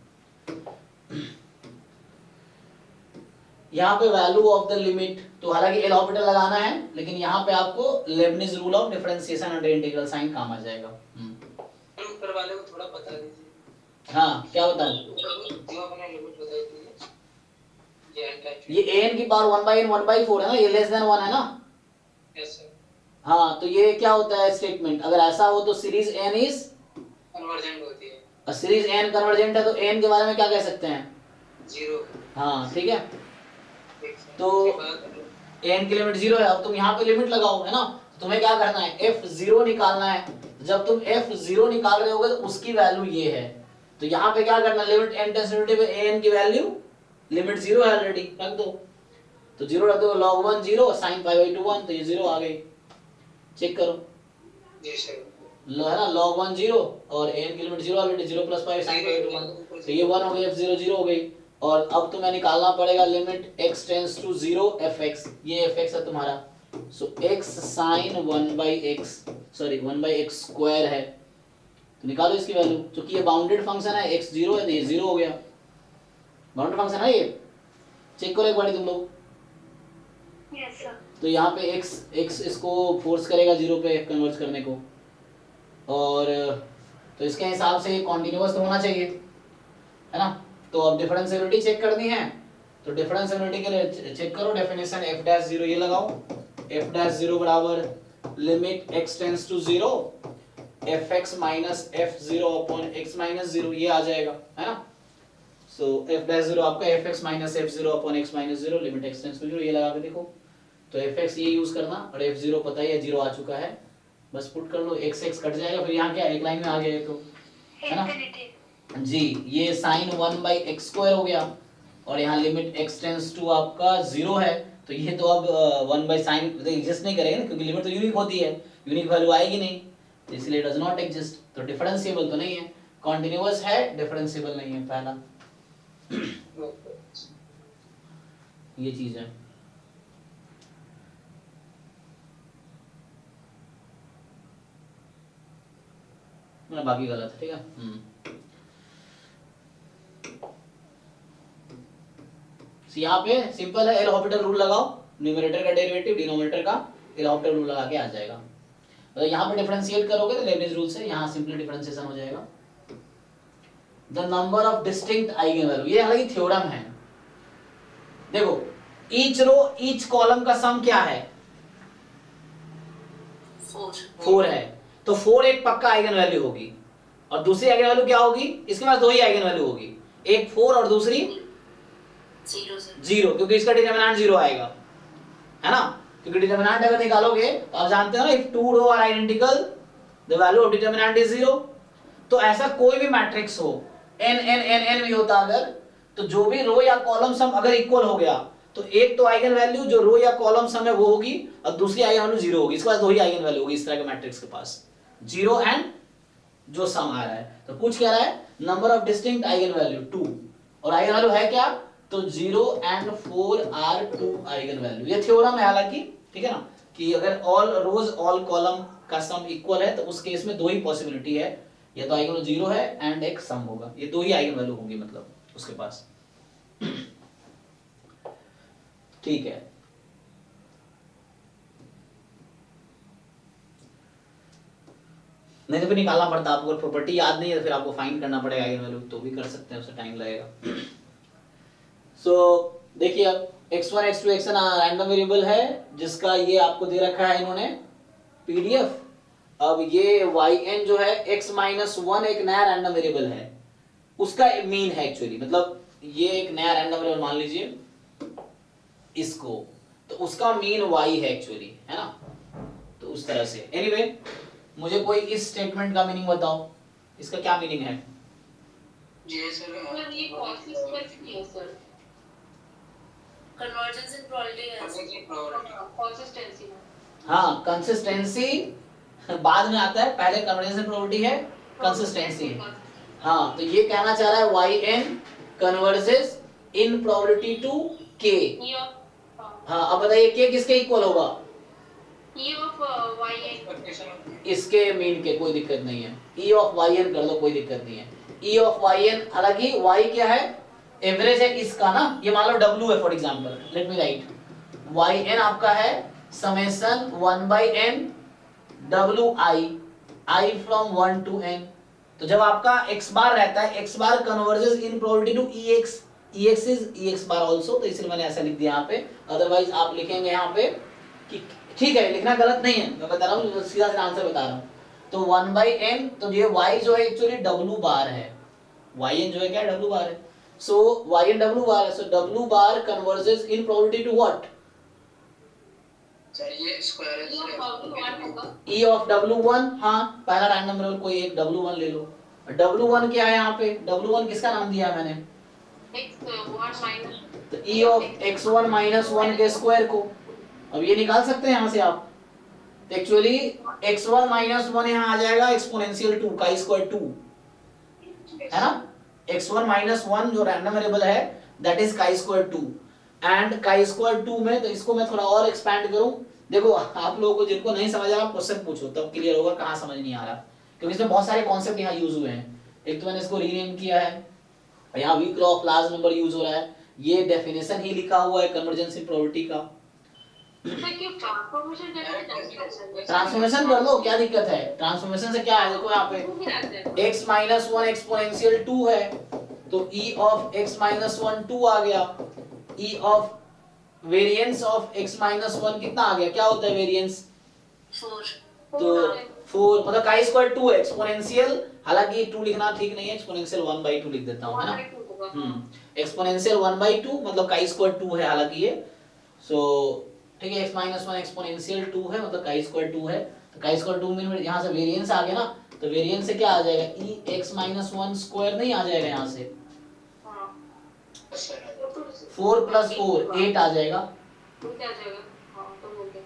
यहाँ पे वैल्यू ऑफ द लिमिट, तो हालांकि एल ऑर्बिटल लगाना है, लेकिन यहाँ पे आपको Leibniz rule of differentiation under integral sign काम आ जाएगा। ऊपर वाले को थोड़ा बता दीजिए। हाँ, क्या बताऊं? जो आपने लिमिट बताई थी ये an की पावर 1/n 1/4 है ना, ये लेस देन 1 है ना। Yes sir. हाँ, तो ये क्या होता है स्टेटमेंट? अगर ऐसा हो तो सीरीज n इज कन्वर्जेंट होती है, और सीरीज n कन्वर्जेंट है तो n के बारे में क्या कह सकते हैं? 0। हाँ ठीक है, तो n की लिमिट 0 है। अब तुम यहाँ पे लिमिट लगाओ, है ना, तो तुम्हें क्या करना है? f0 निकालना है। जब तुम f0 निकाल रहे होगे तो उसकी वैल्यू ये है, तो यहाँ पे क्या करना है? लिमिट n टेंड्स टू पे an की वैल्यू लिमिट 0 है ऑलरेडी, रख दो, तो 0 रख दो, log 1 0 sin π/2 1, तो ये 0 आ गई। चेक करो, जी सर, है ना, log 1 0 और an की लिमिट 0 ऑलरेडी, 0 + π sin π/2 1, तो ये 1 हो गई, f0 0 हो गई। और अब तुम्हें निकालना पड़ेगा limit x tends to 0 fx, ये fx है तुम्हारा, so x sin 1/x sorry 1/x square है, तो निकालो इसकी वैल्यू। क्योंकि ये बाउंडेड फंक्शन है, x 0 है तो ये 0 हो गया, बाउंडेड फंक्शन है ये। चेक करो एक बार तुम लोग, यस सर। तो यहाँ पे x इसको फोर्स करेगा 0 पे कन्वर्ट करने को, और तो इसके हिसाब से ये कॉन्टिन्यूअस तो होना चाहिए, है ना। तो अब डिफरेंशिएबिलिटी चेक करनी है, तो डिफरेंशिएबिलिटी के लिए चेक करो, डेफिनेशन f'0 ये लगाओ, f'0 बराबर limit x tends to 0 fx minus f0 upon x minus 0, ये आ जाएगा, है ना। सो f'0 आपका fx minus f0 upon x minus 0 limit x tends to 0, ये लगा के देखो, तो fx ये यूज करना, और f0 पता ही है 0 आ चुका है, बस पुट कर लो, x x कट जाएगा, फिर यहाँ क्या एक लाइन में आ गया ये तो, है ना इंफिनिटी। जी। ये साइन 1/x² हो गया और यहाँ लिमिट x टेंड्स टू आपका 0 है, तो ये तो अब 1/sin एग्जिस्ट नहीं करेगा ना, क्योंकि लिमिट तो यूनिक होती है, यूनिक वैल्यू आएगी नहीं, तो इसलिए डज नॉट एग्जिस्ट। तो डिफरेंशिएबल तो नहीं है, कॉन्टिन्यूअस है, डिफरेंशिएबल नहीं है, पहला ये चीज है। बाकी गलत है, ठीक है। यहाँ पे सिंपल है, एल हॉस्पिटल रूल लगाओ, न्यूमरेटर का डेरिवेटिव डिनोमिनेटर का एल हॉस्पिटल रूल लगा के आ जाएगा। मतलब यहाँ पे डिफरेंशिएट करोगे तो लेबनिज रूल से, यहाँ सिंपली डिफरेंशिएशन हो जाएगा। The number of distinct eigen value, ये हालांकि थ्योरम है। देखो ईच रो ईच कॉलम का सम क्या है, 4 है, तो 4 एक पक्का आइगन वैल्यू होगी, और दूसरी आइगन वैल्यू क्या होगी, इसके पास दो ही आइगन वैल्यू होगी, एक 4 और दूसरी 0, क्योंकि इसका डिटरमिनेंट 0 आएगा, है ना, क्योंकि डिटरमिनेंट अगर निकालोगे तो आप जानते हो ना, if two row are identical the value of determinant is 0। तो ऐसा कोई भी मैट्रिक्स हो, n n n n भी होता अगर, तो जो भी रो या कॉलम सम अगर इक्वल हो गया, तो एक तो आइगन वैल्यू जो रो या कॉलम सम है वो होगी, और दूसरी आइगन वैल्यू 0 होगी, इसके पास दो ही आइगन वैल्यू होगी इस तरह के मैट्रिक्स के पास, 0 एंड जो सम आ रहा है। तो पूछ क्या रहा है, number of distinct eigen value 2, और आइगन वैल्यू है क्या, तो 0 एंड 4 आर 2 आइगन वैल्यू। ये थ्योरम है हालांकि, ठीक है ना, कि अगर ऑल रोज ऑल कॉलम का सम इक्वल है तो उस केस में दो ही पॉसिबिलिटी है, या तो आइगन वैल्यू 0 है एंड एक सम होगा, ये दो ही आइगन वैल्यू होंगी मतलब उसके पास, ठीक है। नहीं तो फिर निकालना पड़ता आपको, अगर प्रॉपर्टी याद नहीं है तो फिर आपको फाइंड करना पड़ेगा आइगन वैल्यू, तो भी कर सकते हैं, उससे टाइम लगेगा। सो देखिए अब x1 x2 xn random variable है, जिसका ये आपको दे रखा है इन्होंने पीडीएफ। अब ये yn जो है x-1 एक नया रैंडम वेरिएबल है, उसका मीन है एक्चुअली, मतलब ये एक नया रैंडम वेरिएबल मान लीजिए इसको, तो उसका मीन y है एक्चुअली, है ना, तो उस तरह से। एनीवे मुझे कोई इस स्टेटमेंट का मीनिंग बताओ, इसका क्या मीनिंग है। जी सर, ये कंसिस्टेंसी है सर, कन्वर्जेंस इन प्रोबेबिलिटी है, कंसिस्टेंसी में। हाँ कंसिस्टेंसी बाद में आता है, पहले कन्वर्जेंस इन प्रोबेबिलिटी है, कंसिस्टेंसी। हाँ तो ये कहना चाह रहा है yn converges in probability to k। हाँ अब बताइए k किसके इक्वल होगा, E of yn, इसके मीन के, कोई दिक्कत नहीं है, e ऑफ yn कर लो, कोई दिक्कत नहीं है। e ऑफ yn, हालांकि y क्या है, एवरेज है इसका ना, ये मान लो w है for example, let me right, yn आपका है summation 1/n wi, i from 1 to n। तो जब आपका x बार रहता है, x bar converges in probability to ex, ex is ex bar also, तो इसलिए मैंने ऐसा लिख दिया यहाँ पे, अदरवाइज आप लिखेंगे यहाँ पे कि ठीक है, लिखना गलत नहीं है, मैं बता रहा हूँ, सीधा सीधा आंसर बता रहा हूँ। तो 1/n, तो ये y जो है एक्चुअली w बार है, yn जो है क्या w बार है, सो yn w बार है, so w bar converges in probability to what, sir ये स्क्वायर E of w1 होगा, e ऑफ w1। हाँ पहला रैंडम वेरिएबल कोई एक w1 ले लो, w1 क्या है यहाँ पे, w1 किसका नाम दिया है मैंने, x1 minus, तो e ऑफ x1 माइनस 1 के स्क्वायर को, अब ये निकाल सकते हैं यहाँ से आप, तो एक्चुअली x1 माइनस 1 यहाँ आ जाएगा एक्सपोनेंशियल 2 का स्क्वायर 2, है ना, x1 माइनस 1 जो रैंडम वेरिएबल है दैट इज का स्क्वायर 2, एंड का स्क्वायर 2 में, तो इसको मैं थोड़ा और एक्सपैंड करूं, देखो आप लोगों को जिनको नहीं समझ आ रहा क्वेश्चन पूछो तब क्लियर होगा कहाँ समझ नहीं आ रहा, क्योंकि इसमें बहुत सारे कॉन्सेप्ट यहाँ यूज हुए हैं। एक तो मैंने इसको रीनेम किया है, यहाँ weak law of large number use हो रहा है, ये डेफिनेशन ही लिखा हुआ है कन्वर्जेंस इन प्रोबेबिलिटी का, ट्रांसफॉर्मेशन कर लो, क्या दिक्कत है, ट्रांसफॉर्मेशन से क्या है, देखो यहाँ पे x माइनस 1 एक्सपोनेंशियल 2 है, तो e ऑफ x माइनस 1 2 आ गया, e of variance of x minus 1 कितना आ गया, क्या होता है वेरिएंस, 4, तो 4, मतलब का स्क्वायर 2 है, एक्सपोनेंशियल, हालांकि 2 लिखना ठीक नहीं है, एक्सपोनेंशियल 1/2 लिख देता हूँ, है ना, एक्सपोनेंशियल 1/2 मतलब का स्क्वायर 2 है हालांकि ये, सो ठीक है, x माइनस 1 एक्सपोनेंशियल 2 है, मतलब का स्क्वायर 2 है, तो का स्क्वायर 2 मीन यहाँ से वेरिएंस आ गया ना, तो वेरिएंस से क्या आ जाएगा, ई एक्स माइनस 1 स्क्वायर नहीं आ जाएगा यहाँ से, हाँ 4 प्लस 4 8 आ जाएगा। तो क्या आ जाएगा, हाँ तो हो गया।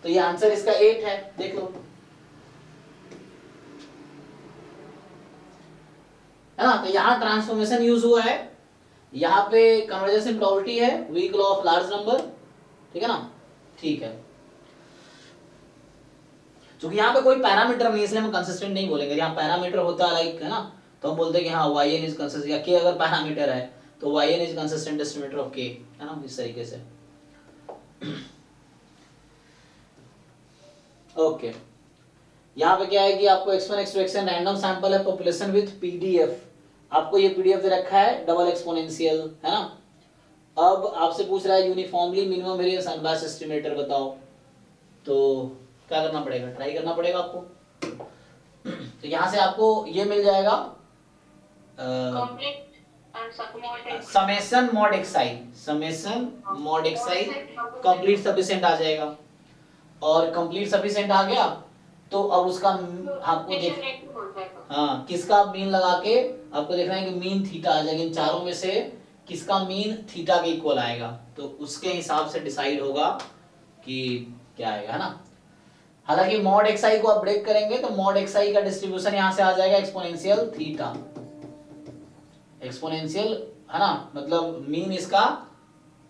तो ये आंसर इसका 8 है, देख लो, है ना। तो यहाँ ट्रांसफॉर्मेशन यूज हुआ है, यहाँ पे कन्वर्जेंस प्रोबेबिलिटी है, weak law of large number, ठीक है ना, ठीक है। क्योंकि यहाँ पे कोई पैरामीटर नहीं, इसलिए हम कंसिस्टेंट नहीं बोलेंगे। यहाँ पैरामीटर होता है लाइक, है ना, तो हम बोलते हैं कि हाँ yn इज कंसिस्टेंट, या k अगर पैरामीटर है तो yn is consistent estimator of k, है ना, इस तरीके से। ओके, यहाँ पे क्या है कि आपको x1 x2 xn random sample है, पॉपुलेशन विथ pdf, आपको ये pdf दे रखा है, डबल एक्सपोनेंशियल, है ना। अब आपसे पूछ रहा है uniformly minimum variance unbiased estimator बताओ, तो क्या करना पड़ेगा, ट्राई करना पड़ेगा आपको। तो यहाँ से आपको ये मिल जाएगा complete and supported summation mod xi, summation mod xi complete sufficient आ जाएगा, और कंप्लीट सफिशिएंट आ गया तो अब उसका आपको देख, हाँ किसका मीन लगा के आपको देखना है कि मीन थीटा आ जाएगा, इन चारों में से किसका मीन थीटा के इक्वल आएगा, तो उसके हिसाब से डिसाइड होगा कि क्या आएगा, है ना। हालांकि मॉड xi को आप ब्रेक करेंगे तो मॉड xi का डिस्ट्रीब्यूशन यहाँ से आ जाएगा एक्सपोनेंशियल थीटा, एक्सपोनेंशियल, है ना, मतलब मीन इसका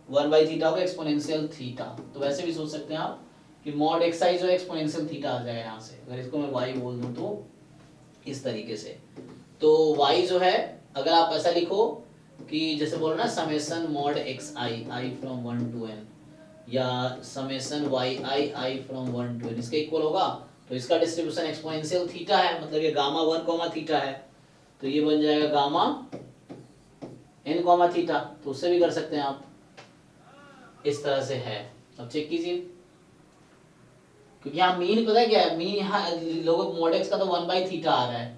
1 थीटा होगा एक्सपोनेंशियल थीटा। तो वैसे भी सोच सकते हैं आप कि मॉड xi जो एक्सपोनेंशियल थीटा आ जाएगा यहाँ से, अगर इसको मैं y बोल दूं तो इस तरीके से। तो y जो है अगर आप ऐसा लिखो कि जैसे बोलो ना summation mod xi i from 1 to n, या summation yi i from 1 to n, इसके इक्वल होगा, तो इसका डिस्ट्रीब्यूशन एक्सपोनेंशियल थीटा है, मतलब ये गामा 1 थीटा है, तो ये बन जाएगा गामा n थीटा। तो उससे भी कर सकते हैं आप, इस तरह से है। अब चेक कीजिए, क्योंकि यहाँ मीन पता है क्या है, मीन यहाँ लोगों मॉड x का तो 1 थीटा आ रहा है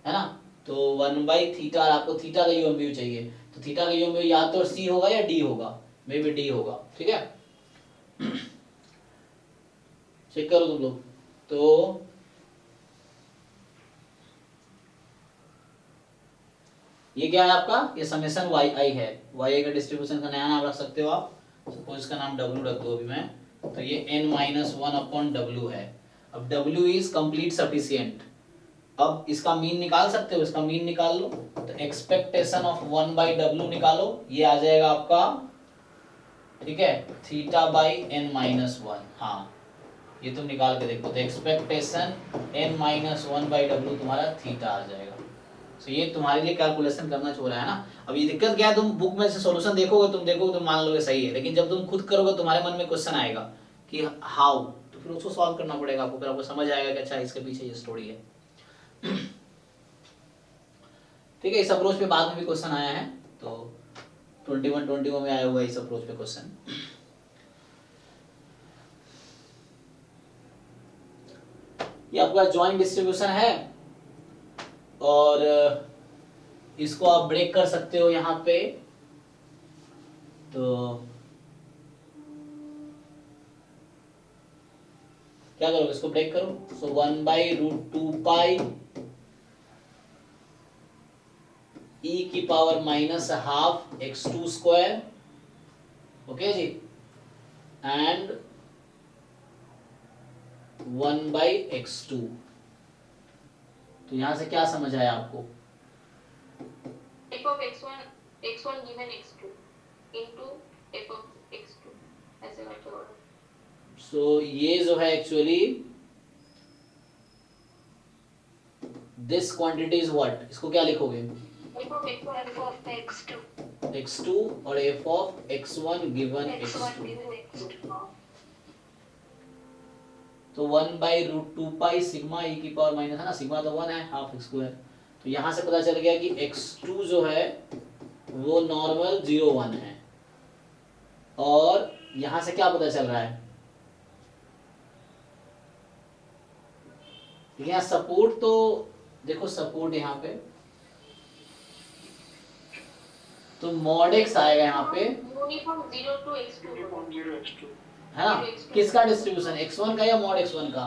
ना, तो 1 थीटा, आपको थीटा का यूएमवी चाहिए, तो थीटा का यूएमवी या तो c होगा या d होगा, मे बी d होगा, ठीक है। चेक करो तुम लोग, तो ये क्या है आपका, ये समेशन yi है, yi का डिस्ट्रीब्यूशन का नया नाम रख सकते हो आप, सपोज इसका नाम w रख दो अभी मैं, तो ये n-1/w है। अब w इज कंप्लीट सफिशिएंट, अब इसका मीन निकाल सकते हो, इसका मीन निकाल लो, तो एक्सपेक्टेशन ऑफ 1/w निकालो, ये आ जाएगा आपका, ठीक है, थीटा बाई n-1, हाँ ये तुम निकाल के देखो, तो एक्सपेक्टेशन n-1/w तुम्हारा थीटा आ जाएगा। तो ये तुम्हारे लिए कैलकुलेशन करना चाह रहा है ना। अब ये दिक्कत क्या है, तुम बुक में से सॉल्यूशन देखोगे, तुम देखोगे तुम मान लोगे सही है, लेकिन जब तुम खुद करोगे तुम्हारे मन में क्वेश्चन आएगा कि हाउ, तो फिर उसको सॉल्व करना पड़ेगा आपको, फिर आपको समझ आएगा कि अच्छा इसके पीछे ये स्टोरी है। ठीक है, इस अप्रोच पे बाद में भी क्वेश्चन आया है, तो 21 में आया हुआ है इस अप्रोच पे क्वेश्चन। ये आपका जॉइंट डिस्ट्रीब्यूशन है, और इसको आप ब्रेक कर सकते हो यहाँ पे, तो क्या करोगे, इसको ब्रेक करो, सो 1/√2π e की पावर -½ x2 स्क्वायर, ओके जी, एंड 1/x2। तो यहां से क्या समझ आया आपको, f of x1 given x2 into f of x2 ऐसे करके होगा। सो ये जो है actually this quantity is what, इसको क्या लिखोगे, f of x2 x2 और f of x1 given x2, तो 1/√2π सिग्मा e की पावर माइनस, है ना, सिग्मा तो 1 है, हाफ x², तो यहां से पता चल गया कि x2 जो है वो नॉर्मल 0-1 है, और यहां से क्या पता चल रहा है, यहाँ सपोर्ट, तो देखो सपोर्ट यहाँ पे तो मॉड x आएगा यहाँ पे, यूनिफॉर्म 0 to x2 है ना, किसका डिस्ट्रीब्यूशन, x1 का या मॉड x1 का,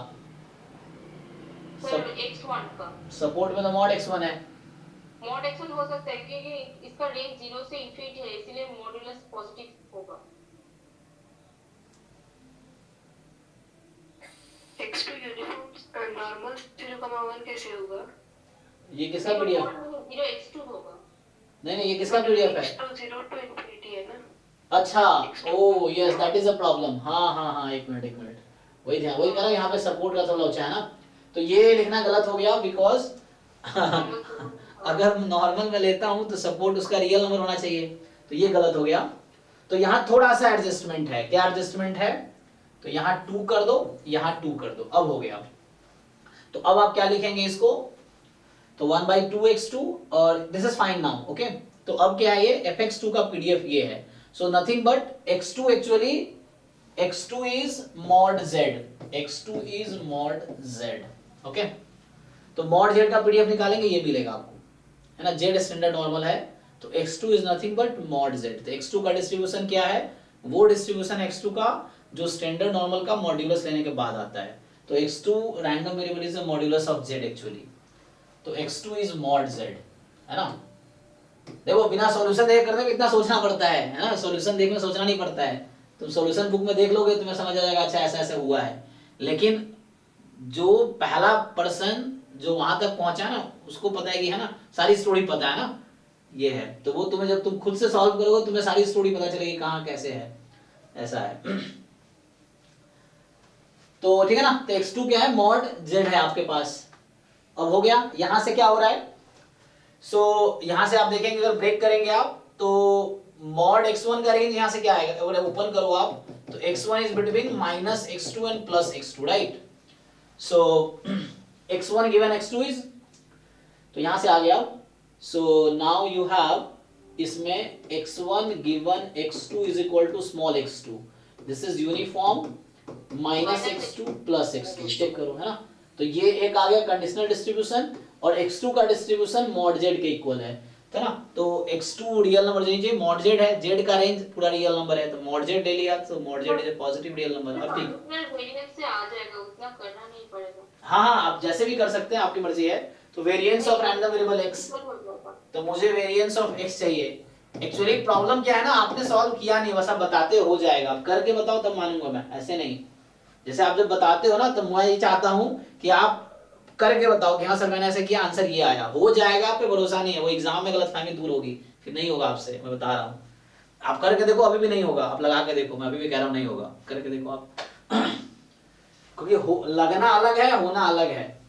सर x1 का सपोर्ट में तो मॉड x1 है। मॉड x1 हो सकता है क्योंकि इसका रेंज 0 से इन्फिनिटी है, इसलिए मॉडुलस पॉजिटिव होगा। x2 यूनिफॉर्म नॉर्मल 0,1 कैसे होगा? ये किसका पीडीएफ? 0 x2 होगा। नहीं नहीं, ये किसका पीडीएफ है? x2 0 to infinity है ना? अच्छा, ओ yes that is a problem. हाँ, एक मिनट, वही कह रहा हूँ, यहाँ पे सपोर्ट का थोड़ा ऊंचा है ना, तो ये लिखना गलत हो गया बिकॉज अगर नॉर्मल में लेता हूँ तो सपोर्ट उसका रियल नंबर होना चाहिए, तो ये गलत हो गया। तो यहाँ थोड़ा सा एडजस्टमेंट है। क्या एडजस्टमेंट है? तो यहाँ 2 कर दो, यहाँ 2 कर दो, अब हो गया। तो अब आप क्या लिखेंगे इसको? तो 1/2x2 और this is fine now, okay. तो अब क्या है ये fx2 का पीडीएफ ये है। So nothing but x2 actually x2 is mod z, x2 is mod z, okay. तो mod z का पीडीएफ निकालेंगे, ये मिलेगा आपको, है ना। z स्टैंडर्ड नॉर्मल है, तो x2 is nothing but mod z। तो x2 का डिस्ट्रीब्यूशन क्या है? वो डिस्ट्रीब्यूशन x2 का जो स्टैंडर्ड नॉर्मल का मॉड्यूलस लेने के बाद आता है। तो x2 random variable is the modulus of z actually. तो x2 is mod z, है ना। देखो बिना सॉल्यूशन देख करने में इतना सोचना पड़ता है ना, सॉल्यूशन देखने में सोचना नहीं पड़ता है। तुम सॉल्यूशन बुक में देख लोगे तुम्हें समझ आ जाएगा, अच्छा ऐसा ऐसा हुआ है। लेकिन जो पहला पर्सन जो वहां तक पहुंचा ना, उसको पता है कि, है ना, सारी स्टोरी पता है ना, ये है। तो वो तुम्हें जब तुम खुद से सॉल्व करोगे तुम्हें सारी स्टोरी पता चलेगी कहाँ कैसे है, ऐसा है। तो ठीक है ना। तो x2 क्या है? मॉड z है आपके पास। अब हो गया। यहां से क्या हो रहा है? सो यहां से आप देखेंगे, अगर ब्रेक करेंगे आप तो मॉड x1 का रेंज यहां से क्या आएगा? अगर ओपन करो आप तो x1 is between -x2 and +x2, right. So x1 given x2 is, तो यहां से आ गया। सो नाउ यू हैव इसमें x1 given x2 is equal to small x2, this is uniform -x2 +x2, check करो, है ना। तो ये एक आ गया कंडीशनल डिस्ट्रीब्यूशन, और x2 का डिस्ट्रीब्यूशन मॉड z के इक्वल है ना। तो x2 रियल नंबर चाहिए, मॉड z है, z का रेंज पूरा रियल नंबर है, तो मॉड z ले लिया, तो mod z is a positive real number. अब ठीक, वेरिएंस से आ जाएगा, उतना करना नहीं पड़ेगा। हाँ, आप जैसे भी कर सकते हैं, आपकी मर्जी है। तो variance of random variable x, तो मुझे वेरिएंस ऑफ x चाहिए। एक्चुअली प्रॉब्लम क्या है ना, आपने सॉल्व किया नहीं, बस आप बताते हो जाएगा, आप करके बताओ तब मानूंगा मैं, ऐसे नहीं। जैसे आप जब बताते हो ना, तो मैं ये चाहता हूं कि आप करके बताओ कि हाँ सर मैंने ऐसे किया, आंसर ये आया। हो जाएगा, आप पे भरोसा नहीं है, वो एग्जाम में गलतफहमी दूर होगी, फिर नहीं होगा आपसे, मैं बता रहा हूँ। आप करके देखो, अभी भी नहीं होगा, आप लगा के देखो, मैं अभी भी कह रहा हूँ नहीं होगा, करके देखो आप। क्योंकि लगना अलग है, होना अलग है,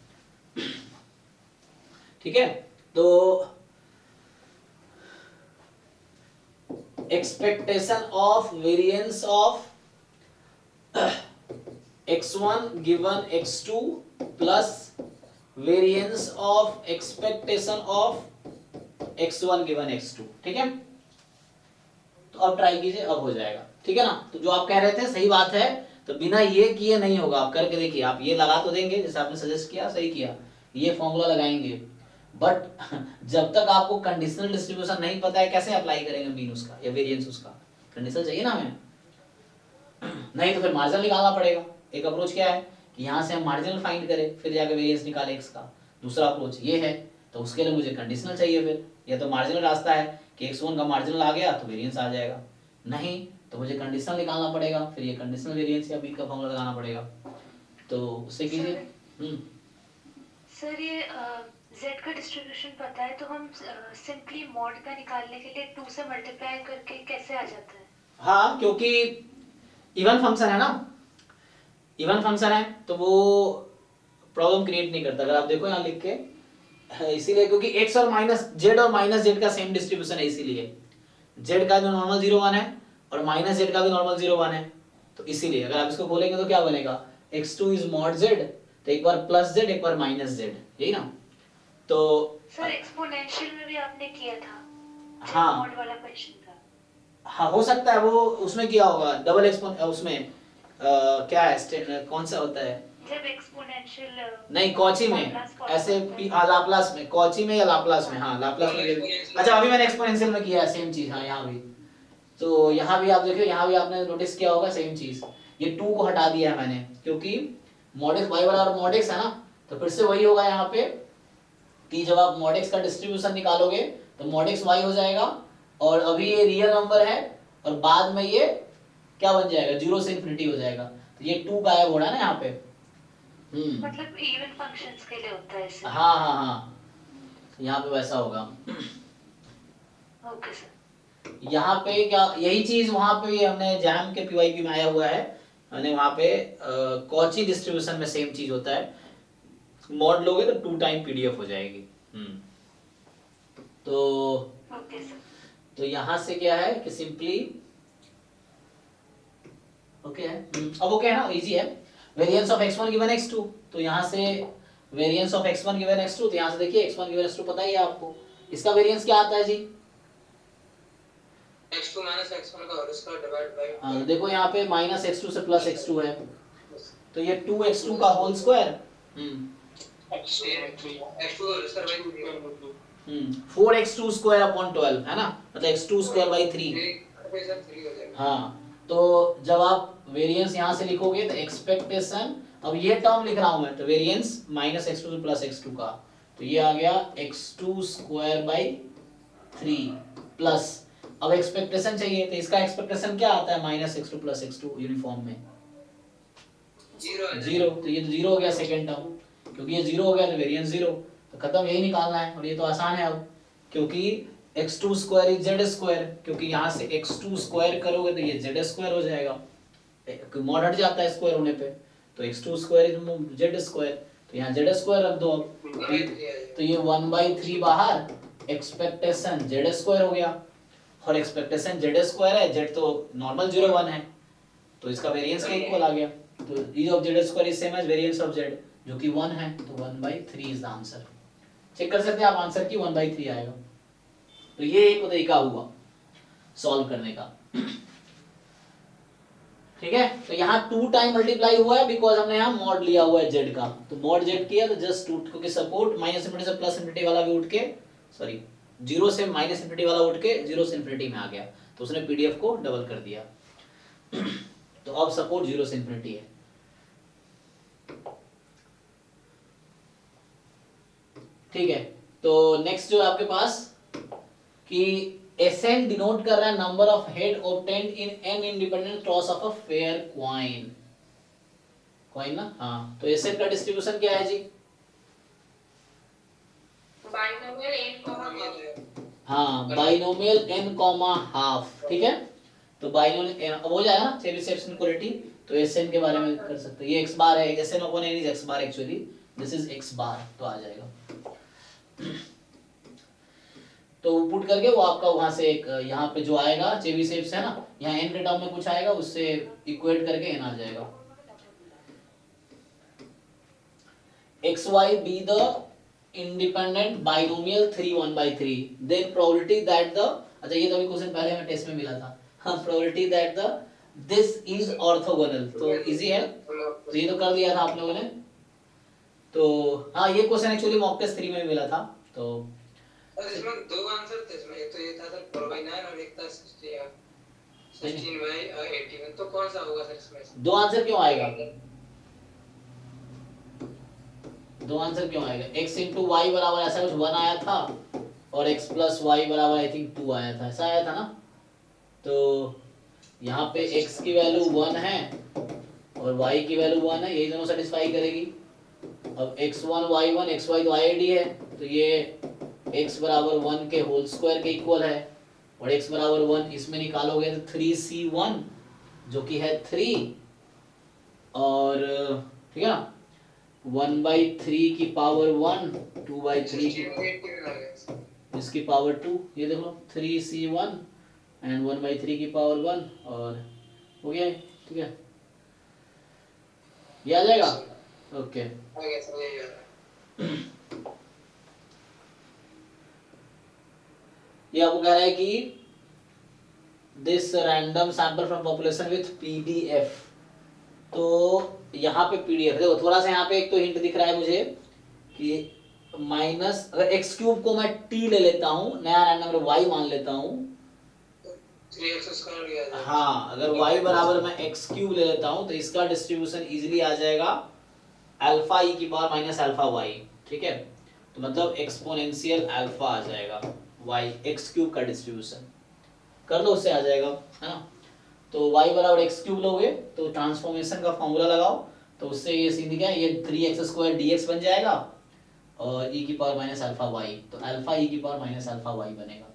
ठीक है। तो expectation of variance of x1 given x2 plus variance of expectation of x1 given x2, ठीक है। तो अब ट्राई कीजिए, अब हो जाएगा, ठीक है ना। तो जो आप कह रहे थे सही बात है, तो बिना ये किए नहीं होगा, आप करके देखिए। आप ये लगा तो देंगे जैसे आपने सजेस्ट किया, सही किया, ये फॉर्मूला लगाएंगे, बट जब तक आपको कंडीशनल डिस्ट्रीब्यूशन नहीं पता है कैसे अप्लाई करेंगे मीन उसका या वेरिएंस उसका? कंडीशनल चाहिए ना हमें, नहीं तो फिर मार्जिनल निकालना पड़ेगा। एक अप्रोच क्या है कि यहाँ से हम मार्जिनल फाइंड करें, फिर जाकर वेरिएंस निकाले x का। दूसरा अप्रोच ये है, तो उसके लिए मुझे कंडीशनल चाहिए फिर, या तो मार्जिनल रास्ता है कि x1 का मार्जिनल आ गया तो वेरिएंस आ जाएगा, नहीं तो मुझे कंडीशनल निकालना पड़ेगा, फिर ये कंडीशनल वेरिएंस या b का फॉर्मूला लगाना पड़ेगा। तो उससे कीजिए। सर ये z का डिस्ट्रीब्यूशन पता है, तो हम सिंपली मॉड का निकालने के लिए 2 से मल्टीप्लाई करके कैसे आ जाता है? हाँ, क्योंकि इवन फंक्शन है ना, इवन फंक्शन है तो वो प्रॉब्लम क्रिएट नहीं करता। अगर आप देखो यहाँ लिख के, इसीलिए क्योंकि x और माइनस z और माइनस z का सेम डिस्ट्रीब्यूशन है, इसीलिए z का जो नॉर्मल 0 1 है और माइनस z का भी नॉर्मल 0 1 है, तो इसीलिए अगर आप इसको खोलेंगे तो क्या बनेगा? x2 इज मॉड z, तो एक बार प्लस z एक बार माइनस z, यही ना। तो सर एक्सपोनेंशियल में भी आपने किया था, हाँ मॉड वाला क्वेश्चन था। हाँ, हो सकता है वो उसमें किया होगा, डबल एक्सपोन उसमें क्या है, कौन सा होता है? जब एक्सपोनेंशियल नहीं, कॉची में ऐसे लाप्लास में, कॉची में या लाप्लास में, हाँ लाप्लास में। अच्छा, अभी मैंने एक्सपोनेंशियल में किया है सेम चीज, हाँ यहाँ भी। तो यहाँ भी आप देखिए, यहाँ भी आपने नोटिस किया होगा सेम चीज। ये 2 को हटा दिया है मैंने, क्योंकि मॉड x y बराबर मॉड x है ना, तो फिर से वही होगा यहाँ पे कि जब आप mod x का डिस्ट्रीब्यूशन निकालोगे तो mod x y हो जाएगा, और अभी ये रियल नंबर है और बाद में ये क्या बन जाएगा, 0 से इन्फिनिटी हो जाएगा, तो ये 2 गायब हो रहा है ना यहाँ पे। मतलब इवन फंक्शंस के लिए होता है ऐसे। हाँ हाँ हाँ, यहाँ पे वैसा होगा। Okay sir. यहाँ पे क्या यही चीज वहां पे हमने जैम के पीवाईक्यू में आया हुआ है, हमने वहां पे कॉची डिस्ट्रीब्यूशन में सेम चीज होता है, मॉड लोगे तो 2 टाइम पीडीएफ हो जाएगी। तो ओके सर। तो यहाँ से क्या है कि सिंपली ओके है। अब ओके है ना, इजी है। Variance of x1 given x2, तो यहाँ से variance of x1 given x2, तो यहाँ से देखिए x1 गिवन x2 पता ही है आपको, इसका वेरिएंस क्या आता है जी, x2 माइनस x1 का होल स्क्वायर डिवाइड बाय। हाँ देखो यहाँ पे माइनस x2 से प्लस x2 है, तो ये 2x2 का whole square x2 whole square by 4x2 square upon 12 है ना, मतलब x2 स्क्वायर बाई 3। 3 हो जाएगा। हाँ, तो जब आप वेरिएंस यहाँ से लिखोगे तो एक्सपेक्टेशन, अब ये टर्म लिख रहा हूँ मैं, तो वेरिएंस माइनस x2 से प्लस x2 का, तो ये आ गया x2 स्क्वायर बाई 3 प्लस, अब एक्सपेक्टेशन चाहिए, तो इसका एक्सपेक्टेशन क्या आता है, minus x2 plus x2 uniform में 0, तो ये तो 0 हो गया सेकेंड टर्म, क्योंकि ये 0 हो गया तो वेरिएंस 0, तो खत्म, यही निकालना है, और ये तो आसान है अब, क्योंकि x2 square is z square, क्योंकि यहाँ से x2 स्क्वायर करोगे तो ये z स्क्वायर हो जाएगा, मॉड हट जाता है स्क्वायर होने पे, तो x2 square is z square, तो यहाँ z स्क्वायर रख दो अब, तो ये 1/3 बाहर, एक्सपेक्टेशन z स्क्वायर हो गया, और एक्सपेक्टेशन z स्क्वायर है, z तो नॉर्मल 0 1 है, तो इसका वेरिएंस के इक्वल आ गया, तो e of z square is same as variance of z, जो कि 1 है, तो 1/3 इज द आंसर। चेक कर सकते हैं आप आंसर की 1/3 आएगा। तो ये एक तरीका हुआ सॉल्व करने का, ठीक है। तो यहाँ 2 टाइम मल्टीप्लाई हुआ है बिकॉज हमने यहाँ मॉड लिया हुआ है z का, तो मॉड z किया तो जस्ट 2, क्योंकि सपोर्ट माइनस इंफिनिटी से प्लस इंफिनिटी वाला भी उठ के, सॉरी 0 से माइनस इंफिनिटी वाला उठ के 0 से इंफिनिटी में आ गया, तो उसने पीडीएफ को डबल कर दिया। तो अब सपोर्ट 0 से इंफिनिटी है। ठीक है, तो नेक्स्ट जो है आपके पास कि एसेंट डिनोट कर रहा है number of head obtained in an independent toss of a fair coin, coin ना, हाँ, तो एसेंट का डिस्ट्रीब्यूशन क्या है जी, बाइनोमियल n कॉमा हाफ। हाँ बाइनोमियल n कॉमा हाफ, ठीक है, तो बाइनोमियल अब हो जाएगा ना चेबिशेव इनइक्वालिटी, तो एसएन के बारे में कर सकते हैं, ये x बार है, SN upon n is x bar, actually this is x bar, तो आ जाएगा। तो पुट करके वो आपका वहां से एक यहाँ पे जो आएगा चेबिशेव से है ना, यहाँ n के टर्म में कुछ आएगा, उससे इक्वेट करके n आ जाएगा। xy be the independent binomial 3 1/3, then probability that the, अच्छा ये तो अभी क्वेश्चन पहले हमें टेस्ट में मिला था, हाँ, probability that the this is orthogonal, तो इजी है, तो ये तो कर दिया था आप लोगों ने, तो हाँ ये क्वेश्चन एक्चुअली मॉक टेस्ट 3 में भी मिला था, तो और इसमें 2 आंसर थे, इसमें एक तो ये था सर 4/9 और एक था 16/81, तो कौन सा होगा सर इसमें? 2 आंसर क्यों आएगा, 2 आंसर क्यों आएगा, x into y बराबर ऐसा कुछ 1 आया था और x plus y बराबर आई थिंक 2 आया था, ऐसा आया था ना, तो यहाँ पे x की वैल्यू 1 है और y की वैल्यू 1 है, यही दोनों सेटिस्फाई करेगी। अब x1 y1 xy तो आईडी है, तो ये x बराबर 1 के होल स्क्वायर के इक्वल है, और x बराबर 1 इसमें निकालोगे तो 3c1 जो कि है 3, और ठीक है ना 1/3 की पावर 1 2/3 की इसकी पावर 2, ये देखो 3c1 एंड 1/3 की पावर 1, और हो गया, ठीक है, ये आ जाएगा, ओके। आ गया सर, ये आ रहा है। ये आपको कह रहा है कि this random sample from population with PDF, तो यहाँ पे पीडीएफ देखो, थोड़ा सा यहाँ पे एक तो हिंट दिख रहा है मुझे कि माइनस, अगर एक्स क्यूब को मैं टी ले लेता हूँ, नया रैंडम नंबर वाई मान लेता हूँ, 3x स्क्वायर लिया जाए। हाँ अगर y बराबर मैं एक्स क्यूब ले लेता हूँ तो इसका डिस्ट्रीब्यूशन इजीली आ जाएगा अल्फा ई की पावर माइनस अल्फा वाई, ठीक है। तो मतलब एक्सपोनेंशियल अल्फा आ जाएगा वाई, एक्स क्यूब का डिस्ट्रीब्यूशन कर लो, उससे आ जाएगा, है ना। तो y बराबर एक्स क्यूब लोगे तो ट्रांसफॉर्मेशन का फॉर्मूला लगाओ, तो उससे ये सीधी क्या है, ये 3x² dx बन जाएगा और e की पावर माइनस अल्फा वाई, तो अल्फा e की पावर माइनस अल्फा वाई बनेगा।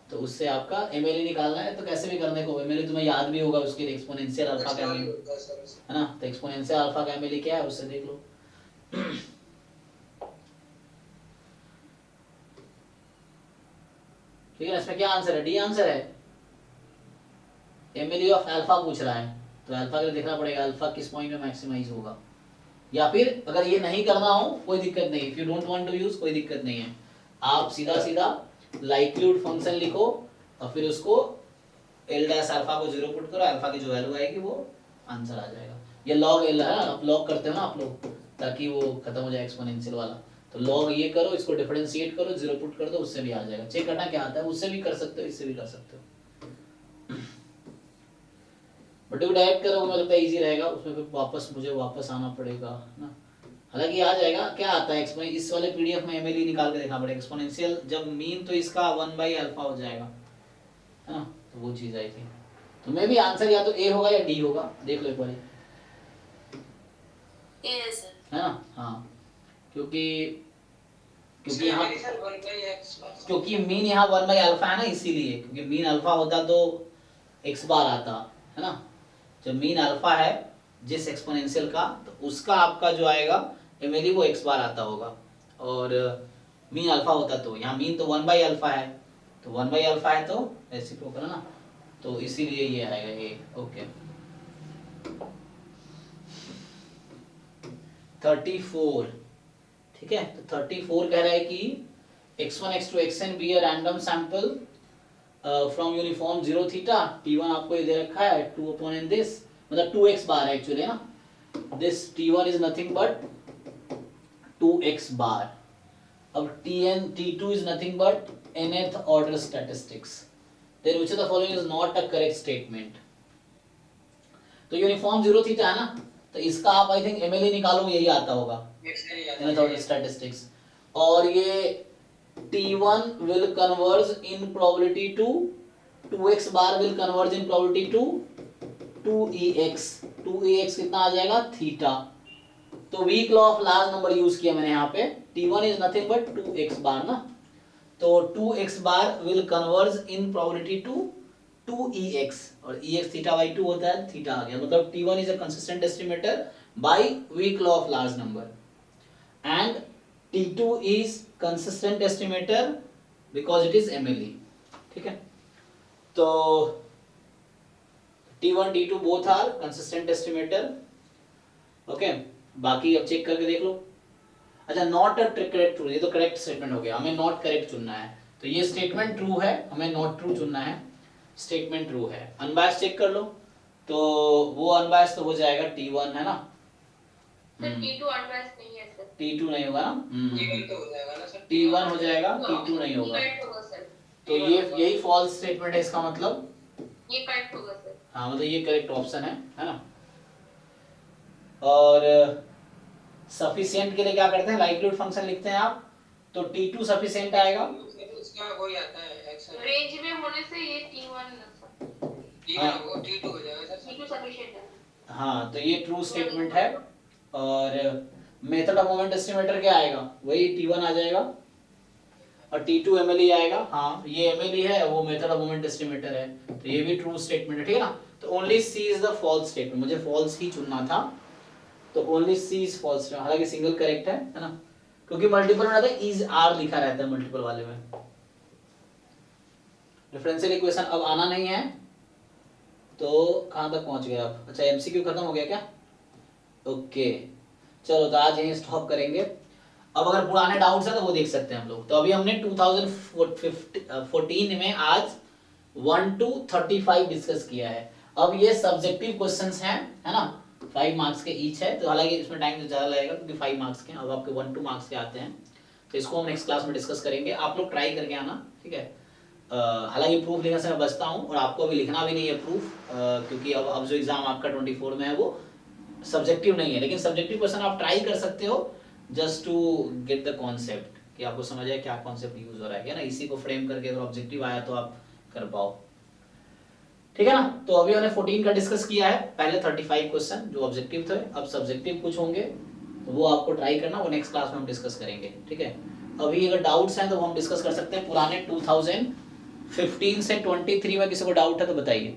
तो उससे आपका एमएलई निकालना है, तो कैसे भी करने को, एमएलई तुम्हें याद भी होगा, उसके एक्सपोनेंशियल अल्फा का एमएलई, है ना। तो एक्सपोनेंशियल अल्फा का एमएलई क्या है, उससे देख लो। ठीक है, इसमें क्या आंसर है, डी आंसर है। एमएलई ऑफ अल्फा पूछ रहा है, तो अल्फा के लिए देखना पड़ेगा अल्फा किस पॉइंट में मैक्सिमाइज होगा। या फिर अगर ये नहीं करना हो कोई दिक्कत नहीं, if you don't want to use कोई दिक्कत नहीं है, आप सीधा सीधा लाइक्लीहुड फंक्शन लिखो और फिर उसको एल डैश अल्फा को 0 पुट करो, अल्फा की जो वैल्यू आएगी वो आंसर आ जाएगा। ये लॉग एल है, आप लॉग करते हो ना आप लोग, ताकि वो खत्म हो जाए एक्सपोनेंशियल वाला। तो लॉग ये करो, इसको डिफरेंशिएट करो, 0 पुट कर दो, उससे भी आ जाएगा। चेक करना क्या आता है, उससे भी कर सकते हो, इससे भी कर सकते हो। बट डायरेक्ट करोगे मुझे लगता है इजी रहेगा, उसमें फिर मुझे वापस आना पड़ेगा ना। हालांकि आ जाएगा, क्या आता है एक्सपोनेंशियल, इस वाले पीडीएफ में एमएलई निकाल के देखना पड़ेगा। एक्सपोनेंशियल जब मीन तो इसका 1/अल्फा हो जाएगा, है ना, तो वो चीज आई थी। तो मे भी आंसर या तो ए होगा या डी होगा, देख लो एक बार, ए सर, है ना। हाँ, क्योंकि यहाँ क्योंकि मीन यहाँ 1/अल्फा है ना, इसीलिए, क्योंकि मीन अल्फा होता तो x बार आता, है ना। जब मीन अल्फा है जिस एक्सपोनेंशियल का, तो उसका आपका जो आएगा एमएलई वो x बार आता होगा, और मीन अल्फा होता तो यहाँ मीन तो 1/अल्फा है, तो 1/अल्फा है तो रेसिप्रोकल है ना, तो इसीलिए ये आएगा ये। ओके 34, ठीक है। तो 34 कह रहा है कि x1 x2 xn be a random sample from uniform 0 theta, t1 आपको ये दे रखा है 2 अपॉन n दिस, मतलब 2x बार है एक्चुअली ना, this t1 is nothing but 2x bar. अब t2 is nothing but nth order statistics, then which of the following is not a correct statement. तो uniform 0 theta है ना, तो इसका आप आई थिंक एमएलई निकालो, यही आता होगा, nth ऑर्डर स्टैटिस्टिक्स। और ये T1 will converge in probability to 2x bar will converge in probability to 2ex, 2ex कितना आ जाएगा, थीटा। तो weak law of large number use किया मैंने यहाँ पे, T1 is nothing but 2x bar ना, तो 2x bar will converge in probability to 2ex, और ex थीटा by 2 होता है, थीटा आ गया। मतलब T1 is a consistent estimator by weak law of large number and T2 is consistent estimator because it is MLE, ठीक है। तो T1 T2 both are consistent estimator, okay. बाकी अब check करके देख लो। अच्छा, नॉट अ करेक्ट ट्रू, ये तो करेक्ट स्टेटमेंट हो गया, हमें नॉट करेक्ट चुनना है, तो ये स्टेटमेंट ट्रू है, हमें नॉट ट्रू चुनना है, स्टेटमेंट ट्रू है। अनबायस्ड चेक कर लो, तो वो अनबायस्ड तो हो जाएगा T1, है ना। सर T2 अनबायस्ड नहीं है सर, T2 नहीं होगा ना, T1 तो हो जाएगा ना सर, T1 हो जाएगा, T2 नहीं होगा, करेक्ट होगा सर, तो ये यही फॉल्स स्टेटमेंट है, इसका मतलब ये करेक्ट होगा सर। हाँ, मतलब ये करेक्ट ऑप्शन है ना। और सफिशिएंट के लिए क्या करते हैं, लाइक्लीहुड फंक्शन लिखते हैं आप, तो T2 सफिशिएंट आएगा, उसका वही आता है x रेंज में होने से ये T1 सर, T1 वो T2 हो जाएगा सर, T2 सफिशिएंट है। हाँ, तो ये ट्रू स्टेटमेंट है। और मेथड ऑफ मोमेंट एस्टिमेटर क्या आएगा, वही T1 आ जाएगा, और T2 MLE आएगा। हाँ, ये MLE है, वो मेथड ऑफ मोमेंट एस्टिमेटर है, तो ये भी ट्रू स्टेटमेंट है, ठीक है ना। तो only C is the false statement, मुझे फॉल्स ही चुनना था, तो ओनली C इज फॉल्स, हालांकि सिंगल करेक्ट है ना, क्योंकि मल्टीपल में रहता है इज आर लिखा रहता है मल्टीपल वाले में। डिफरेंशियल इक्वेशन अब आना नहीं है, तो कहां तक पहुंच गए आप। अच्छा, एमसीक्यू खत्म हो गया क्या, ओके चलो, तो आज यहीं स्टॉप करेंगे। अब अगर पुराने डाउट्स हैं तो वो देख सकते हैं हम लोग। तो अभी हमने 2014 में आज 1 to 35 डिस्कस किया है। अब ये सब्जेक्टिव क्वेश्चंस हैं, है ना, 5 मार्क्स के ईच है, तो हालांकि इसमें टाइम तो ज़्यादा लगेगा क्योंकि 5 मार्क्स के, अब आपके 1-2 मार्क्स के आते हैं, तो इसको हम नेक्स्ट क्लास में डिस्कस करेंगे। आप लोग ट्राई करके आना, ठीक है। हालांकि प्रूफ लिखने से मैं बचता हूँ, और आपको अभी लिखना भी नहीं है प्रूफ, क्योंकि अब जो एग्जाम आपका 24 में है वो सब्जेक्टिव नहीं है, लेकिन सब्जेक्टिव क्वेश्चन आप ट्राई कर सकते हो just to get the concept कि आपको समझ आए क्या कॉन्सेप्ट यूज हो रहा है ना, इसी को फ्रेम करके अगर ऑब्जेक्टिव आया तो आप कर पाओ। ठीक है ना, तो अभी हमने 14 का डिस्कस किया है, पहले 35 क्वेश्चन जो ऑब्जेक्टिव थे, अब सब्जेक्टिव कुछ होंगे तो वो आपको ट्राई करना, वो नेक्स्ट क्लास में हम डिस्कस करेंगे। ठीक है, अभी अगर डाउट्स हैं तो हम डिस्कस कर सकते हैं पुराने 2015 से 23 में किसी को डाउट है तो बताइए।